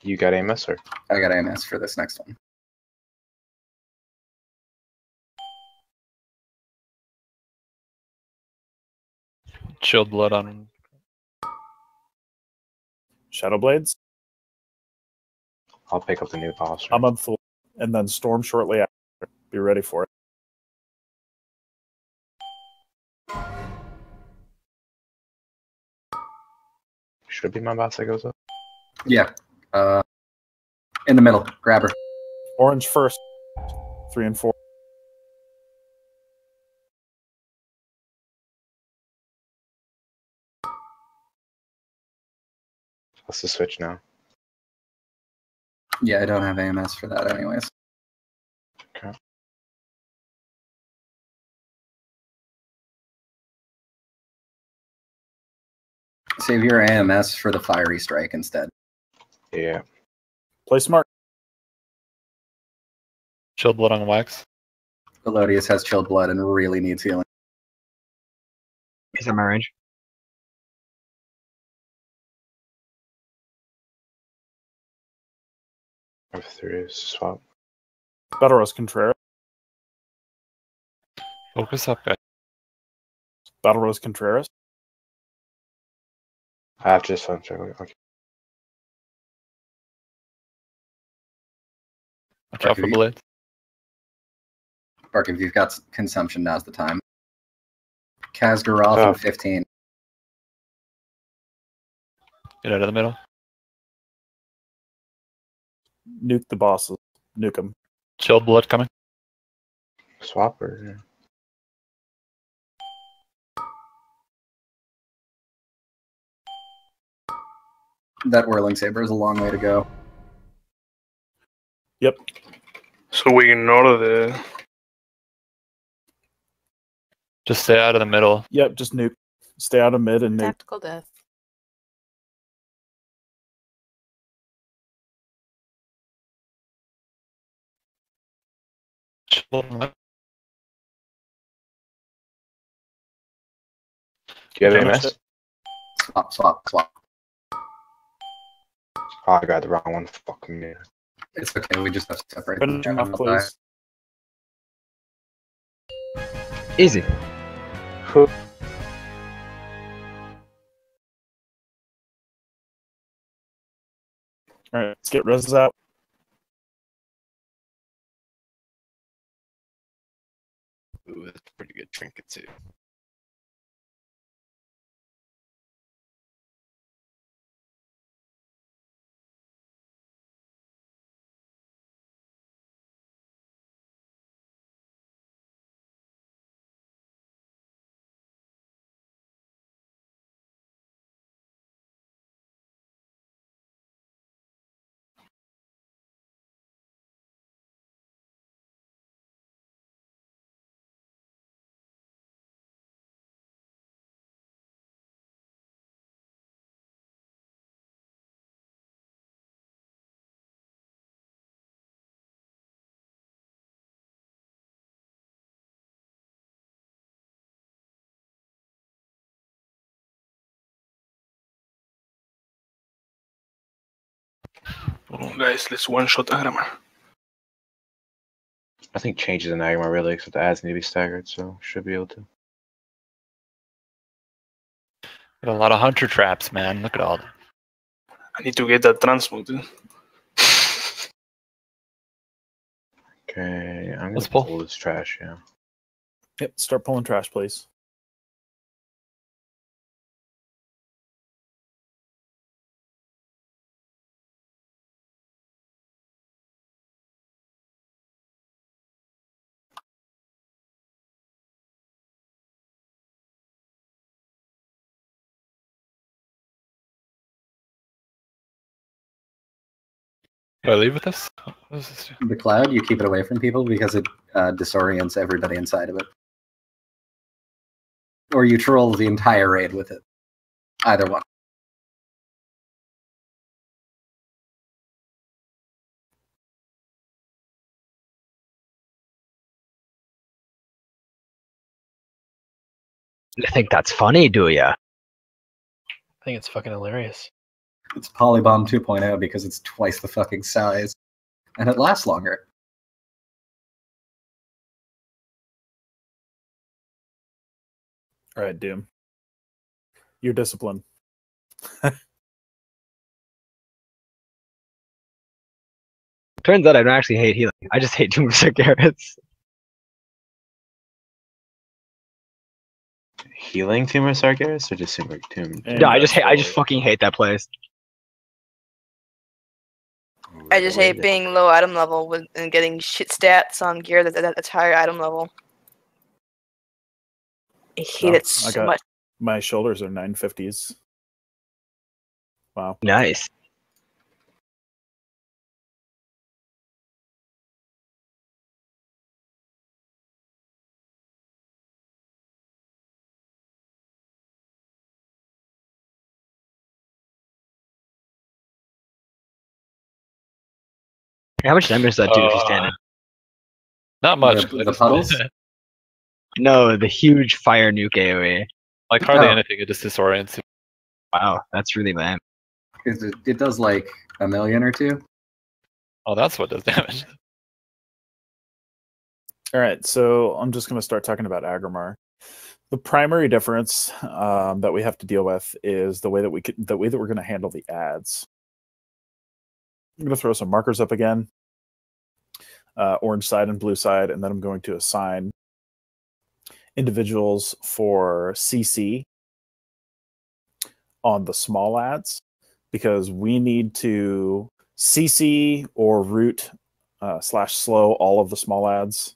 You got AMS, or? I got AMS for this next one. Chilled blood on. Shadow Blades. I'll pick up the new boss. I'm on full, and then Storm shortly after. Be ready for it. Should it be my boss that goes up? Yeah. In the middle. Grab her. Orange first. 3 and 4. What's the switch now? Yeah, I don't have AMS for that anyways. Okay. Save your AMS for the fiery strike instead. Yeah. Play smart. Chilled blood on wax. Elodius has chilled blood and really needs healing. He's in my range. F3 is swap. Battle Rose Contreras. Focus up, guys. Battle Rose Contreras. I have to just fun check. Okay. Watch out for blades. Bark, if you've got consumption, now's the time. Kazgaroth Oh. and 15. Get out of the middle. Nuke the bosses. Nuke them. Chilled blood coming. Swap or? That Whirling Saber is a long way to go. Yep. So we ignore the. Just stay out of the middle. Yep, just nuke. Stay out of mid and nuke. Tactical death. Chilled blood. Do you have Damage AMS? it. Swap. Oh, I got the wrong one. Fuck me. It's okay, we just have to separate Finish them. off, please. Easy. Alright, let's get reses out. Ooh, that's a pretty good trinket too. Oh, guys, let's one-shot Agramar. I think changes in Agma really, except the ads need to be staggered, so should be able to. Got a lot of hunter traps, man. Look at all that. I need to get that transmute. Okay, I'm Let's gonna pull. pull this trash, yeah. Yep, start pulling trash, please. Do I leave with this? What does this do? The cloud, you keep it away from people because it disorients everybody inside of it. Or you troll the entire raid with it. Either one. You think that's funny, do ya? I think it's fucking hilarious. It's Polybomb 2.0 because it's twice the fucking size. And it lasts longer. All right, Doom. You're disciplined. Turns out I don't actually hate healing. I just hate Tomb of Sargeras. Healing Tumor Sargeras or just Tumor Tomb? No, I just fucking hate that place. I just hate being low item level and getting shit stats on gear that's higher item level. I hate it so much. My shoulders are 950s. Wow. Nice. How much damage does that do if you stand in? Not much. The puddles? No, the huge fire nuke AoE. Like hardly Oh. anything, it just disorients you. Wow, that's really lame. It does like 1 million or 2. Oh, that's what does damage. All right, so I'm just going to start talking about Agramar. The primary difference that we have to deal with is the way that we're going to handle the ads. I'm going to throw some markers up again, orange side and blue side, and then I'm going to assign individuals for CC on the small ads because we need to CC or root / slow all of the small ads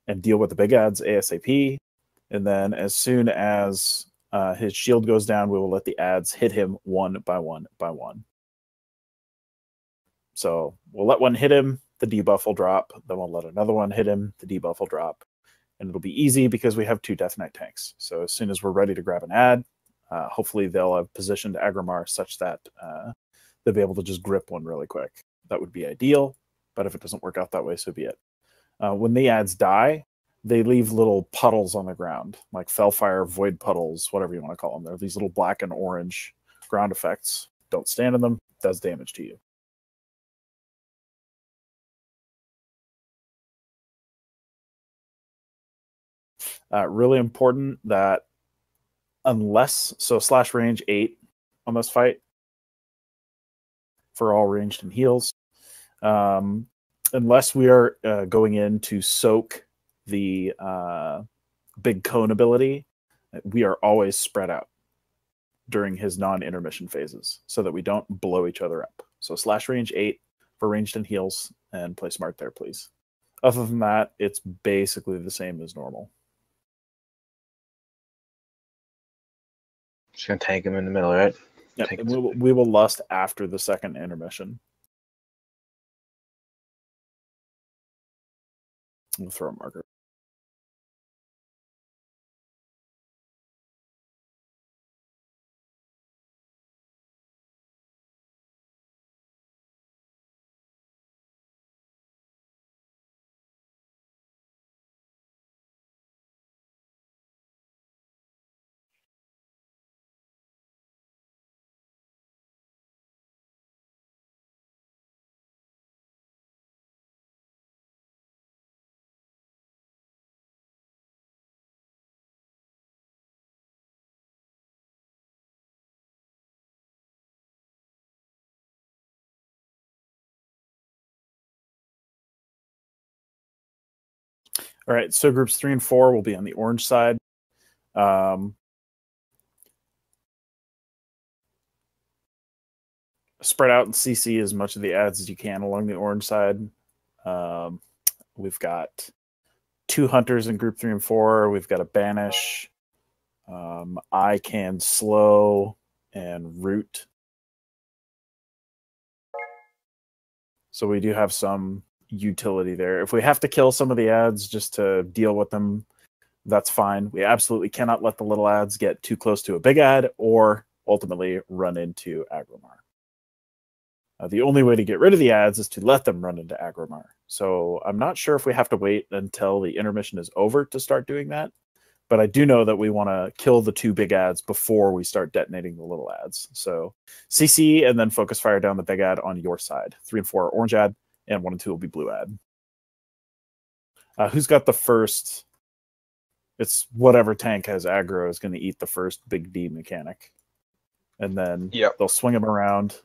and deal with the big ads ASAP. And then as soon as his shield goes down, we will let the ads hit him one by one by one. So we'll let one hit him, the debuff will drop. Then we'll let another one hit him, the debuff will drop. And it'll be easy because we have 2 Death Knight tanks. So as soon as we're ready to grab an ad, hopefully they'll have positioned Agramar such that they'll be able to just grip one really quick. That would be ideal, but if it doesn't work out that way, so be it. When the ads die, they leave little puddles on the ground, like Fellfire, Void Puddles, whatever you want to call them. They're these little black and orange ground effects. Don't stand in them, does damage to you. Really important that unless, so slash range 8 on this fight for all ranged and heals. Unless we are going in to soak the big cone ability, we are always spread out during his non-intermission phases so that we don't blow each other up. So slash range 8 for ranged and heals and play smart there, please. Other than that, it's basically the same as normal. Just gonna tank him in the middle, right? Yeah, we will lust after the second intermission. We'll throw a marker. All right, so groups 3 and 4 will be on the orange side. Spread out and CC as much of the ads as you can along the orange side. We've got 2 hunters in group 3 and 4. We've got a banish. I can slow and root. So we do have some utility there. If we have to kill some of the ads just to deal with them, that's fine. We absolutely cannot let the little ads get too close to a big ad or ultimately run into Agromar. The only way to get rid of the ads is to let them run into Agromar. So I'm not sure if we have to wait until the intermission is over to start doing that. But I do know that we want to kill the 2 big ads before we start detonating the little ads. So CC and then focus fire down the big ad on your side. 3 and 4 are orange ad, and 1 and 2 will be blue ad. Who's got the first? It's whatever tank has aggro is going to eat the first big D mechanic. And then they'll swing him around.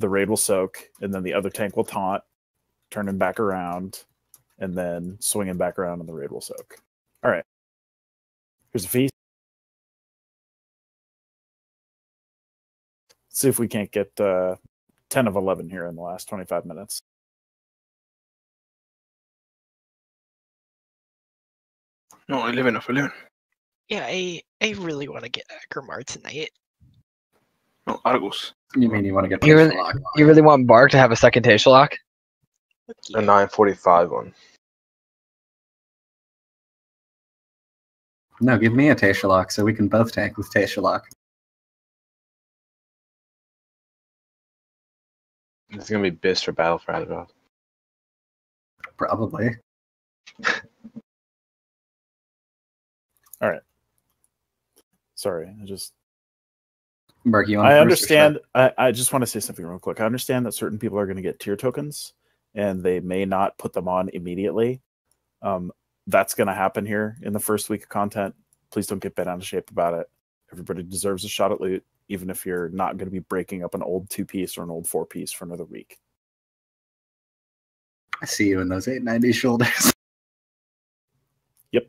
The raid will soak, and then the other tank will taunt, turn him back around, and then swing him back around, and the raid will soak. All right. Here's a feast. Let's see if we can't get 10 of 11 here in the last 25 minutes. No, 11 of 11. Yeah, I really want to get Agromar tonight. No, Argus. You mean you want to get You really want Bark to have a second Tashalok? A 945 one. No, give me a Tashalok so we can both tank with Tashalok. It's gonna be Biss for Battle for Azeroth. Probably. All right. Sorry, Mark, you want I understand. I just want to say something real quick. I understand that certain people are going to get tier tokens, and they may not put them on immediately. That's going to happen here in the first week of content. Please don't get bent out of shape about it. Everybody deserves a shot at loot, even if you're not going to be breaking up an old 2-piece or an old 4-piece for another week. I see you in those 890 shoulders. Yep.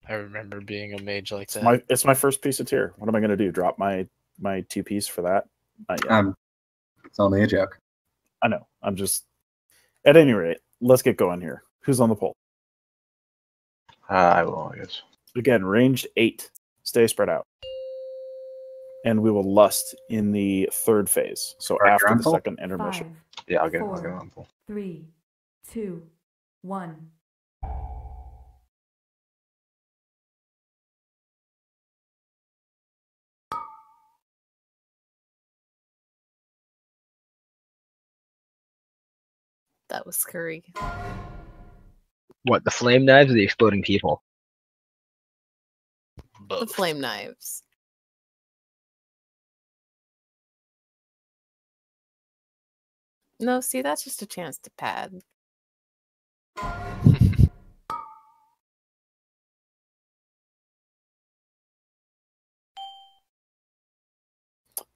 I remember being a mage like that. It's my first piece of tier. What am I going to do? Drop my 2-piece for that? Not yet. It's only a joke. I know. I'm just... At any rate, let's get going here. Who's on the poll? I will, I guess. Again, ranged 8. Stay spread out. And we will lust in the 3rd phase. So after the second intermission. 5, Yeah, I'll get 4, on poll. 3, 2, 1. That was scurry. What, the flame knives or the exploding people? The flame knives. No, see, that's just a chance to pad.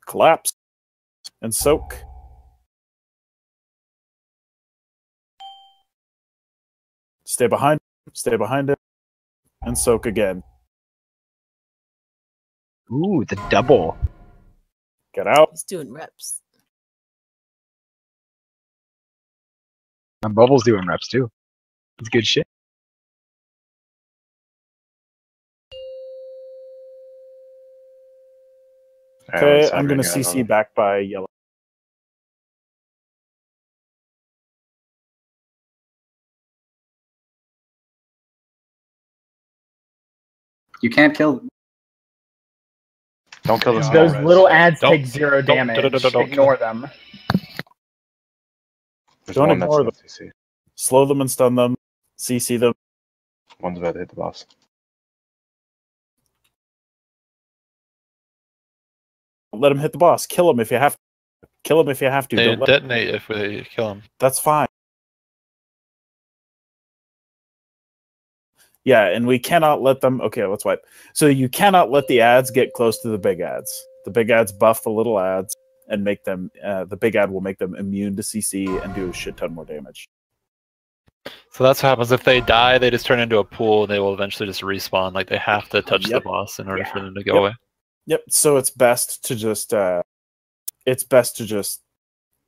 Collapse. And soak. Stay behind it, and soak again. Ooh, the double. Get out. He's doing reps. And Bubble's doing reps too. It's good shit. Okay, I'm going to CC back by yellow. You can't kill. Don't kill the Those little ads Don't- take 0 damage. Ignore them. Don't ignore them. Slow them and stun them. CC them. One's about to hit the boss. Let him hit the boss. Kill him if you have to. Kill him if you have to. They Don't let- detonate if we kill him. That's fine. Yeah, and we cannot let them... Okay, let's wipe. So you cannot let the ads get close to the big ads. The big ads buff the little ads and make them... the big ad will make them immune to CC and do a shit ton more damage. So that's what happens if they die. They just turn into a pool, and they will eventually just respawn. Like they have to touch the boss in order for them to go away. Yep. So it's best to just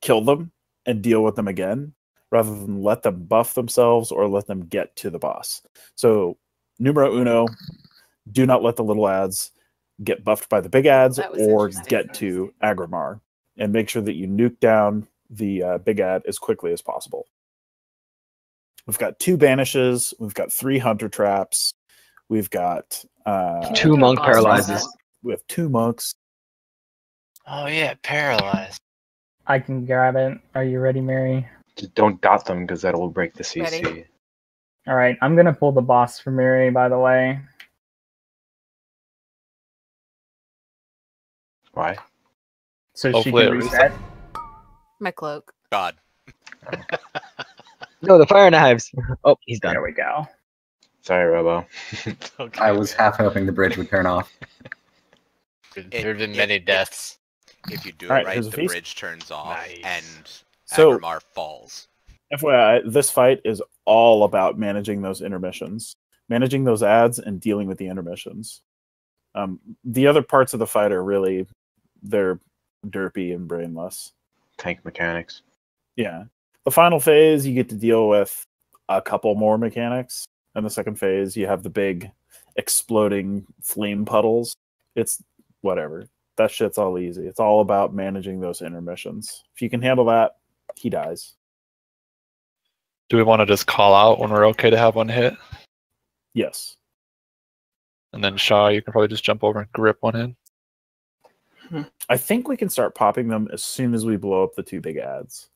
kill them and deal with them again, rather than let them buff themselves or let them get to the boss. So numero uno, do not let the little ads get buffed by the big ads or get to Agrimar, and make sure that you nuke down the big ad as quickly as possible. We've got 2 banishes, we've got 3 hunter traps, we've got 2 monk paralyzes. We have 2 monks. Oh yeah, paralyzed. I can grab it. Are you ready, Mary? Just don't dot them because that will break the CC. Ready. All right, I'm gonna pull the boss for Mary. By the way. Why? So Hopefully she can reset. My cloak. God. No, the fire knives. Oh, he's done. There we go. Sorry, Robo. I was half hoping the bridge would turn off. There have been many deaths. If you do All it right, right, here's a the feast. bridge turns off and So- Agrimar falls. FYI, this fight is all about managing those intermissions, managing those ads, and dealing with the intermissions. The other parts of the fight are really, they're derpy and brainless. Tank mechanics. Yeah. The final phase, you get to deal with a couple more mechanics. And the second phase, you have the big exploding flame puddles. It's whatever. That shit's all easy. It's all about managing those intermissions. If you can handle that, he dies. Do we want to just call out when we're okay to have one hit? Yes. And then Shaw, you can probably just jump over and grip one in. I think we can start popping them as soon as we blow up the 2 big ads.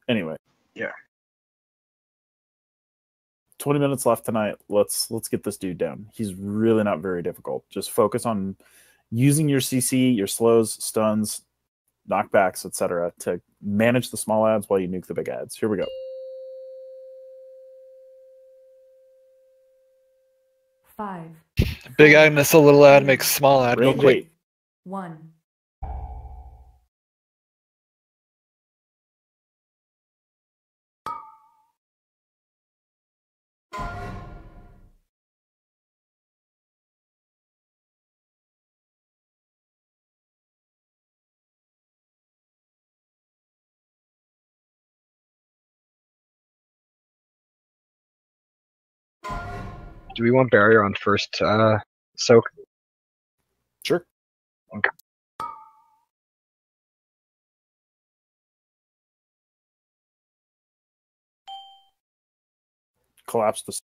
Anyway. Yeah. 20 minutes left tonight. Let's get this dude down. He's really not very difficult. Just focus on using your CC, your slows, stuns, knockbacks, etc. to manage the small ads while you nuke the big ads. Here we go. 5, Big ad miss a little ad makes small ad real Range quick. 8. 1. Do we want barrier on first soak? Sure. Okay. Collapse the.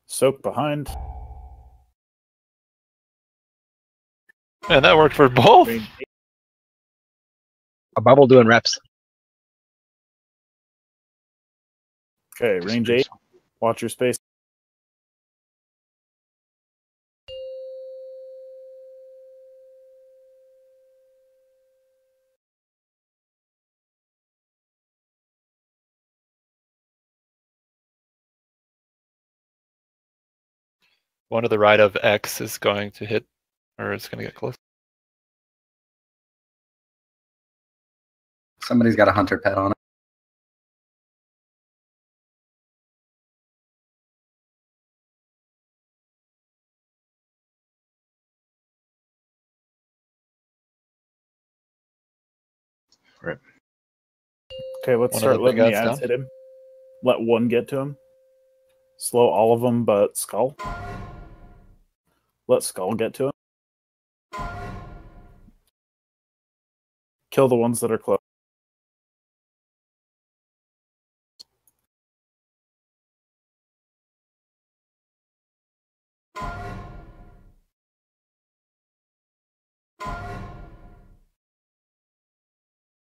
Soak behind. Man, that worked for both. A bubble doing reps. Okay, range 8. Watch your space. One to the right of X is going to hit, or it's going to get close. Somebody's got a hunter pet on it. Right. Okay, let's One of start the letting big the ads ads down. hit him. Let one get to him. Slow all of them but Skull. Let Skull get to him. Kill the ones that are close.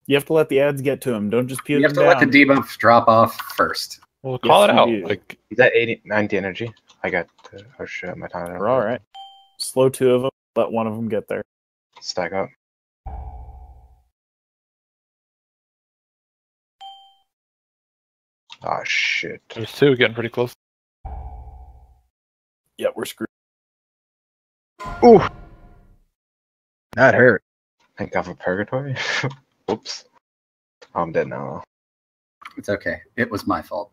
You have to let the ads get to him. Don't just pew You them have to let the down. debuff drop off first. We'll call Yes, it out. you do. Like He's at 80, 90 energy. I got oh shit, my time. We're all right. Slow 2 of them. Let one of them get there. Stack up. Oh shit. there's 2 getting pretty close. Yeah, we're screwed. Ooh. That hurt. Thank God for purgatory. Whoops. I'm dead now. It's okay. It was my fault.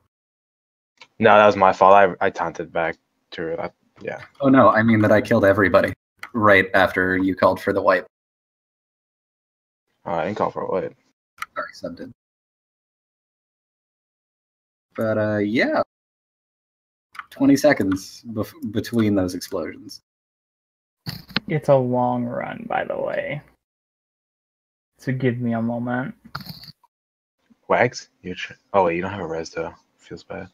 No, that was my fault. I taunted back to it. Yeah. Oh no, I mean that I killed everybody right after you called for the wipe. Oh, I didn't call for a wipe. Sorry, sub did. But yeah, 20 seconds between those explosions. It's a long run, by the way. So give me a moment. Wags? Oh wait, you don't have a res though. Feels bad.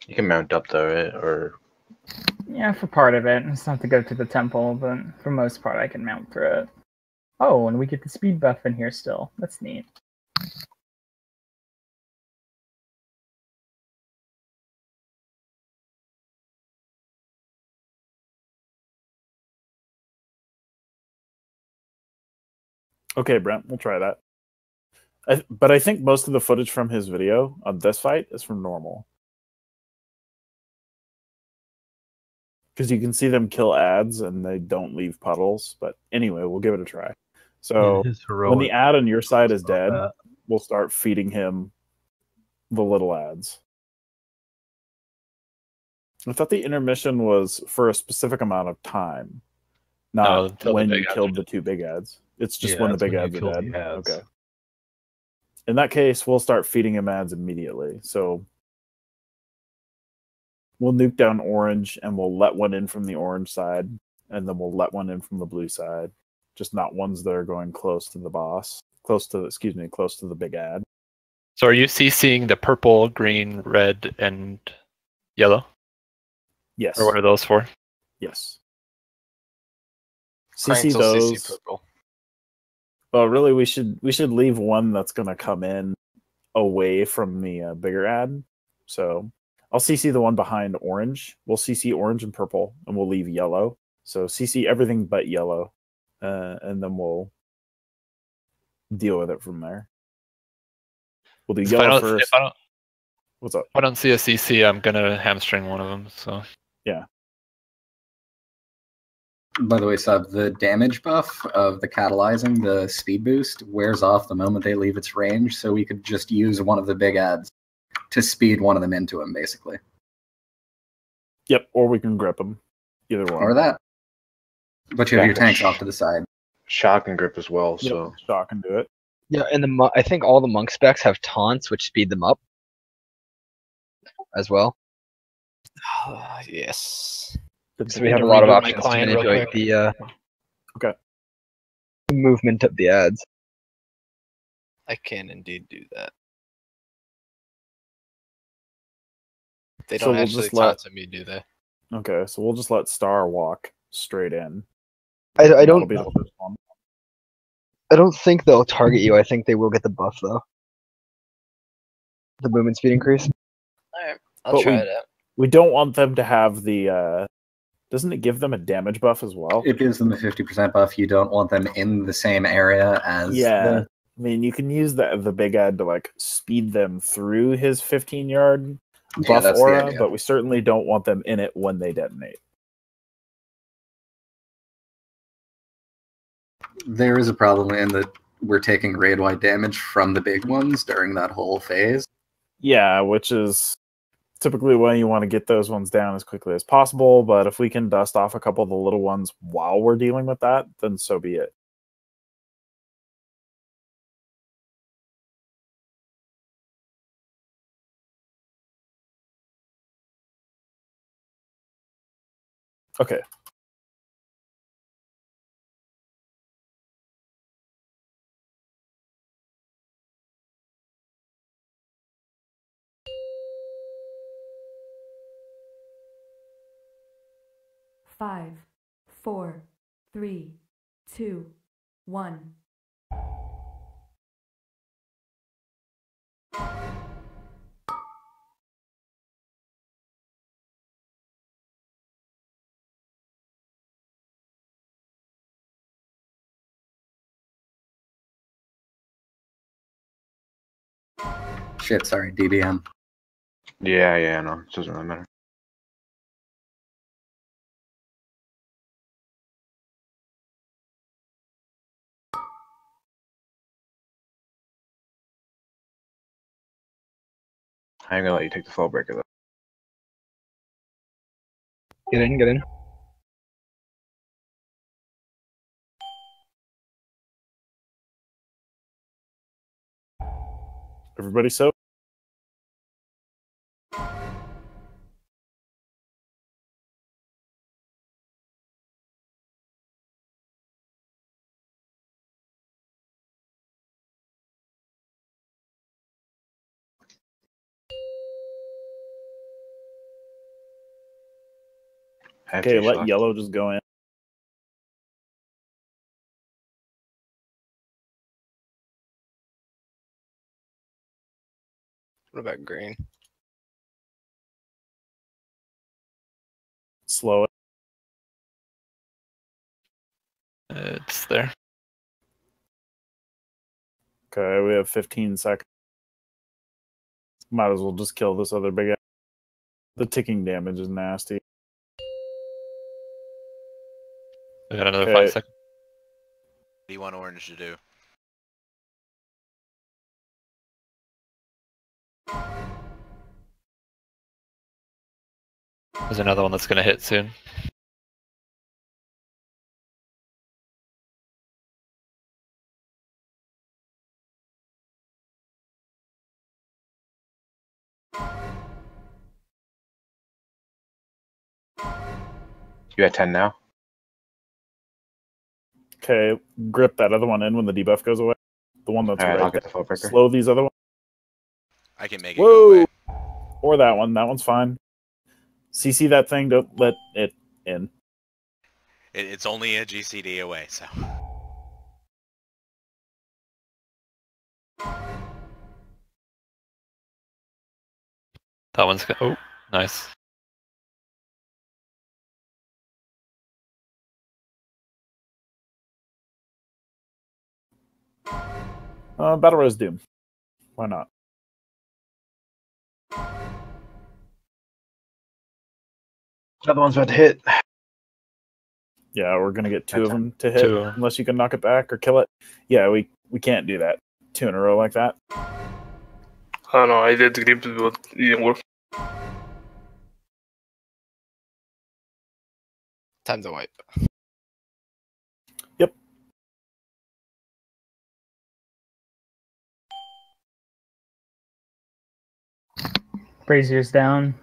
You can mount up though, right? Or Yeah, for part of it. It's not to go to the temple, but for most part I can mount through it. Oh, and we get the speed buff in here still. That's neat. Okay, Brent, we'll try that. But I think most of the footage from his video on this fight is from normal. Because you can see them kill ads and they don't leave puddles. But anyway, we'll give it a try. So when the ad on your side is dead, we'll start feeding him the little ads. I thought the intermission was for a specific amount of time, not when you killed the two big ads. It's just when the big ads are dead. Okay. In that case, we'll start feeding him ads immediately. So we'll nuke down orange and we'll let one in from the orange side, and then we'll let one in from the blue side. Just not ones that are going close to the boss. Close to the big ad. So are you CCing the purple, green, red, and yellow? Yes. Or what are those for? Yes. CC those. CC purple. Well, really, we should leave one that's going to come in away from the bigger ad. So I'll CC the one behind orange. We'll CC orange and purple, and we'll leave yellow. So CC everything but yellow, and then we'll deal with it from there. We'll do yellow first. What's up? If I don't see a CC, I'm gonna hamstring one of them. So yeah. By the way, Sub, the damage buff of the catalyzing, the speed boost, wears off the moment they leave its range, so we could just use one of the big ads to speed one of them into him, basically. Yep, or we can grip them. Either one. Or that. But you have your tanks off to the side. Shock and grip as well, so... Yep, shock and do it. Yeah, and I think all the monk specs have taunts, which speed them up as well. Yes. So we have a lot of options to manipulate the movement of the ads. I can indeed do that. They don't actually taunt me, do they? Okay, so we'll just let Star walk straight in. I don't think they'll target you. I think they will get the buff though. The movement speed increase. Alright, I'll try it out. We don't want them to have the doesn't it give them a damage buff as well? It gives them a 50% buff. You don't want them in the same area as I mean, you can use the big ad to like speed them through his 15-yard buff aura, but we certainly don't want them in it when they detonate. There is a problem in that we're taking raid-wide damage from the big ones during that whole phase. Yeah, which is typically why you want to get those ones down as quickly as possible, but if we can dust off a couple of the little ones while we're dealing with that, then so be it. Okay. Five, 4, 3, 2, 1. Shit, sorry, DBM. Yeah, no, it doesn't really matter. I ain't gonna let you take the fall breaker though. Get in, get in. Everybody so? Okay, let yellow just go in. What about green? Slow it. It's there. Okay, we have 15 seconds. Might as well just kill this other big guy. The ticking damage is nasty. We got another 5 seconds. What do you want orange to do? There's another one that's going to hit soon. You at 10 now? Okay, grip that other one in when the debuff goes away. The one that's Alright, I'll right get the fall there. breaker. Slow these other ones. I can make it go away. Or that one. That one's fine. CC that thing. Don't let it in. It's only a GCD away, so. That one's oh, nice. Battle Rose Doom. Why not? Another one's about to hit. Yeah, we're gonna get 2 of them to hit, Two. unless you can knock it back or kill it. Yeah, we can't do that 2 in a row like that. Oh no, I did grip it, but it didn't work. Time to wipe. Yep. Brazier's down.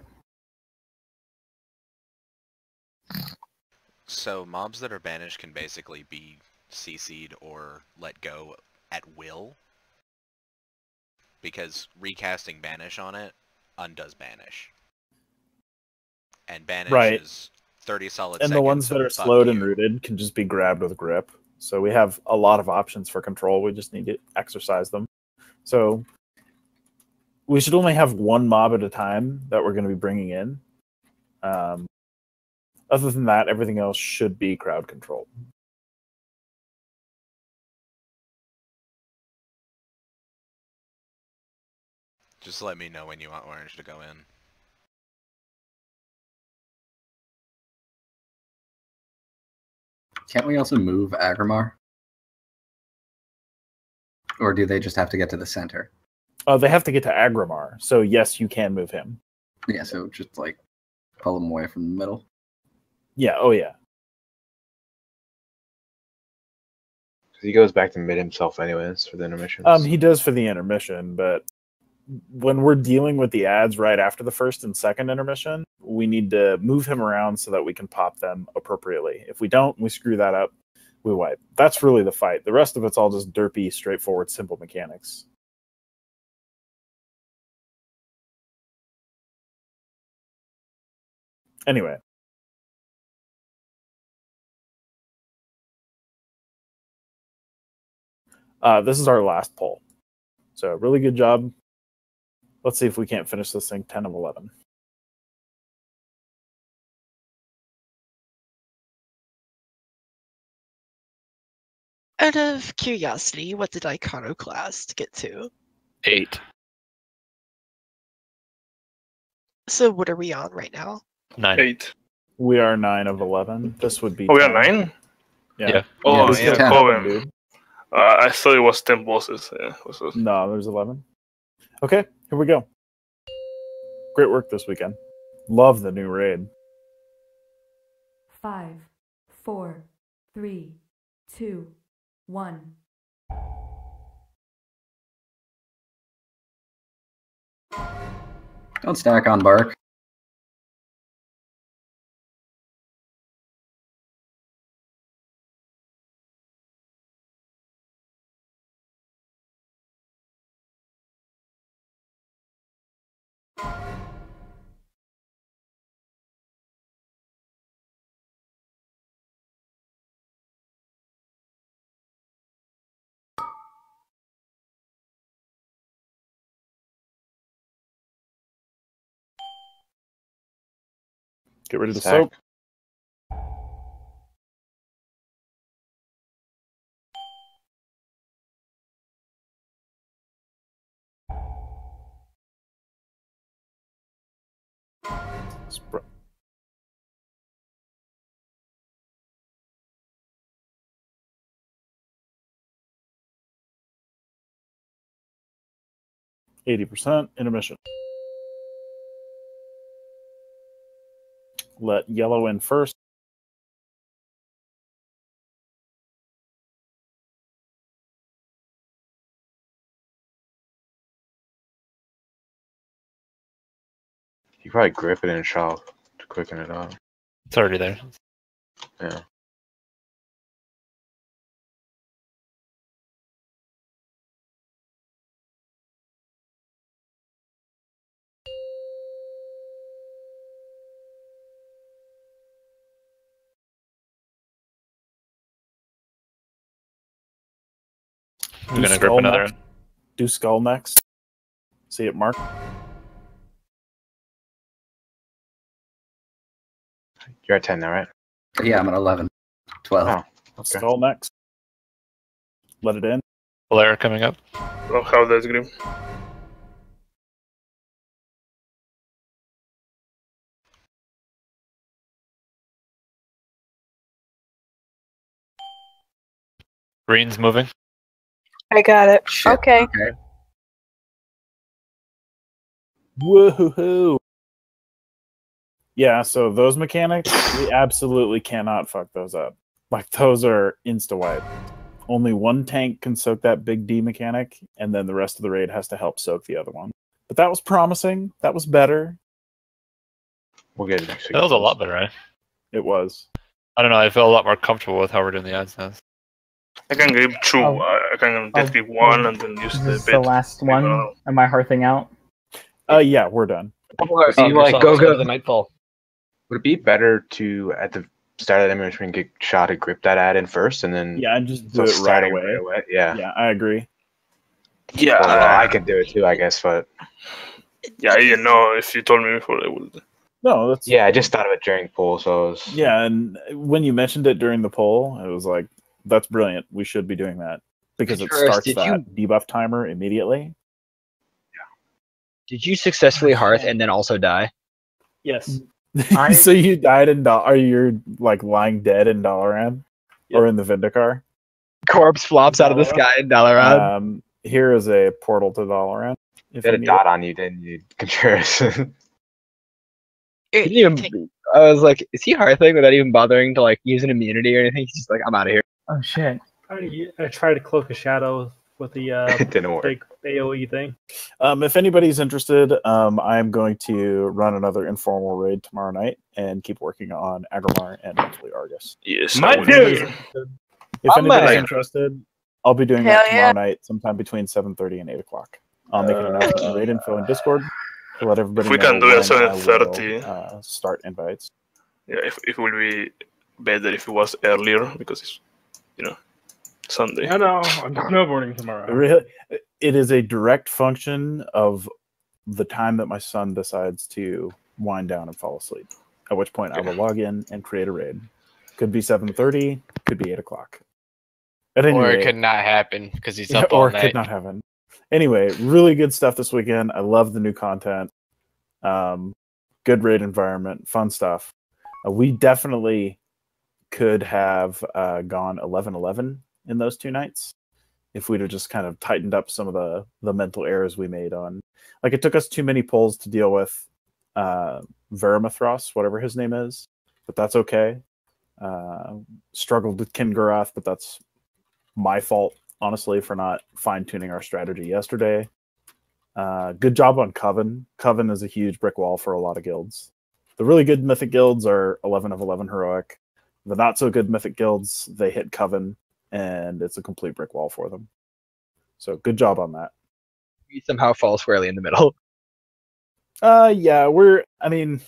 So mobs that are banished can basically be CC'd or let go at will. Because recasting banish on it undoes banish. And banish is 30 solid seconds. And the ones that are fuck slowed you. and rooted can just be grabbed with grip. So we have a lot of options for control. We just need to exercise them. So we should only have 1 mob at a time that we're going to be bringing in. Other than that, everything else should be crowd control. Just let me know when you want orange to go in. Can't we also move Agrimar? Or do they just have to get to the center? They have to get to Agrimar. So yes, you can move him. Yeah, so just like pull him away from the middle. Yeah, oh yeah. He goes back to mid himself anyways for the intermission. He does for the intermission, but when we're dealing with the ads right after the first and second intermission, we need to move him around so that we can pop them appropriately. If we don't, we screw that up, we wipe. That's really the fight. The rest of it's all just derpy, straightforward, simple mechanics. Anyway. This is our last poll. So really good job. Let's see if we can't finish this thing 10 of 11. Out of curiosity, what did Iconoclast get to? 8. So what are we on right now? 9. 8. We are 9 of 11. This would be Oh, we 10. are 9? Yeah. Oh, this is yeah, 10, Coven. dude. I thought it was 10 bosses. Yeah, No, there's 11. Okay, here we go. Great work this weekend. Love the new raid. 5, 4, 3, 2, 1. Don't stack on bark. Get ready to Sack. soak. Spr- %, intermission. Let yellow in first. You probably grip it and shock to quicken it up. It's already there. Yeah. I'm gonna grip another. Do skull next. See it, Mark. You're at 10 now, right? Yeah, I'm at 11. 12. Oh, okay. Skull next. Let it in. Blair coming up. Oh, how that's Grim. Green's moving. I got it. Shit. Okay. Woohoo! Yeah, so those mechanics, we absolutely cannot fuck those up. Like, those are insta-wipe. Only one tank can soak that big D mechanic, and then the rest of the raid has to help soak the other one. But that was promising. That was better. We'll get it next week. That was a lot better, right? It was. I don't know. I feel a lot more comfortable with how we're doing the ads now. I can grip 2. I can death grip 1 and then use Is the this bit. the last one? Am I hearthing out? Yeah, we're done. So you like go the nightfall. Would it be better to at the start of the animation get shot to grip that ad in first and then Yeah, and just do so it right starting away. Yeah. Yeah, I agree. Yeah. Well, I can do it too, I guess, but Yeah, I didn't know. If you told me before, I would. No, that's yeah, I just thought of it during poll, so it was... Yeah, and when you mentioned it during the poll, it was like, that's brilliant. We should be doing that because it Antorus, starts did that debuff timer immediately. Did you successfully hearth and then also die? Yes. So you died in are you like lying dead in Dalaran or in the Vindicar? Corpse flops out of the sky in Dalaran. Here is a portal to Dalaran. You had a dot on you, didn't you, Contreras? Didn't even, I was like, is he hearthing without even bothering to like use an immunity or anything? He's just like, I'm out of here. Oh shit! I tried to cloak a shadow with the It didn't work. big AOE thing. If anybody's interested, I'm going to run another informal raid tomorrow night and keep working on Agrimar and hopefully Argus. Yes, My dude. If I'm anybody's like- interested, I'll be doing Hell that tomorrow yeah. night, sometime between 7:30 and 8 o'clock. I'll make an announcement in raid info in Discord to let everybody If we know can do it at when I 7:30. will, start invites. Yeah, if it will be better if it was earlier because it's, Sunday. No, I'm snowboarding tomorrow. Really, it is a direct function of the time that my son decides to wind down and fall asleep. At which point I will log in and create a raid. Could be 7:30, could be 8 o'clock. At any Or rate, it could not happen because he's yeah, up all or it night. could not happen. Anyway, really good stuff this weekend. I love the new content. Good raid environment, fun stuff. We definitely could have gone 11-11 in those 2 nights if we'd have just kind of tightened up some of the mental errors we made on. Like, it took us too many polls to deal with. Vermithros, whatever his name is, but that's okay. Struggled with Kingarath, but that's my fault, honestly, for not fine-tuning our strategy yesterday. Good job on Coven. Coven is a huge brick wall for a lot of guilds. The really good Mythic guilds are 11 of 11 heroic. The not-so-good Mythic guilds, they hit Coven, and it's a complete brick wall for them. So good job on that. We somehow fall squarely in the middle. Yeah, I mean,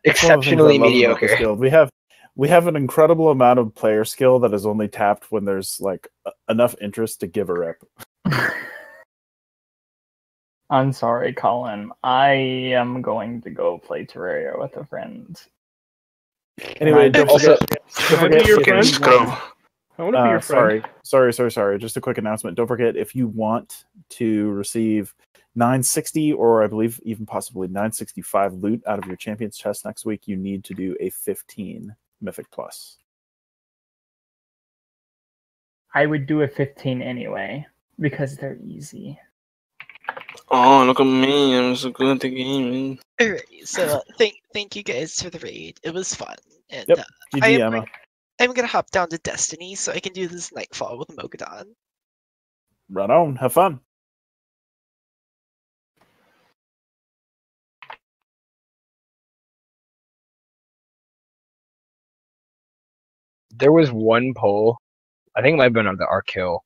it's one of the things I Exceptionally love about this mediocre. guild. We have an incredible amount of player skill that is only tapped when there's like enough interest to give a rip. I'm sorry, Colin. I am going to go play Terraria with a friend. Anyway, don't forget. Can I be your friend? I want to be your friend. Sorry. Just a quick announcement. Don't forget, if you want to receive 960 or I believe even possibly 965 loot out of your Champions chest next week, you need to do a 15 Mythic Plus. I would do a 15 anyway, because they're easy. Oh, look at me. I'm so good at the game. Alright, so thank you guys for the raid. It was fun. And Yep. GG, Emma. I'm gonna hop down to Destiny so I can do this Nightfall with Mogadon. Run on. Have fun. There was one poll, I think it might have been on the Arc Hill,